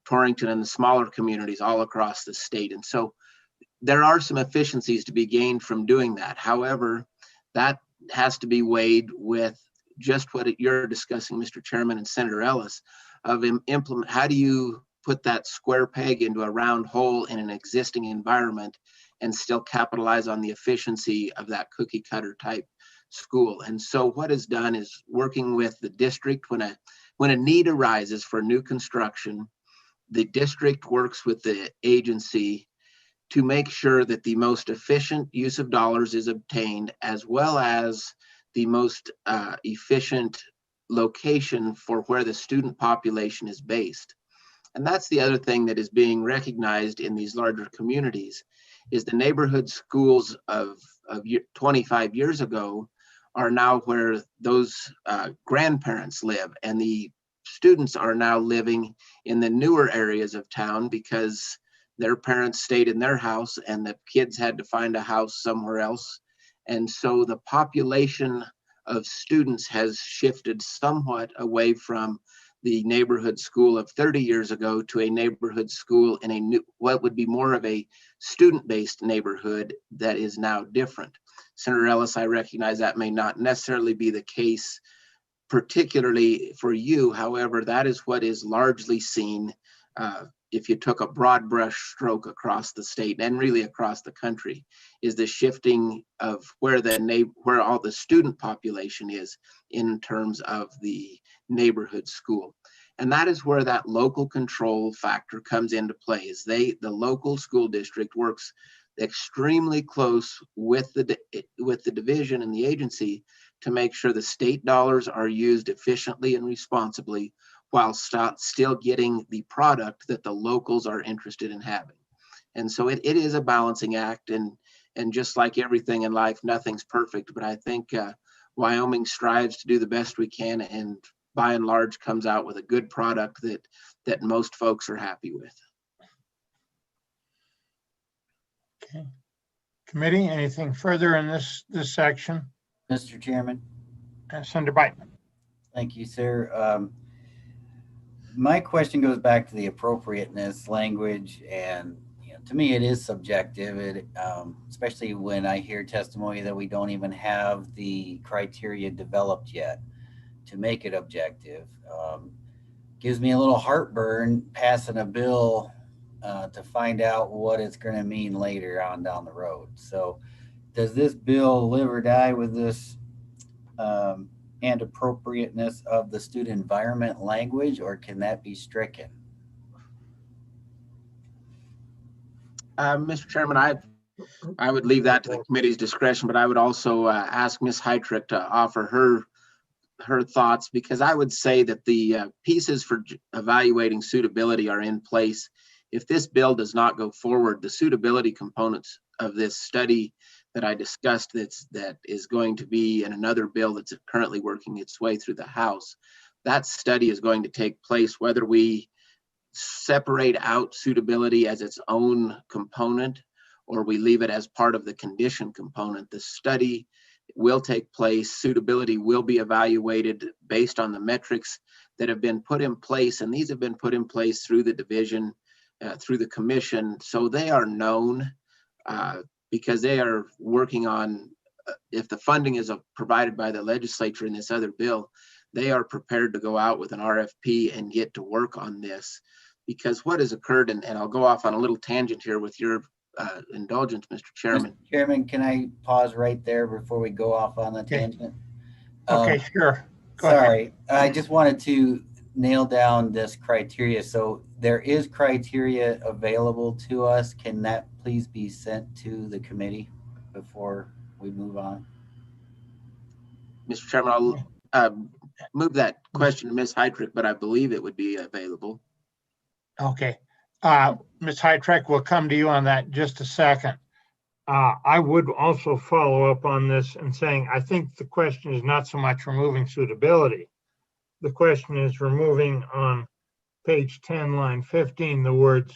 Torrington and the smaller communities all across the state. And so there are some efficiencies to be gained from doing that. However, that has to be weighed with just what you're discussing, Mr. Chairman and Senator Ellis, of implement. How do you put that square peg into a round hole in an existing environment and still capitalize on the efficiency of that cookie cutter type school? And so what is done is working with the district when a need arises for new construction, the district works with the agency to make sure that the most efficient use of dollars is obtained, as well as the most efficient location for where the student population is based. And that's the other thing that is being recognized in these larger communities, is the neighborhood schools of 25 years ago are now where those grandparents live, and the students are now living in the newer areas of town because their parents stayed in their house and the kids had to find a house somewhere else. And so the population of students has shifted somewhat away from the neighborhood school of 30 years ago to a neighborhood school in a new, what would be more of a student-based neighborhood that is now different. Senator Ellis, I recognize that may not necessarily be the case, particularly for you. However, that is what is largely seen if you took a broad brush stroke across the state and really across the country, is the shifting of where all the student population is in terms of the neighborhood school. And that is where that local control factor comes into play, is the local school district works extremely close with the division and the agency to make sure the state dollars are used efficiently and responsibly, while still getting the product that the locals are interested in having. And so it is a balancing act, and just like everything in life, nothing's perfect, but I think Wyoming strives to do the best we can, and by and large comes out with a good product that most folks are happy with. Okay. Committee, anything further in this section? Mr. Chairman. Senator Biteman. Thank you, sir. My question goes back to the appropriateness language, and to me it is subjective, especially when I hear testimony that we don't even have the criteria developed yet to make it objective. Gives me a little heartburn passing a bill to find out what it's going to mean later on down the road. So does this bill live or die with this and appropriateness of the student environment language, or can that be stricken? Mr. Chairman, I would leave that to the committee's discretion, but I would also ask Ms. Heitrick to offer her thoughts, because I would say that the pieces for evaluating suitability are in place. If this bill does not go forward, the suitability components of this study that I discussed that is going to be in another bill that's currently working its way through the House, that study is going to take place whether we separate out suitability as its own component or we leave it as part of the condition component. The study will take place. Suitability will be evaluated based on the metrics that have been put in place, and these have been put in place through the division, through the commission, so they are known because they are working on, if the funding is provided by the legislature in this other bill, they are prepared to go out with an RFP and get to work on this. Because what has occurred, and I'll go off on a little tangent here with your indulgence, Mr. Chairman. Mr. Chairman, can I pause right there before we go off on the tangent? Okay, sure. Go Sorry, ahead. I just wanted to nail down this criteria. So there is criteria available to us. Can that please be sent to the committee before we move on? Mr. Chairman, I'll move that question to Ms. Heitrick, but I believe it would be available. Okay. Ms. Heitrick, we'll come to you on that in just a second. I would also follow up on this and saying, I think the question is not so much removing suitability. The question is removing on page 10, line 15, the words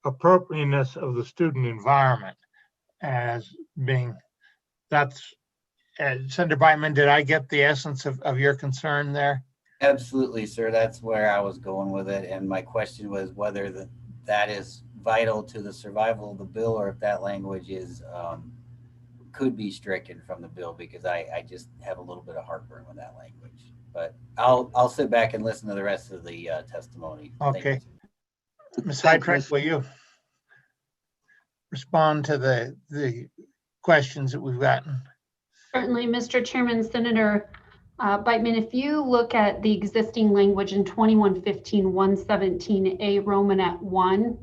appropriateness of the student environment as being, that's, Senator Biteman, did I get the essence of your concern there? Absolutely, sir. That's where I was going with it. And my question was whether that is vital to the survival of the bill, or if that language is could be stricken from the bill, because I just have a little bit of heartburn with that language. But I'll sit back and listen to the rest of the testimony. Thank Okay. you. Ms. Thanks, Heitreich, will you respond to the questions that we've gotten? Certainly, Mr. Chairman, Senator Beitman, if you look at the existing language in 2115-117A Romanet 1,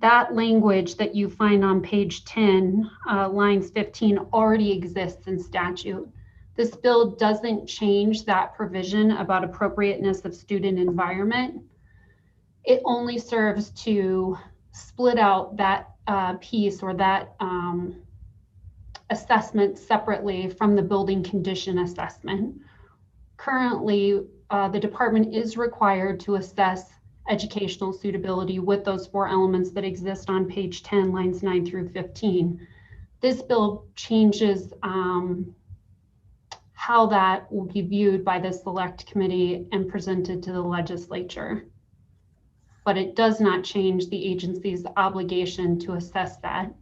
that language that you find on page 10, lines 15, already exists in statute. This bill doesn't change that provision about appropriateness of student environment. It only serves to split out that piece or that assessment separately from the building condition assessment. Currently, the department is required to assess educational suitability with those 4 elements that exist on page 10, lines 9 through 15. This bill changes how that will be viewed by the select committee and presented to the legislature. But it does not change the agency's obligation to assess that.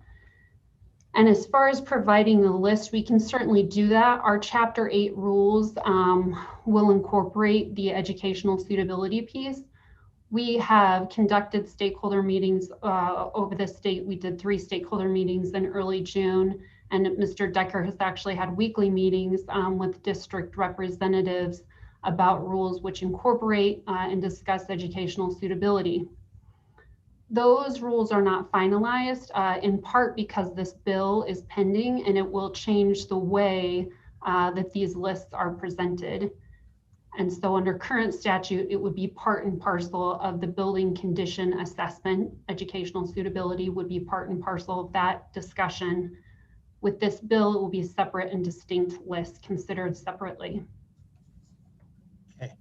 And as far as providing the list, we can certainly do that. Our Chapter 8 rules will incorporate the educational suitability piece. We have conducted stakeholder meetings over the state. We did 3 stakeholder meetings in early June, and Mr. Decker has actually had weekly meetings with district representatives about rules which incorporate and discuss educational suitability. Those rules are not finalized, in part because this bill is pending and it will change the way that these lists are presented. And so under current statute, it would be part and parcel of the building condition assessment. Educational suitability would be part and parcel of that discussion. With this bill, it will be separate and distinct lists considered separately. Okay.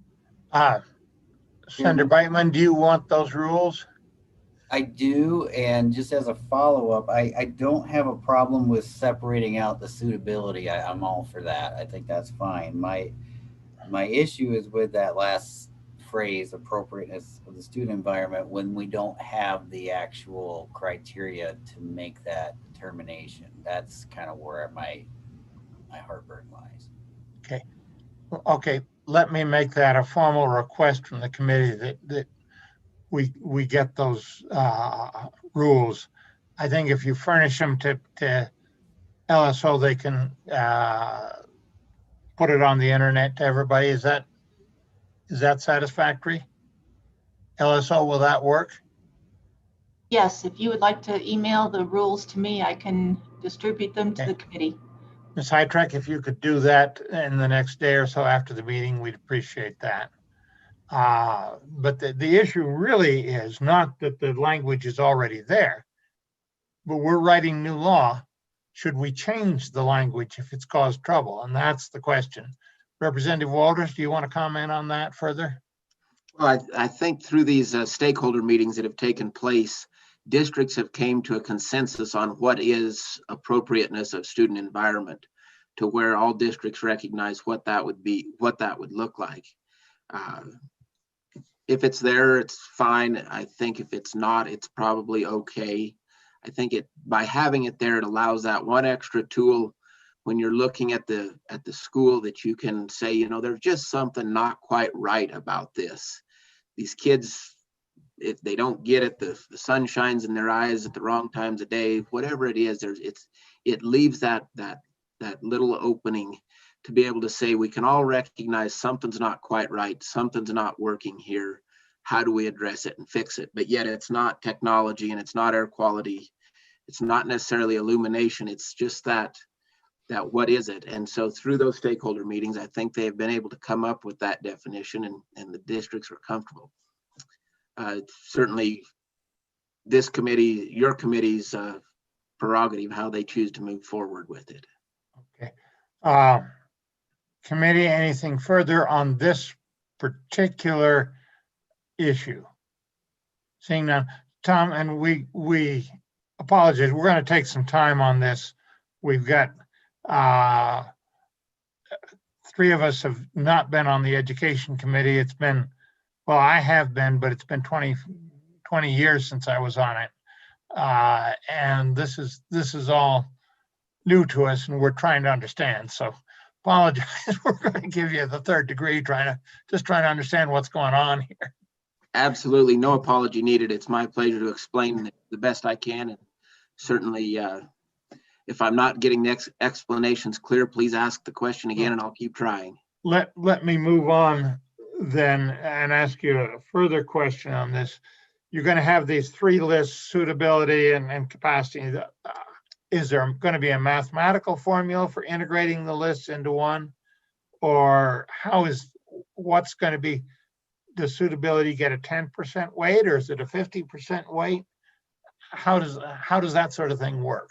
Senator Beitman, do you want those rules? I do, and just as a follow-up, I don't have a problem with separating out the suitability. I'm all for that. I think that's fine. My issue is with that last phrase, appropriateness of the student environment, when we don't have the actual criteria to make that determination. That's kind of where my heartburn lies. Okay. Okay, let me make that a formal request from the committee that we get those rules. I think if you furnish them to LSO, they can put it on the internet to everybody. Is that satisfactory? LSO, will that work? Yes, if you would like to email the rules to me, I can distribute them to the committee. Ms. Heitreich, if you could do that in the next day or so after the meeting, we'd appreciate that. But the issue really is not that the language is already there, but we're writing new law. Should we change the language if it's caused trouble? And that's the question. Representative Walters, do you want to comment on that further? Well, I think through these stakeholder meetings that have taken place, districts have came to a consensus on what is appropriateness of student environment, to where all districts recognize what that would be, what that would look like. If it's there, it's fine. I think if it's not, it's probably okay. I think by having it there, it allows that one extra tool when you're looking at the school, that you can say, you know, there's just something not quite right about this. These kids, if they don't get it, the sun shines in their eyes at the wrong times of day, whatever it is, it leaves that little opening to be able to say, we can all recognize something's not quite right, something's not working here. How do we address it and fix it? But yet it's not technology and it's not air quality. It's not necessarily illumination. It's just that what is it? And so through those stakeholder meetings, I think they've been able to come up with that definition, and the districts are comfortable. Certainly this committee, your committee's prerogative, how they choose to move forward with it. Okay. Committee, anything further on this particular issue? Seeing none. Tom, and we apologize. We're going to take some time on this. We've got 3 of us have not been on the education committee. It's been, well, I have been, but it's been 20 years since I was on it. And this is all new to us and we're trying to understand. So apologize. We're going to give you the third degree, trying to understand what's going on here. Absolutely no apology needed. It's my pleasure to explain the best I can. And certainly, if I'm not getting the explanations clear, please ask the question again and I'll keep trying. Let me move on then and ask you a further question on this. You're going to have these three lists, suitability and capacity. Is there going to be a mathematical formula for integrating the lists into one? Or what's going to be, does suitability get a 10% weight or is it a 50% weight? How does that sort of thing work?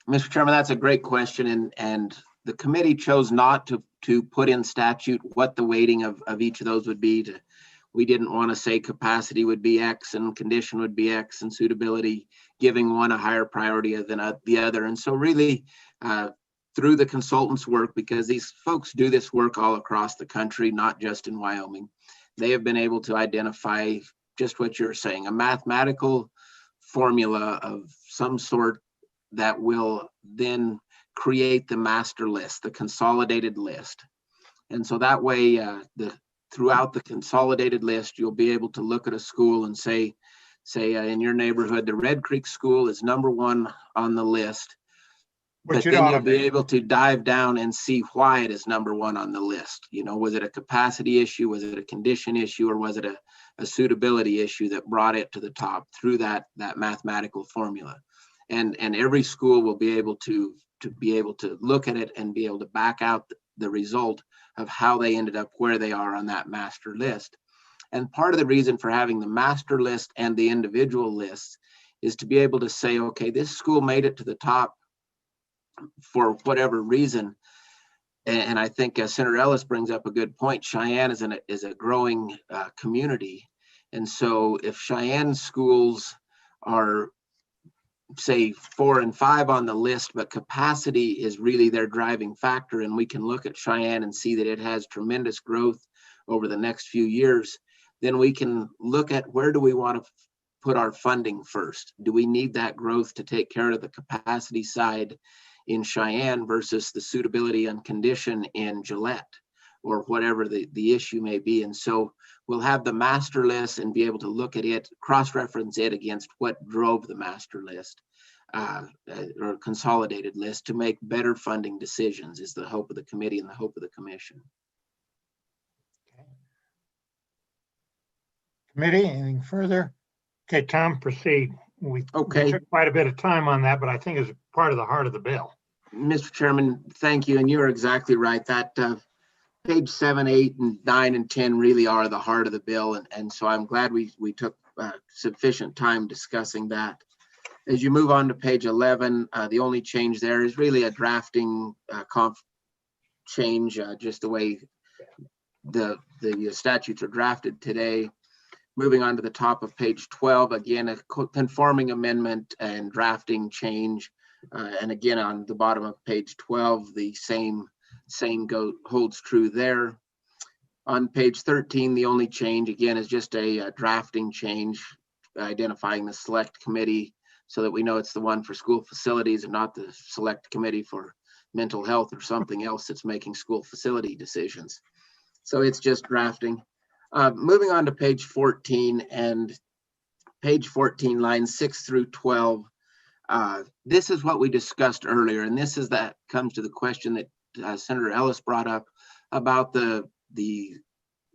Mr. Chairman, that's a great question. And the committee chose not to put in statute what the weighting of each of those would be. We didn't want to say capacity would be X and condition would be X and suitability, giving one a higher priority than the other. And so really through the consultants' work, because these folks do this work all across the country, not just in Wyoming, they have been able to identify just what you're saying, a mathematical formula of some sort that will then create the master list, the consolidated list. And so that way, throughout the consolidated list, you'll be able to look at a school and say in your neighborhood, the Red Creek School is #1 on the list. But then you'll be able to dive down and see why it is #1 on the list. You know, was it a capacity issue? Was it a condition issue? Or was it a suitability issue that brought it to the top through that mathematical formula? And every school will be able to look at it and be able to back out the result of how they ended up where they are on that master list. And part of the reason for having the master list and the individual lists is to be able to say, okay, this school made it to the top for whatever reason. And I think Senator Ellis brings up a good point. Cheyenne is a growing community. And so if Cheyenne schools are, say, 4 and 5 on the list, but capacity is really their driving factor, and we can look at Cheyenne and see that it has tremendous growth over the next few years, then we can look at where do we want to put our funding first? Do we need that growth to take care of the capacity side in Cheyenne versus the suitability and condition in Gillette, or whatever the issue may be? And so we'll have the master list and be able to look at it, cross-reference it against what drove the master list or consolidated list to make better funding decisions is the hope of the committee and the hope of the commission. Committee, anything further? Okay, Tom, proceed. We took quite a bit of time on that, but I think it's part of the heart of the bill. Mr. Chairman, thank you. And you're exactly right. That page 7, 8, and 9, and 10 really are the heart of the bill. And so I'm glad we took sufficient time discussing that. As you move on to page 11, the only change there is really a drafting change, just the way the statutes are drafted today. Moving on to the top of page 12, again, a conforming amendment and drafting change. And again, on the bottom of page 12, the same holds true there. On page 13, the only change, again, is just a drafting change, identifying the select committee so that we know it's the one for school facilities and not the select committee for mental health or something else that's making school facility decisions. So it's just drafting. Moving on to page 14, and page 14, lines 6 through 12. This is what we discussed earlier, and this is that comes to the question that Senator Ellis brought up about the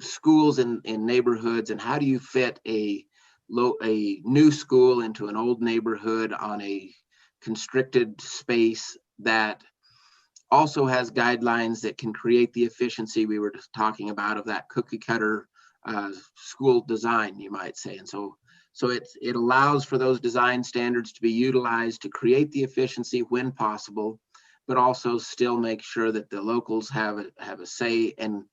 schools in neighborhoods, and how do you fit a new school into an old neighborhood on a constricted space that also has guidelines that can create the efficiency we were just talking about of that cookie cutter school design, you might say. And so it allows for those design standards to be utilized to create the efficiency when possible, but also still make sure that the locals have a say. And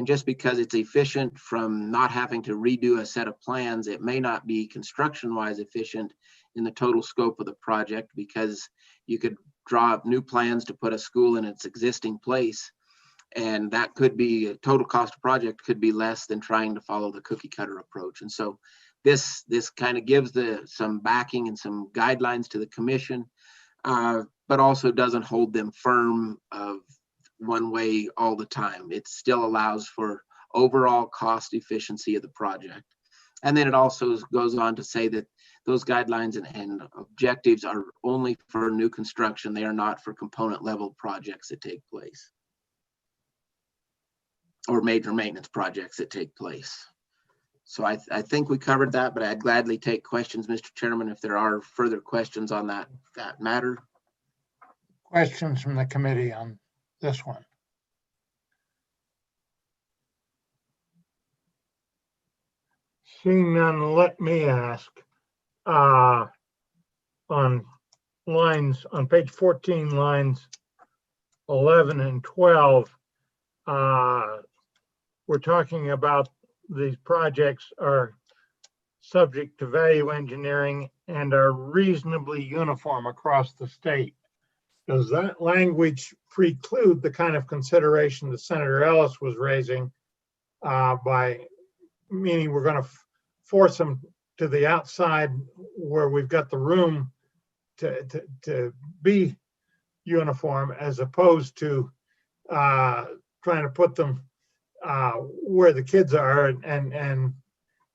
just because it's efficient from not having to redo a set of plans, it may not be construction-wise efficient in the total scope of the project, because you could draw up new plans to put a school in its existing place, and that could be a total cost of project could be less than trying to follow the cookie cutter approach. And so this kind of gives some backing and some guidelines to the commission, but also doesn't hold them firm of one way all the time. It still allows for overall cost efficiency of the project. And then it also goes on to say that those guidelines and objectives are only for new construction. They are not for component level projects that take place or major maintenance projects that take place. So I think we covered that, but I'd gladly take questions, Mr. Chairman, if there are further questions on that matter. Questions from the committee on this one? Seeing none, let me ask, on page 14, lines 11 and 12, we're talking about these projects are subject to value engineering and are reasonably uniform across the state. Does that language preclude the kind of consideration that Senator Ellis was raising, by meaning we're going to force them to the outside where we've got the room to be uniform, as opposed to trying to put them where the kids are and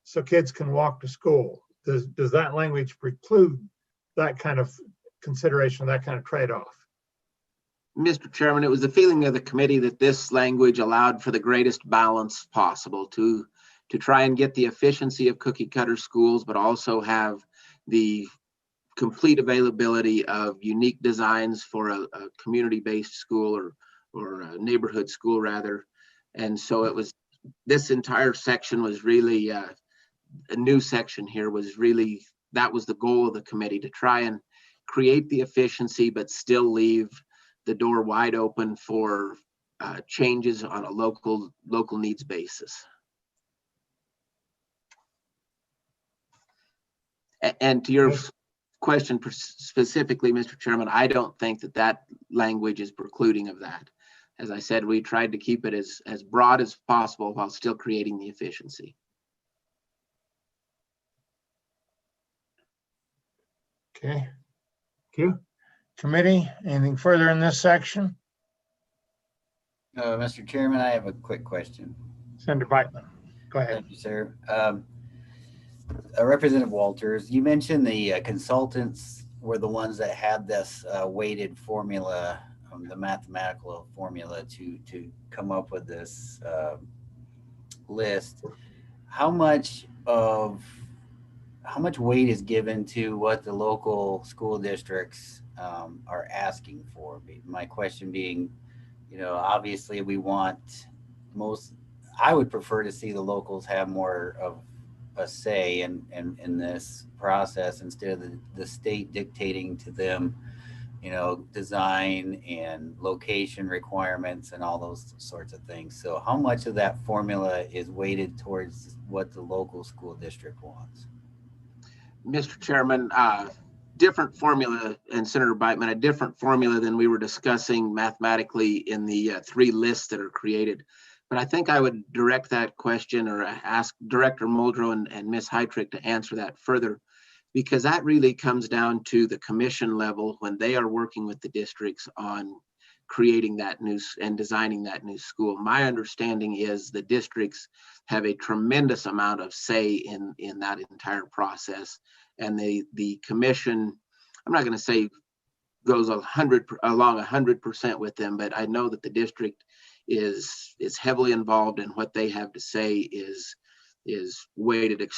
so kids can walk to school? Does that language preclude that kind of consideration, that kind of trade-off? Mr. Chairman, it was the feeling of the committee that this language allowed for the greatest balance possible to try and get the efficiency of cookie cutter schools, but also have the complete availability of unique designs for a community-based school or a neighborhood school rather. And so it was, this entire section was really, a new section here was really, that was the goal of the committee, to try and create the efficiency, but still leave the door wide open for changes on a local needs basis. And to your question specifically, Mr. Chairman, I don't think that language is precluding of that. As I said, we tried to keep it as broad as possible while still creating the efficiency. Okay, thank you. Committee, anything further in this section? Mr. Chairman, I have a quick question. Senator Beitman, go ahead. Thank you, sir. Representative Walters, you mentioned the consultants were the ones that had this weighted formula, the mathematical formula to come up with this list. How much weight is given to what the local school districts are asking for? My question being, obviously we want I would prefer to see the locals have more of a say in this process instead of the state dictating to them, design and location requirements and all those sorts of things. So how much of that formula is weighted towards what the local school district wants? Mr. Chairman, different formula, and Senator Beitman, a different formula than we were discussing mathematically in the 3 lists that are created. But I think I would direct that question or ask Director Muldrow and Ms. Heitrick to answer that further, because that really comes down to the commission level when they are working with the districts on creating that new and designing that new school. My understanding is the districts have a tremendous amount of say in that entire process. And the commission, I'm not going to say goes along 100% with them, but I know that the district is heavily involved in what they have to say is weighted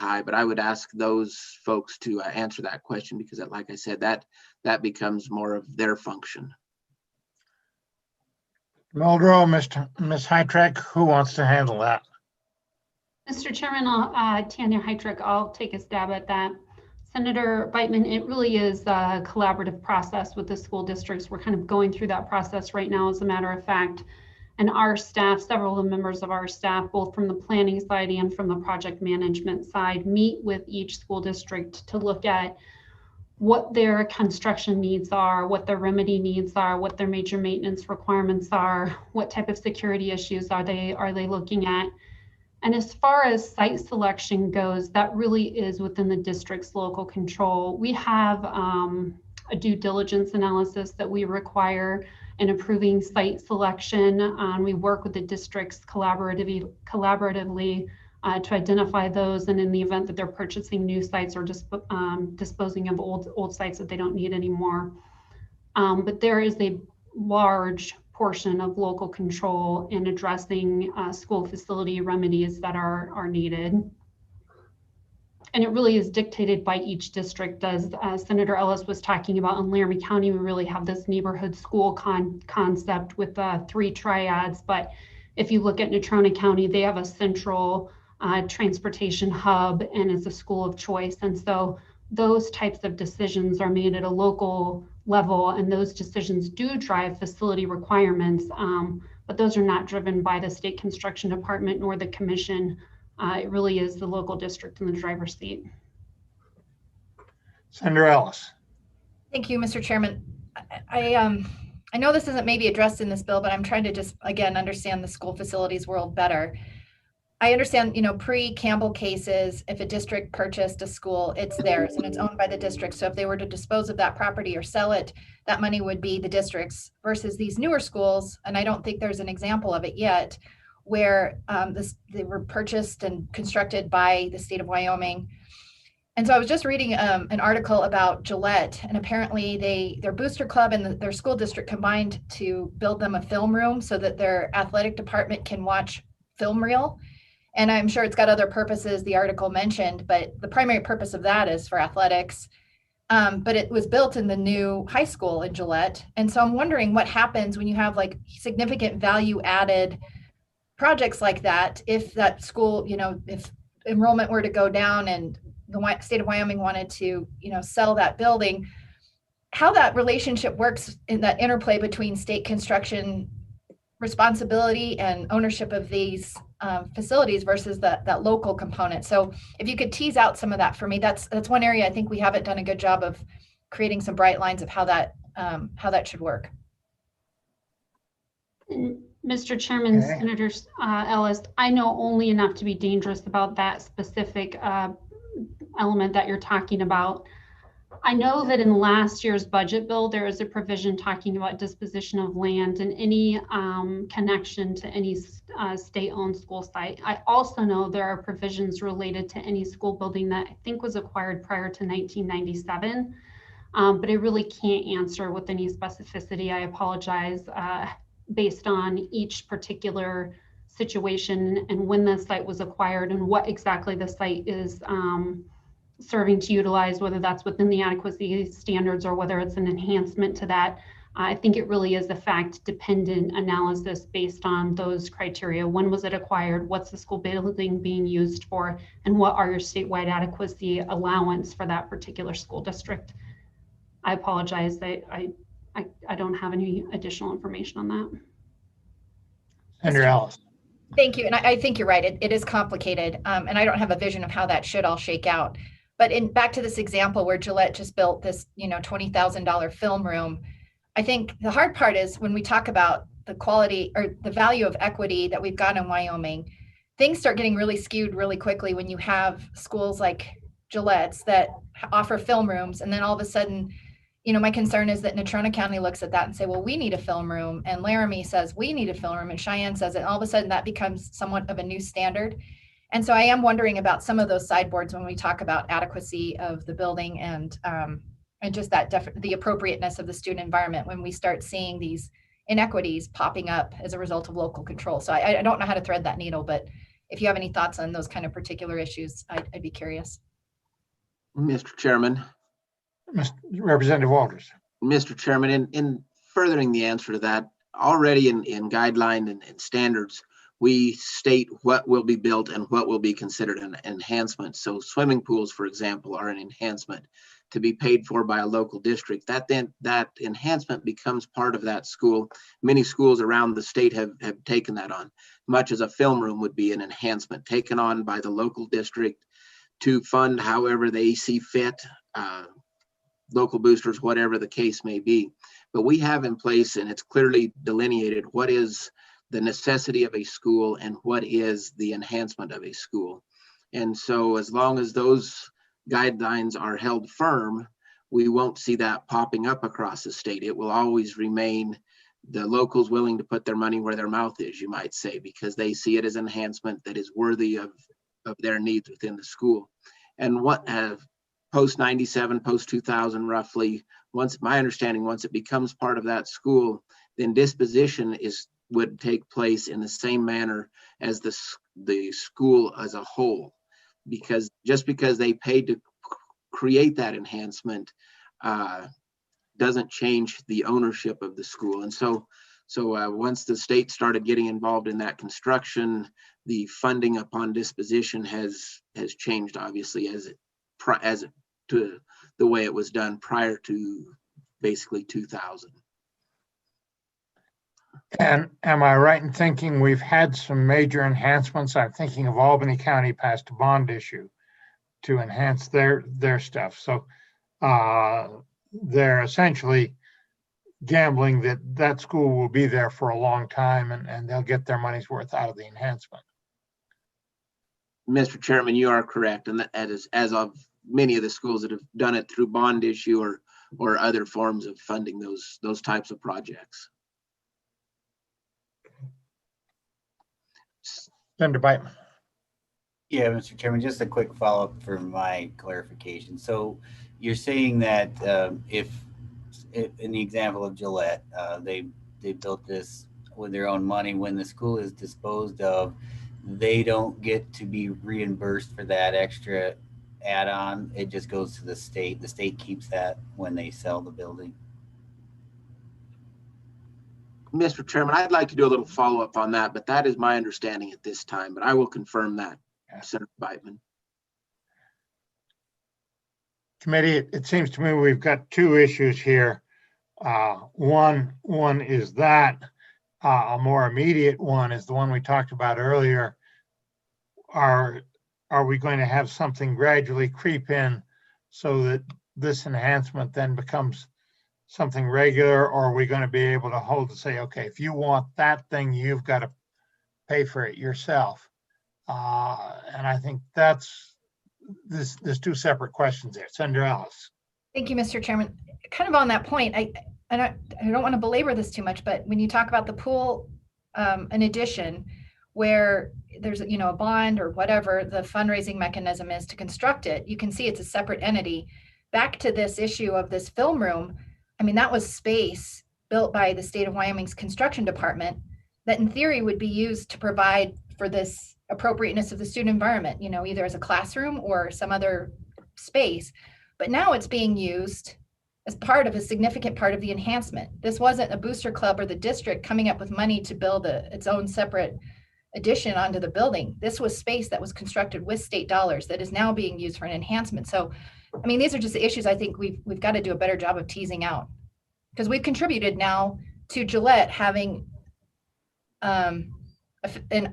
high. But I would ask those folks to answer that question, because like I said, that becomes more of their function. Muldrow, Ms. Heitrick, who wants to handle that? Mr. Chairman, Tanya Heitrick, I'll take a stab at that. Senator Beitman, it really is a collaborative process with the school districts. We're kind of going through that process right now, as a matter of fact. And our staff, several of the members of our staff, both from the planning side and from the project management side, meet with each school district to look at what their construction needs are, what their remedy needs are, what their major maintenance requirements are, what type of security issues are they looking at. And as far as site selection goes, that really is within the district's local control. We have a due diligence analysis that we require in approving site selection. We work with the districts collaboratively to identify those, and in the event that they're purchasing new sites or just disposing of old sites that they don't need anymore. But there is a large portion of local control in addressing school facility remedies that are needed. And it really is dictated by each district. As Senator Ellis was talking about, in Laramie County, we really have this neighborhood school concept with 3 triads. But if you look at Natrona County, they have a central transportation hub and it's a school of choice. And so those types of decisions are made at a local level, and those decisions do drive facility requirements, but those are not driven by the state construction department nor the commission. It really is the local district in the driver's seat. Senator Ellis. Thank you, Mr. Chairman. I know this isn't maybe addressed in this bill, but I'm trying to just, again, understand the school facilities world better. I understand, pre-Campbell cases, if a district purchased a school, it's theirs and it's owned by the district. So if they were to dispose of that property or sell it, that money would be the district's, versus these newer schools. And I don't think there's an example of it yet where they were purchased and constructed by the state of Wyoming. And so I was just reading an article about Gillette, and apparently their booster club and their school district combined to build them a film room so that their athletic department can watch film reel. And I'm sure it's got other purposes the article mentioned, but the primary purpose of that is for athletics. But it was built in the new high school in Gillette. And so I'm wondering what happens when you have like significant value added projects like that, if that school, if enrollment were to go down and the state of Wyoming wanted to, sell that building, how that relationship works in that interplay between state construction responsibility and ownership of these facilities versus that local component. So if you could tease out some of that for me, that's one area I think we haven't done a good job of creating some bright lines of how that should work. Mr. Chairman, Okay. Senator Ellis, I know only enough to be dangerous about that specific element that you're talking about. I know that in last year's budget bill, there is a provision talking about disposition of land and any connection to any state-owned school site. I also know there are provisions related to any school building that I think was acquired prior to 1997, but I really can't answer with any specificity. I apologize, based on each particular situation and when the site was acquired and what exactly the site is serving to utilize, whether that's within the adequacy standards or whether it's an enhancement to that. I think it really is a fact-dependent analysis based on those criteria. When was it acquired? What's the school building being used for? And what are your statewide adequacy allowance for that particular school district? I apologize that I don't have any additional information on that. Senator Ellis. Thank you. And I think you're right. It is complicated. And I don't have a vision of how that should all shake out. But back to this example where Gillette just built this, $20,000 film room, I think the hard part is when we talk about the quality or the value of equity that we've got in Wyoming, things start getting really skewed really quickly when you have schools like Gillette's that offer film rooms. And then all of a sudden, my concern is that Natrona County looks at that and say, well, we need a film room. And Laramie says we need a film room, and Cheyenne says it. And all of a sudden that becomes somewhat of a new standard. And so I am wondering about some of those sideboards when we talk about adequacy of the building and just the appropriateness of the student environment when we start seeing these inequities popping up as a result of local control. So I don't know how to thread that needle, but if you have any thoughts on those kind of particular issues, I'd be curious. Mr. Chairman. Representative Walters. Mr. Chairman, in furthering the answer to that, already in guideline and standards, we state what will be built and what will be considered an enhancement. So swimming pools, for example, are an enhancement to be paid for by a local district. That enhancement becomes part of that school. Many schools around the state have taken that on, much as a film room would be an enhancement taken on by the local district to fund however they see fit, local boosters, whatever the case may be. But we have in place, and it's clearly delineated, what is the necessity of a school and what is the enhancement of a school. And so as long as those guidelines are held firm, we won't see that popping up across the state. It will always remain the locals willing to put their money where their mouth is, you might say, because they see it as enhancement that is worthy of their needs within the school. And what post 97, post 2000, roughly, once my understanding, once it becomes part of that school, then disposition would take place in the same manner as the school as a whole, because just because they paid to create that enhancement doesn't change the ownership of the school. And so once the state started getting involved in that construction, the funding upon disposition has changed, obviously, as to the way it was done prior to basically 2000. And am I right in thinking we've had some major enhancements? I'm thinking of Albany County passed a bond issue to enhance their stuff. So they're essentially gambling that school will be there for a long time and they'll get their money's worth out of the enhancement. Mr. Chairman, you are correct. And that is as of many of the schools that have done it through bond issue or other forms of funding those types of projects. Senator Biteman. Yeah, Mr. Chairman, just a quick follow-up for my clarification. So you're saying that if in the example of Gillette, they built this with their own money, when the school is disposed of, they don't get to be reimbursed for that extra add-on. It just goes to the state. The state keeps that when they sell the building. Mr. Chairman, I'd like to do a little follow-up on that, but that is my understanding at this time, but I will confirm that, Senator Biteman. Committee, it seems to me we've got two issues here. One is that a more immediate one is the one we talked about earlier. Are we going to have something gradually creep in so that this enhancement then becomes something regular, or are we going to be able to hold to say, okay, if you want that thing, you've got to pay for it yourself? And I think there's two separate questions there. Senator Ellis. Thank you, Mr. Chairman. Kind of on that point, I don't want to belabor this too much, but when you talk about the pool, an addition where there's a bond or whatever the fundraising mechanism is to construct it, you can see it's a separate entity. Back to this issue of this film room, I mean, that was space built by the state of Wyoming's construction department that in theory would be used to provide for this appropriateness of the student environment, either as a classroom or some other space. But now it's being used as part of a significant part of the enhancement. This wasn't a booster club or the district coming up with money to build its own separate addition onto the building. This was space that was constructed with state dollars that is now being used for an enhancement. So, I mean, these are just the issues I think we've got to do a better job of teasing out, because we've contributed now to Gillette having an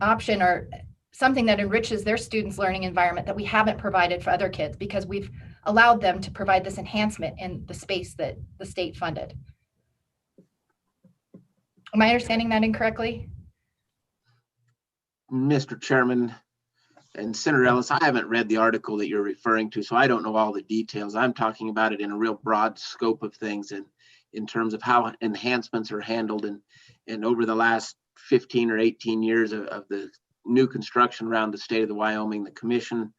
option or something that enriches their students' learning environment that we haven't provided for other kids, because we've allowed them to provide this enhancement in the space that the state funded. Am I understanding that incorrectly? Mr. Chairman and Senator Ellis, I haven't read the article that you're referring to, so I don't know all the details. I'm talking about it in a real broad scope of things and in terms of how enhancements are handled. And over the last 15 or 18 years of the new construction around the state of the Wyoming, the commission,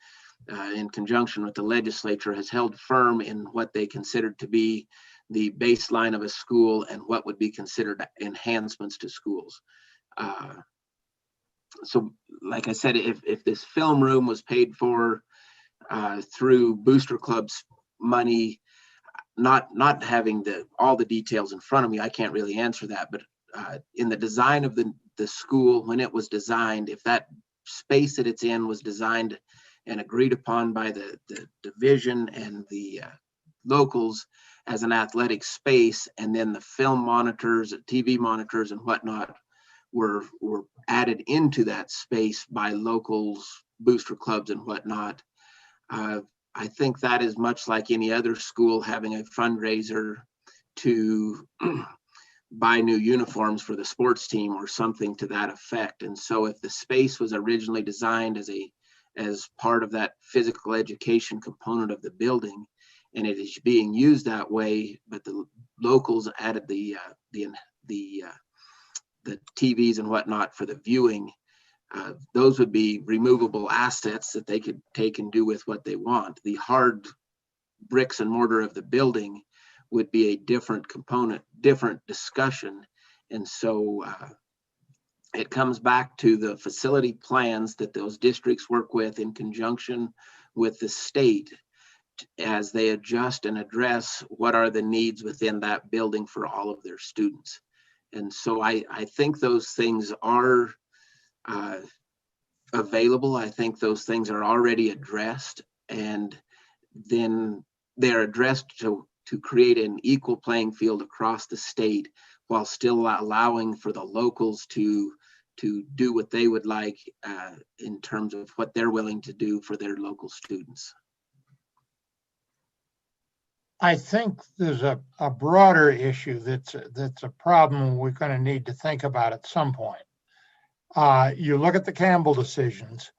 in conjunction with the legislature, has held firm in what they considered to be the baseline of a school and what would be considered enhancements to schools. So like I said, if this film room was paid for through Booster Club's money, not having all the details in front of me, I can't really answer that. But in the design of the school, when it was designed, if that space that it's in was designed and agreed upon by the division and the locals as an athletic space, and then the film monitors, TV monitors and whatnot were added into that space by locals, booster clubs and whatnot, I think that is much like any other school having a fundraiser to buy new uniforms for the sports team or something to that effect. And so if the space was originally designed as part of that physical education component of the building, and it is being used that way, but the locals added the TVs and whatnot for the viewing, those would be removable assets that they could take and do with what they want. The hard bricks and mortar of the building would be a different component, different discussion. And so it comes back to the facility plans that those districts work with in conjunction with the state as they adjust and address what are the needs within that building for all of their students. And so I think those things are available. I think those things are already addressed, and then they're addressed to create an equal playing field across the state while still allowing for the locals to do what they would like in terms of what they're willing to do for their local students. I think there's a broader issue that's a problem we're going to need to think about at some point. You look at the Campbell decisions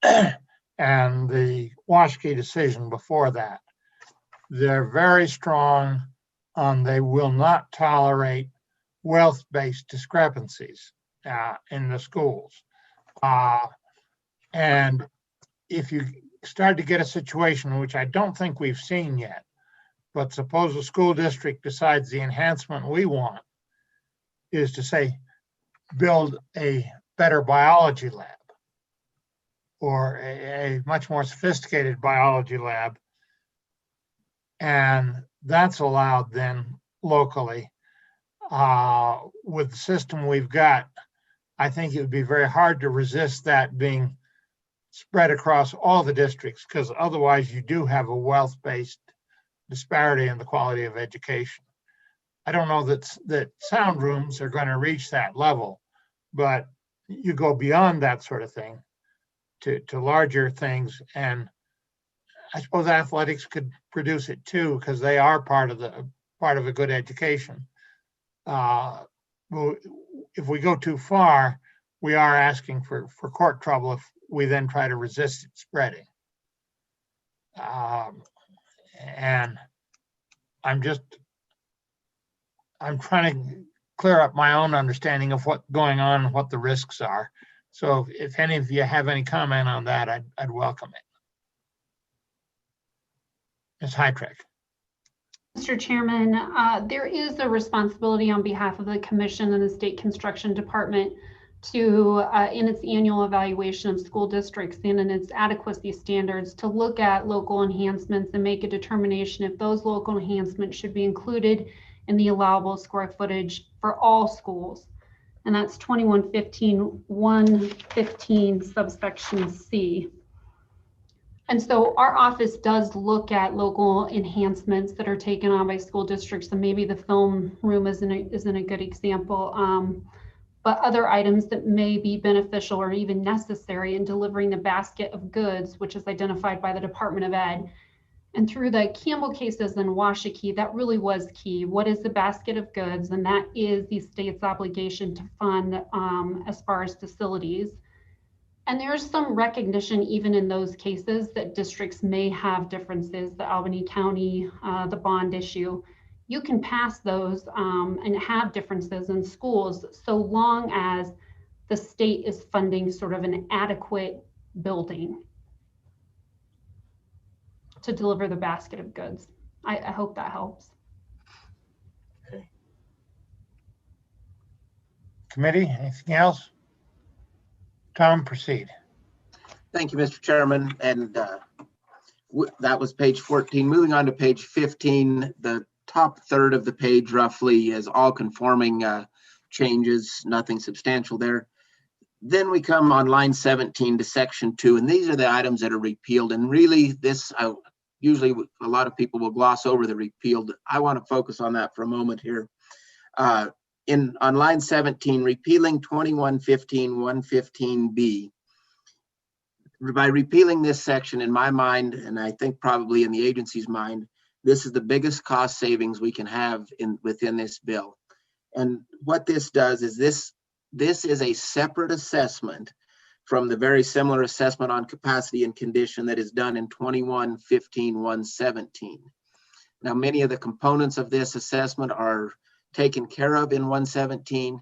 and the Waschke decision before that. They're very strong on they will not tolerate wealth-based discrepancies in the schools. And if you start to get a situation, which I don't think we've seen yet, but suppose a school district decides the enhancement we want is to say, build a better biology lab or a much more sophisticated biology lab. And that's allowed then locally. With the system we've got, I think it would be very hard to resist that being spread across all the districts, because otherwise you do have a wealth-based disparity in the quality of education. I don't know that sound rooms are going to reach that level, but you go beyond that sort of thing to larger things. And I suppose athletics could produce it too, because they are part of a good education. If we go too far, we are asking for court trouble if we then try to resist it spreading. And I'm trying to clear up my own understanding of what's going on and what the risks are. So if any of you have any comment on that, I'd welcome it. Ms. Heitrich. Mr. Chairman, there is a responsibility on behalf of the Commission and the State Construction Department to, in its annual evaluation of school districts and in its adequacy standards, to look at local enhancements and make a determination if those local enhancements should be included in the allowable square footage for all schools. And that's 2115 subsection C. And so our office does look at local enhancements that are taken on by school districts, and maybe the film room isn't a good example, but other items that may be beneficial or even necessary in delivering the basket of goods, which is identified by the Department of Ed. And through the Campbell cases and Waschke, that really was key. What is the basket of goods? And that is the state's obligation to fund as far as facilities. And there's some recognition even in those cases that districts may have differences, the Albany County, the bond issue. You can pass those and have differences in schools so long as the state is funding sort of an adequate building to deliver the basket of goods. I hope that helps. Okay. Committee, anything else? Tom, proceed. Thank you, Mr. Chairman. And that was page 14. Moving on to page 15, the top third of the page roughly is all conforming changes, nothing substantial there. Then we come on line 17 to section 2, and these are the items that are repealed. And really this, usually a lot of people will gloss over the repealed. I want to focus on that for a moment here. On line 17, repealing 2115 115B. By repealing this section, in my mind, and I think probably in the agency's mind, this is the biggest cost savings we can have within this bill. And what this does is this is a separate assessment from the very similar assessment on capacity and condition that is done in 21-15-117. Now, many of the components of this assessment are taken care of in 117,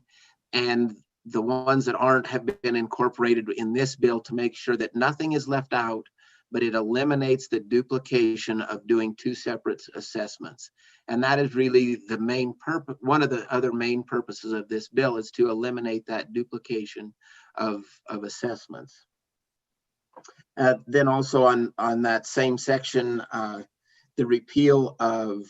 and the ones that aren't have been incorporated in this bill to make sure that nothing is left out, but it eliminates the duplication of doing two separate assessments. And that is really the main purpose. One of the other main purposes of this bill is to eliminate that duplication of assessments. Then also on that same section, the repeal of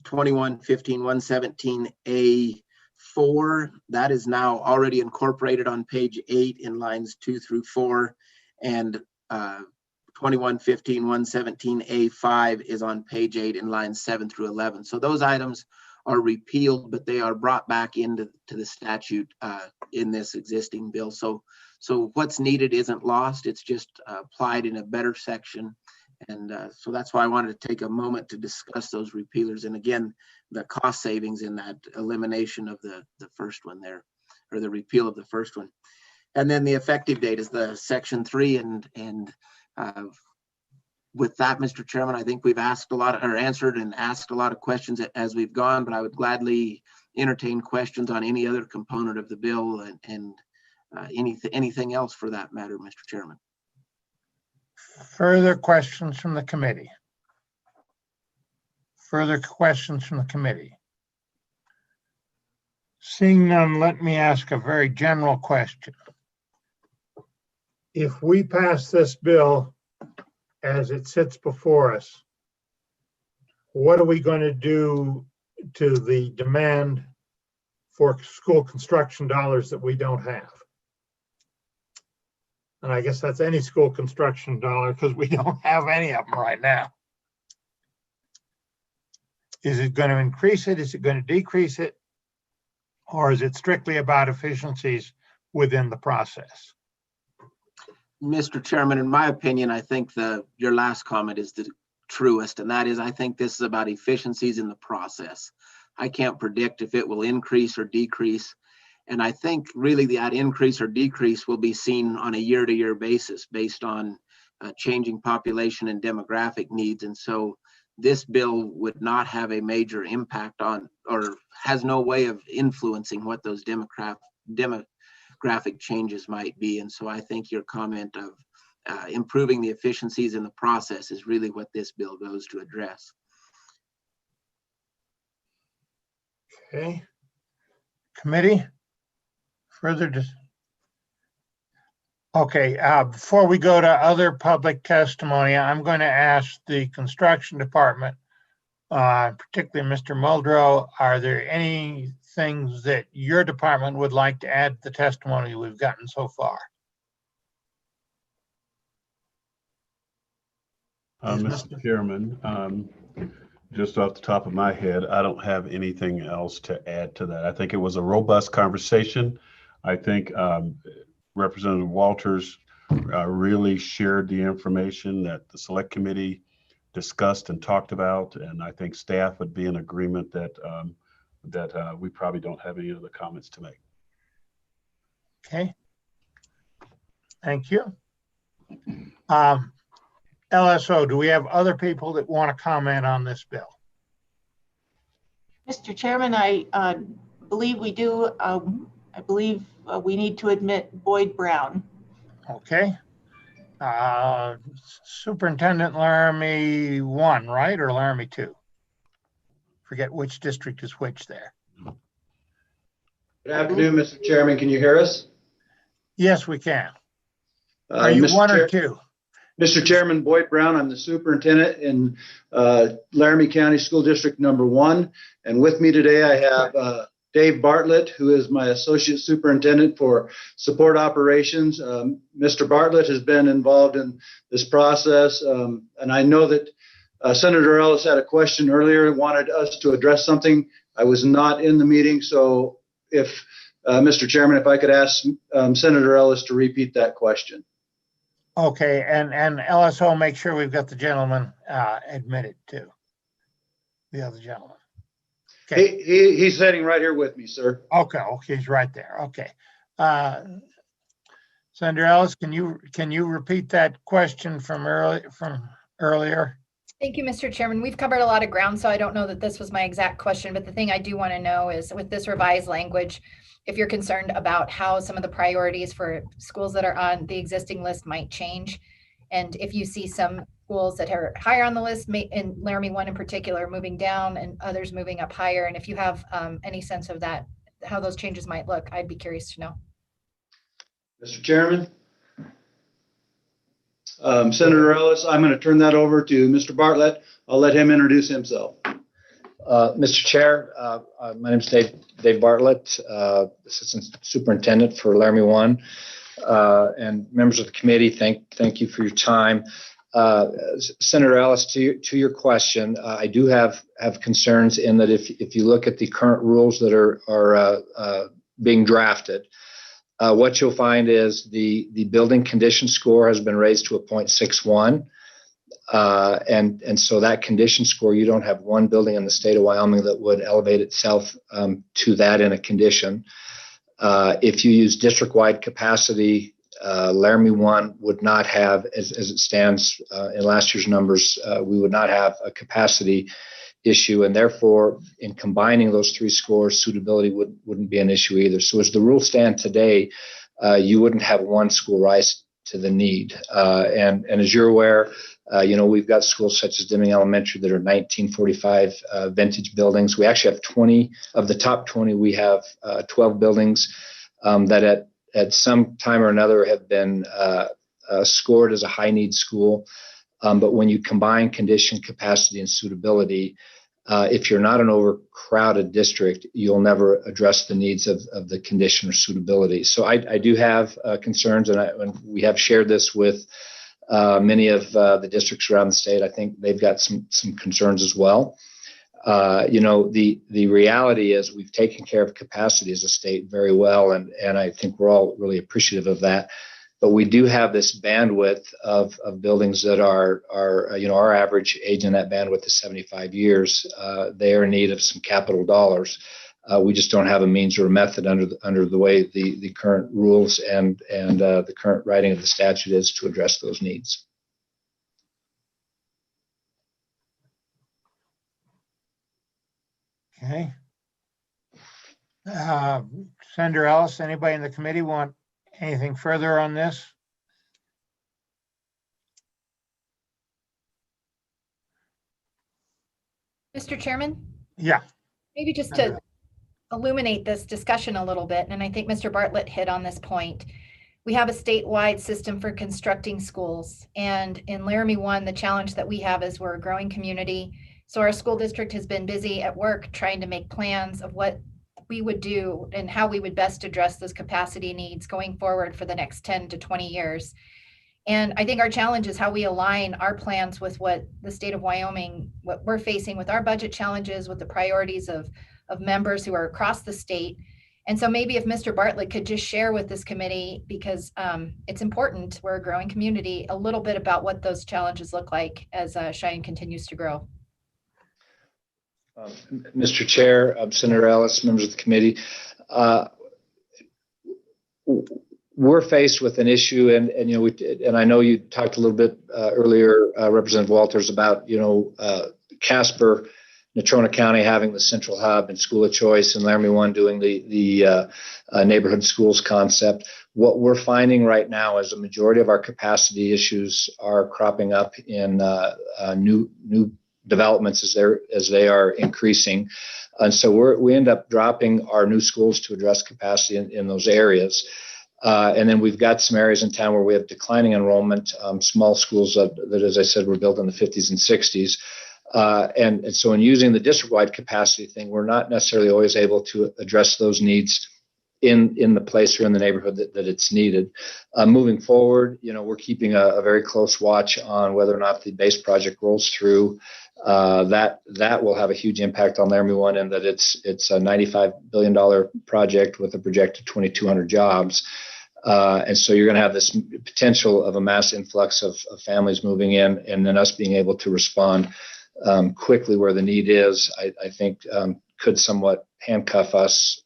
21-15-117A4, that is now already incorporated on page 8 in lines 2 through 4, and 21-15-117A5 is on page 8 in lines 7 through 11. So those items are repealed, but they are brought back into the statute in this existing bill. So what's needed isn't lost, it's just applied in a better section. And so that's why I wanted to take a moment to discuss those repealers. And again, the cost savings in that elimination of the first one there, or the repeal of the first one. And then the effective date is the section 3. And with that, Mr. Chairman, I think we've answered and asked a lot of questions as we've gone, but I would gladly entertain questions on any other component of the bill and anything else for that matter, Mr. Chairman. Further questions from the committee? Further questions from the committee? Seeing none, let me ask a very general question. If we pass this bill as it sits before us, what are we going to do to the demand for school construction dollars that we don't have? And I guess that's any school construction dollar, because we don't have any of them right now. Is it going to increase it? Is it going to decrease it? Or is it strictly about efficiencies within the process? Mr. Chairman, in my opinion, I think your last comment is the truest, and that is, I think this is about efficiencies in the process. I can't predict if it will increase or decrease. And I think really that increase or decrease will be seen on a year-to-year basis based on changing population and demographic needs. And so this bill would not have a major impact on, or has no way of influencing what those demographic changes might be. And so I think your comment of improving the efficiencies in the process is really what this bill goes to address. Okay. Committee? Further okay, before we go to other public testimony, I'm going to ask the construction department, particularly Mr. Muldrow, are there any things that your department would like to add to the testimony we've gotten so far? Mr. Chairman, just off the top of my head, I don't have anything else to add to that. I think it was a robust conversation. I think Representative Walters really shared the information that the select committee discussed and talked about, and I think staff would be in agreement that we probably don't have any other comments to make. Okay. Thank you. LSO, do we have other people that want to comment on this bill? Mr. Chairman, I believe we do. I believe we need to admit Boyd Brown. Okay. Superintendent Laramie 1, right? Or Laramie 2? Forget which district is which there. Good afternoon, Mr. Chairman. Can you hear us? Yes, we can. Are you Mr. 1 or 2? Mr. Chairman, Boyd Brown, I'm the superintendent in Laramie County School District number 1. And with me today, I have Dave Bartlett, who is my associate superintendent for support operations. Mr. Bartlett has been involved in this process. And I know that Senator Ellis had a question earlier, wanted us to address something. I was not in the meeting. So if, Mr. Chairman, if I could ask Senator Ellis to repeat that question. Okay, and LSO, make sure we've got the gentleman admitted too. The other gentleman. He's sitting right here with me, sir. Okay, he's right there. Okay. Senator Ellis, can you repeat that question from earlier? Thank you, Mr. Chairman. We've covered a lot of ground, so I don't know that this was my exact question, but the thing I do want to know is with this revised language, if you're concerned about how some of the priorities for schools that are on the existing list might change. And if you see some schools that are higher on the list, in Laramie 1 in particular, moving down and others moving up higher. And if you have any sense of that, how those changes might look, I'd be curious to know. Mr. Chairman. Senator Ellis, I'm going to turn that over to Mr. Bartlett. I'll let him introduce himself. Mr. Chair, my name is Dave Bartlett, Assistant Superintendent for Laramie 1. And members of the committee, thank you for your time. Senator Ellis, to your question, I do have concerns in that if you look at the current rules that are being drafted, what you'll find is the building condition score has been raised to a 0.61. And so that condition score, you don't have one building in the state of Wyoming that would elevate itself to that in a condition. If you use district-wide capacity, Laramie 1 would not have, as it stands in last year's numbers, we would not have a capacity issue, and therefore, in combining those three scores, suitability wouldn't be an issue either. So as the rules stand today, you wouldn't have one school rise to the need. And as you're aware, we've got schools such as Deming Elementary that are 1945 vintage buildings. We actually have 20 of the top 20. We have 12 buildings that at some time or another have been scored as a high need school. But when you combine condition, capacity, and suitability, if you're not an overcrowded district, you'll never address the needs of the condition or suitability. So I do have concerns, and we have shared this with many of the districts around the state. I think they've got some concerns as well. The reality is we've taken care of capacity as a state very well, and I think we're all really appreciative of that. But we do have this bandwidth of buildings that are our average age in that bandwidth is 75 years. They are in need of some capital dollars. We just don't have a means or a method under the way the current rules and the current writing of the statute is to address those needs. Okay. Senator Ellis, anybody in the committee want anything further on this? Mr. Chairman? Yeah. Maybe just to illuminate this discussion a little bit, and I think Mr. Bartlett hit on this point. We have a statewide system for constructing schools, and in Laramie 1, the challenge that we have is we're a growing community. So our school district has been busy at work trying to make plans of what we would do and how we would best address those capacity needs going forward for the next 10 to 20 years. And I think our challenge is how we align our plans with what the state of Wyoming, what we're facing with our budget challenges, with the priorities of members who are across the state. And so maybe if Mr. Bartlett could just share with this committee, because it's important, we're a growing community, a little bit about what those challenges look like as Cheyenne continues to grow. Mr. Chair, Senator Ellis, members of the committee, we're faced with an issue, and I know you talked a little bit earlier, Representative Walters, about Casper, Natrona County having the central hub and school of choice, and Laramie 1 doing the neighborhood schools concept. What we're finding right now is a majority of our capacity issues are cropping up in new developments as they are increasing, and so we end up dropping our new schools to address capacity in those areas. And then we've got some areas in town where we have declining enrollment, small schools that, as I said, were built in the 50s and 60s. And so in using the district-wide capacity thing, we're not necessarily always able to address those needs in the place or in the neighborhood that it's needed. Moving forward, we're keeping a very close watch on whether or not the base project rolls through. That will have a huge impact on Laramie 1 in that it's a $95 billion project with a projected 2,200 jobs. And so you're going to have this potential of a mass influx of families moving in, and then us being able to respond quickly where the need is. I think could somewhat handcuff us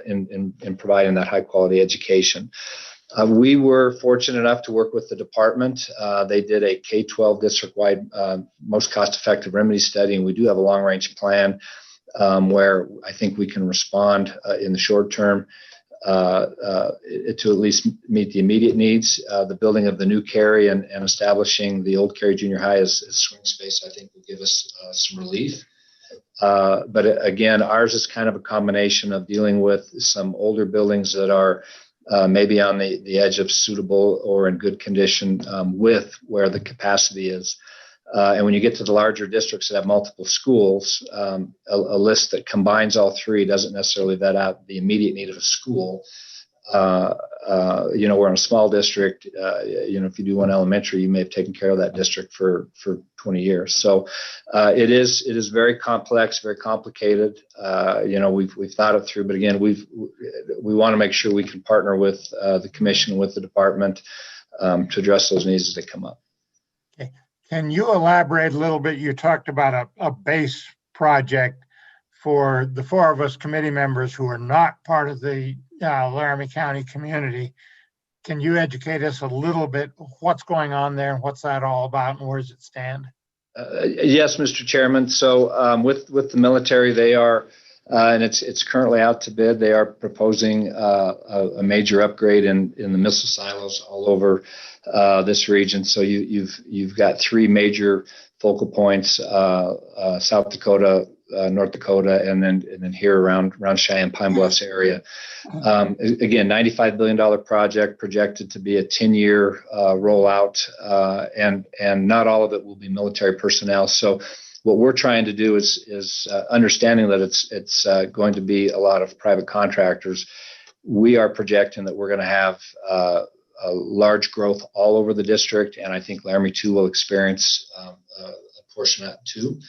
in providing that high quality education. We were fortunate enough to work with the department. They did a K-12 district-wide most cost-effective remedy study, and we do have a long-range plan where I think we can respond in the short term to at least meet the immediate needs. The building of the new Cary and establishing the old Cary Junior High as swing space, I think, will give us some relief. But again, ours is kind of a combination of dealing with some older buildings that are maybe on the edge of suitable or in good condition with where the capacity is. And when you get to the larger districts that have multiple schools, a list that combines all three doesn't necessarily vet out the immediate need of a school. We're in a small district. If you do one elementary, you may have taken care of that district for 20 years. So it is very complex, very complicated. We've thought it through, but again, we want to make sure we can partner with the commission, with the department to address those needs as they come up. Okay. Can you elaborate a little bit? You talked about a base project for the four of us committee members who are not part of the Laramie County community. Can you educate us a little bit what's going on there, what's that all about, and where does it stand? Yes, Mr. Chairman. So with the military, they are, and it's currently out to bid. They are proposing a major upgrade in the missile silos all over this region. So you've got three major focal points: South Dakota, North Dakota, and then here around Cheyenne, Pine Bluffs area. Again, $95 billion project projected to be a 10-year rollout, and not all of it will be military personnel. So what we're trying to do is understanding that it's going to be a lot of private contractors. We are projecting that we're going to have a large growth all over the district, and I think Laramie 2 will experience a portion of that too.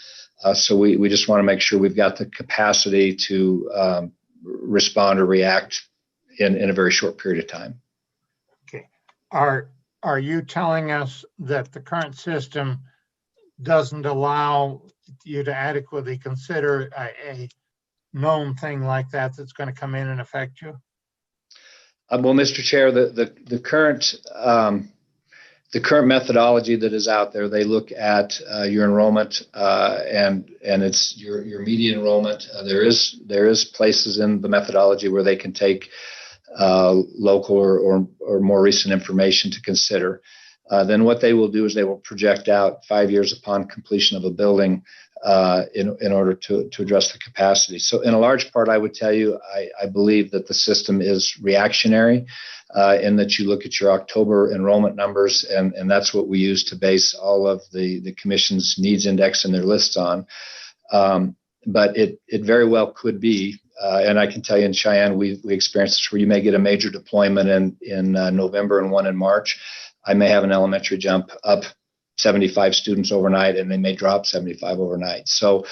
So we just want to make sure we've got the capacity to respond or react in a very short period of time. Okay. Are you telling us that the current system doesn't allow you to adequately consider a known thing like that that's going to come in and affect you? Well, Mr. Chair, the current methodology that is out there, they look at your enrollment and it's your median enrollment. There is places in the methodology where they can take local or more recent information to consider. Then what they will do is they will project out 5 years upon completion of a building in order to address the capacity. So in a large part, I would tell you, I believe that the system is reactionary in that you look at your October enrollment numbers, and that's what we use to base all of the commission's needs index and their lists on. But it very well could be, and I can tell you in Cheyenne, we experienced this where you may get a major deployment in November and one in March. I may have an elementary jump up 75 students overnight, and they may drop 75 overnight. So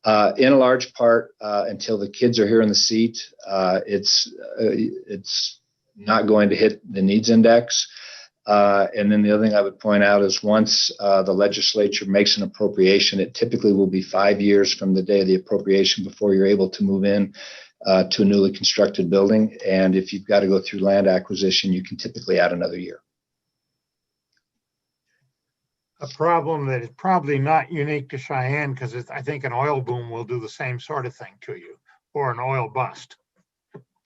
in a large part, until the kids are here in the seat, it's not going to hit the needs index. And then the other thing I would point out is once the legislature makes an appropriation, it typically will be 5 years from the day of the appropriation before you're able to move in to a newly constructed building. And if you've got to go through land acquisition, you can typically add another year. A problem that is probably not unique to Cheyenne, because I think an oil boom will do the same sort of thing to you, or an oil bust.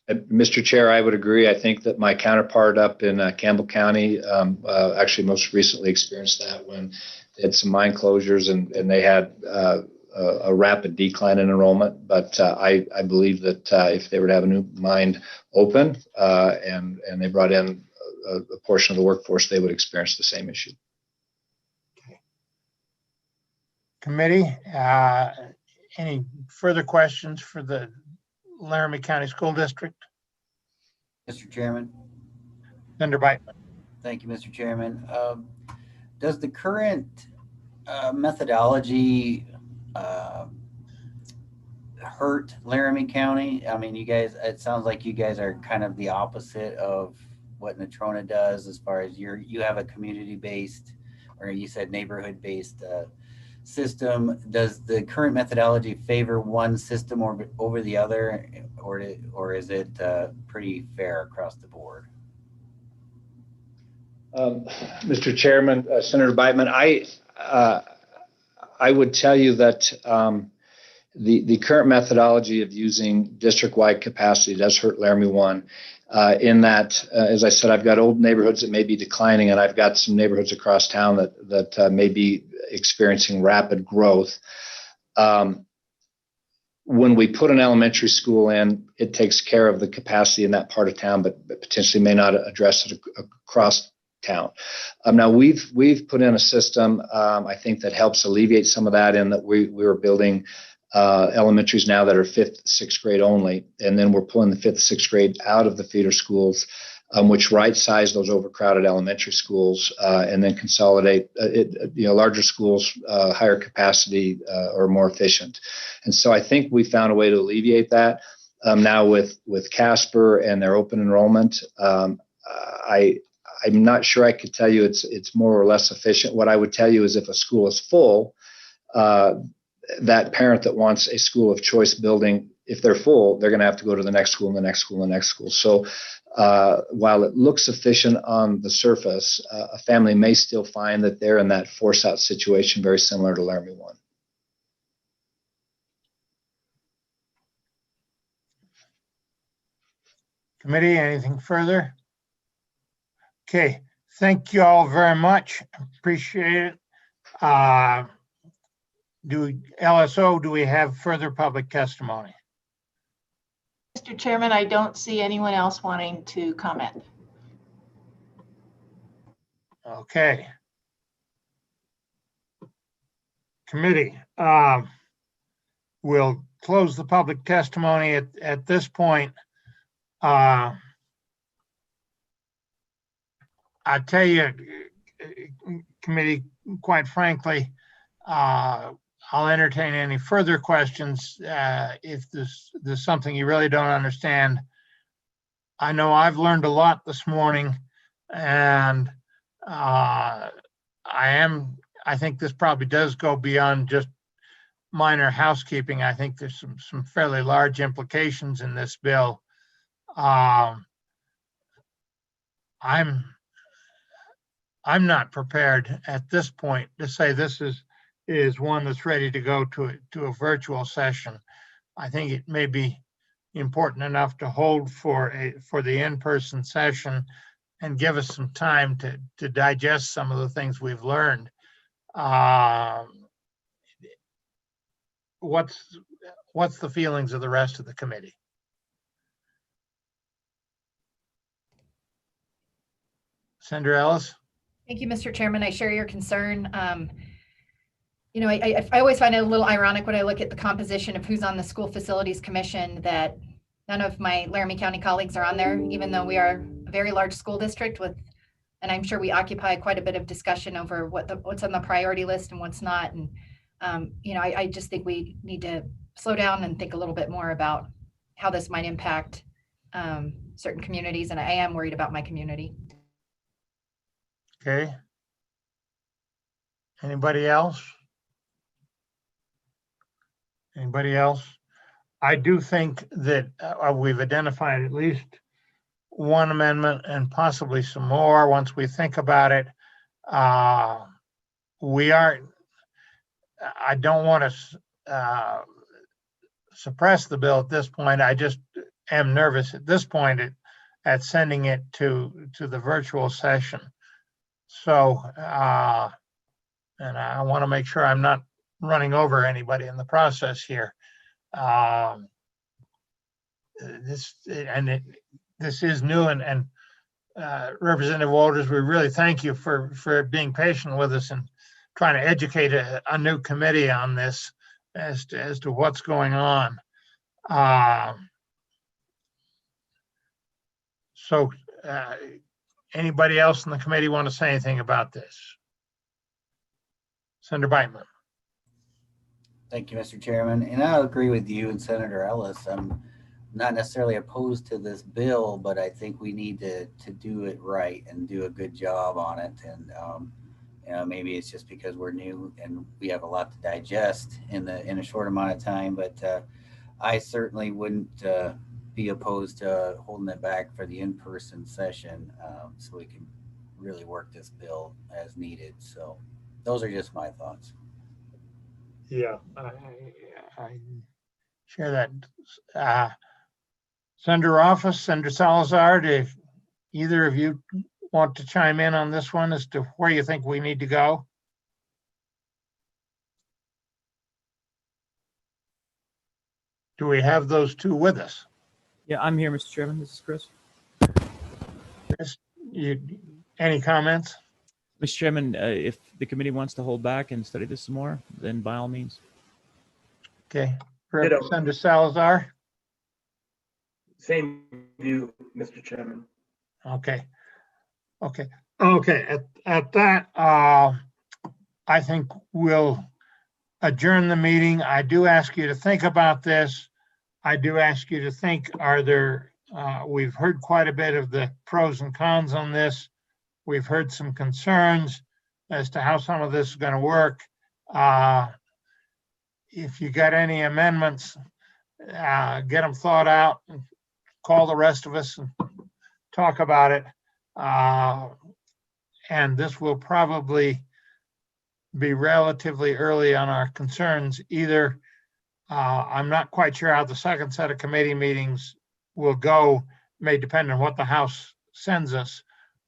Mr. Chair, I would agree. I think that my counterpart up in Campbell County actually most recently experienced that when they had some mine closures and they had a rapid decline in enrollment. But I believe that if they were to have a new mine open and they brought in a portion of the workforce, they would experience the same issue. Committee, any further questions for the Laramie County School District? Mr. Chairman. Senator Bite. Thank you, Mr. Chairman. Does the current methodology hurt Laramie County? I mean, you guys, it sounds like you guys are kind of the opposite of what Natrona does as far as you have a community-based, or you said neighborhood-based system, does the current methodology favor one system over the other, or is it pretty fair across the board? Mr. Chairman, Senator Beitman, I would tell you that the current methodology of using district-wide capacity does hurt Laramie 1 in that, as I said, I've got old neighborhoods that may be declining, and I've got some neighborhoods across town that may be experiencing rapid growth. When we put an elementary school in, it takes care of the capacity in that part of town, but potentially may not address it across town. Now we've put in a system, I think, that helps alleviate some of that, in that we were building elementaries now that are 5th, 6th grade only, and then we're pulling the 5th, 6th grade out of the feeder schools, which right-size those overcrowded elementary schools, and then consolidate larger schools, higher capacity, or more efficient. And so I think we found a way to alleviate that. Now with Casper and their open enrollment, I'm not sure I could tell you it's more or less efficient. What I would tell you is, if a school is full, that parent that wants a school of choice building, if they're full, they're going to have to go to the next school and the next school and the next school. So while it looks efficient on the surface, a family may still find that they're in that force out situation, very similar to Laramie 1. Committee, anything further? Okay, thank you all very much. Appreciate it. LSO, do we have further public testimony? Mr. Chairman, I don't see anyone else wanting to comment. Okay. Committee, we'll close the public testimony at this point. I tell you, committee, quite frankly, I'll entertain any further questions if there's something you really don't understand. I know I've learned a lot this morning, and I think this probably does go beyond just minor housekeeping. I think there's some fairly large implications in this bill. I'm not prepared at this point to say this is one that's ready to go to a virtual session. I think it may be important enough to hold for the in-person session and give us some time to digest some of the things we've learned. What's the feelings of the rest of the committee? Senator Ellis? Thank you, Mr. Chairman. I share your concern. I always find it a little ironic when I look at the composition of who's on the School Facilities Commission that none of my Laramie County colleagues are on there, even though we are a very large school district and I'm sure we occupy quite a bit of discussion over what's on the priority list and what's not. And, I just think we need to slow down and think a little bit more about how this might impact certain communities. And I am worried about my community. Okay. Anybody else? Anybody else? I do think that we've identified at least one amendment and possibly some more once we think about it. I don't want to suppress the bill at this point. I just am nervous at this point at sending it to the virtual session. So, and I want to make sure I'm not running over anybody in the process here. This is new, and Representative Walters, we really thank you for being patient with us and trying to educate a new committee on this as to what's going on. Anybody else in the committee want to say anything about this? Senator Beitman. Thank you, Mr. Chairman. And I'll agree with you and Senator Ellis. I'm not necessarily opposed to this bill, but I think we need to do it right and do a good job on it. And Maybe it's just because we're new and we have a lot to digest in a short amount of time, but I certainly wouldn't be opposed to holding it back for the in-person session, so we can really work this bill as needed. So those are just my thoughts. Yeah, I share that. Senator Office, Senator Salazar, do either of you want to chime in on this one as to where you think we need to go? Do we have those two with us? Yeah, I'm here, Mr. Chairman. This is Chris. Chris, any comments? Mr. Chairman, if the committee wants to hold back and study this some more, then by all means. Okay. Ditto. Representative Salazar? Same view, Mr. Chairman. Okay. At that, I think we'll adjourn the meeting. I do ask you to think about this. I do ask you to think, we've heard quite a bit of the pros and cons on this. We've heard some concerns as to how some of this is going to work. If you got any amendments, get them thought out, call the rest of us and talk about it. And this will probably be relatively early on our concerns. Either I'm not quite sure how the second set of committee meetings will go, may depend on what the House sends us.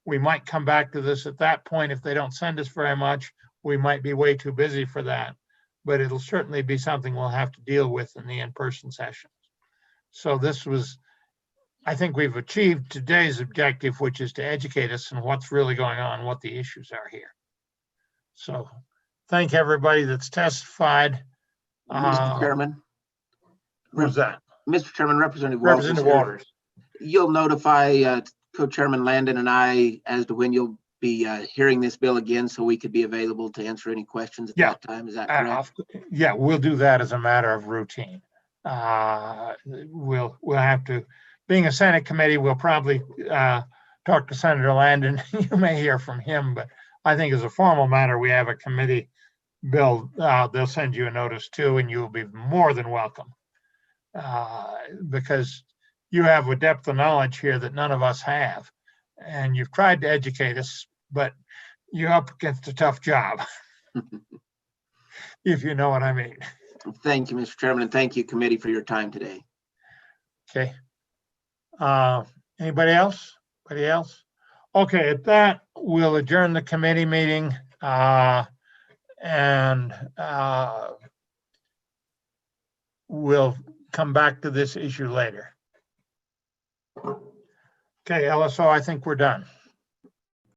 We might come back to this at that point. If they don't send us very much, we might be way too busy for that. But it'll certainly be something we'll have to deal with in the in-person sessions. So this was, I think we've achieved today's objective, which is to educate us on what's really going on, what the issues are here. So thank everybody that's testified. Mr. Chairman. Who's that? Mr. Chairman, Representative Representative Walters. You'll notify Co-Chairman Landon and I as to when you'll be hearing this bill again, so we could be available to answer any questions at that time. Is that correct? Yeah, we'll do that as a matter of routine. We'll have to, being a Senate committee, we'll probably talk to Senator Landon. You may hear from him, but I think as a formal matter, we have a committee bill. They'll send you a notice too, and you'll be more than welcome. Because you have a depth of knowledge here that none of us have. And you've tried to educate us, but you're up against a tough job. If you know what I mean. Thank you, Mr. Chairman, and thank you, committee, for your time today. Okay. Anybody else? Anybody else? Okay, at that, we'll adjourn the committee meeting and we'll come back to this issue later. Okay, LSO, I think we're done.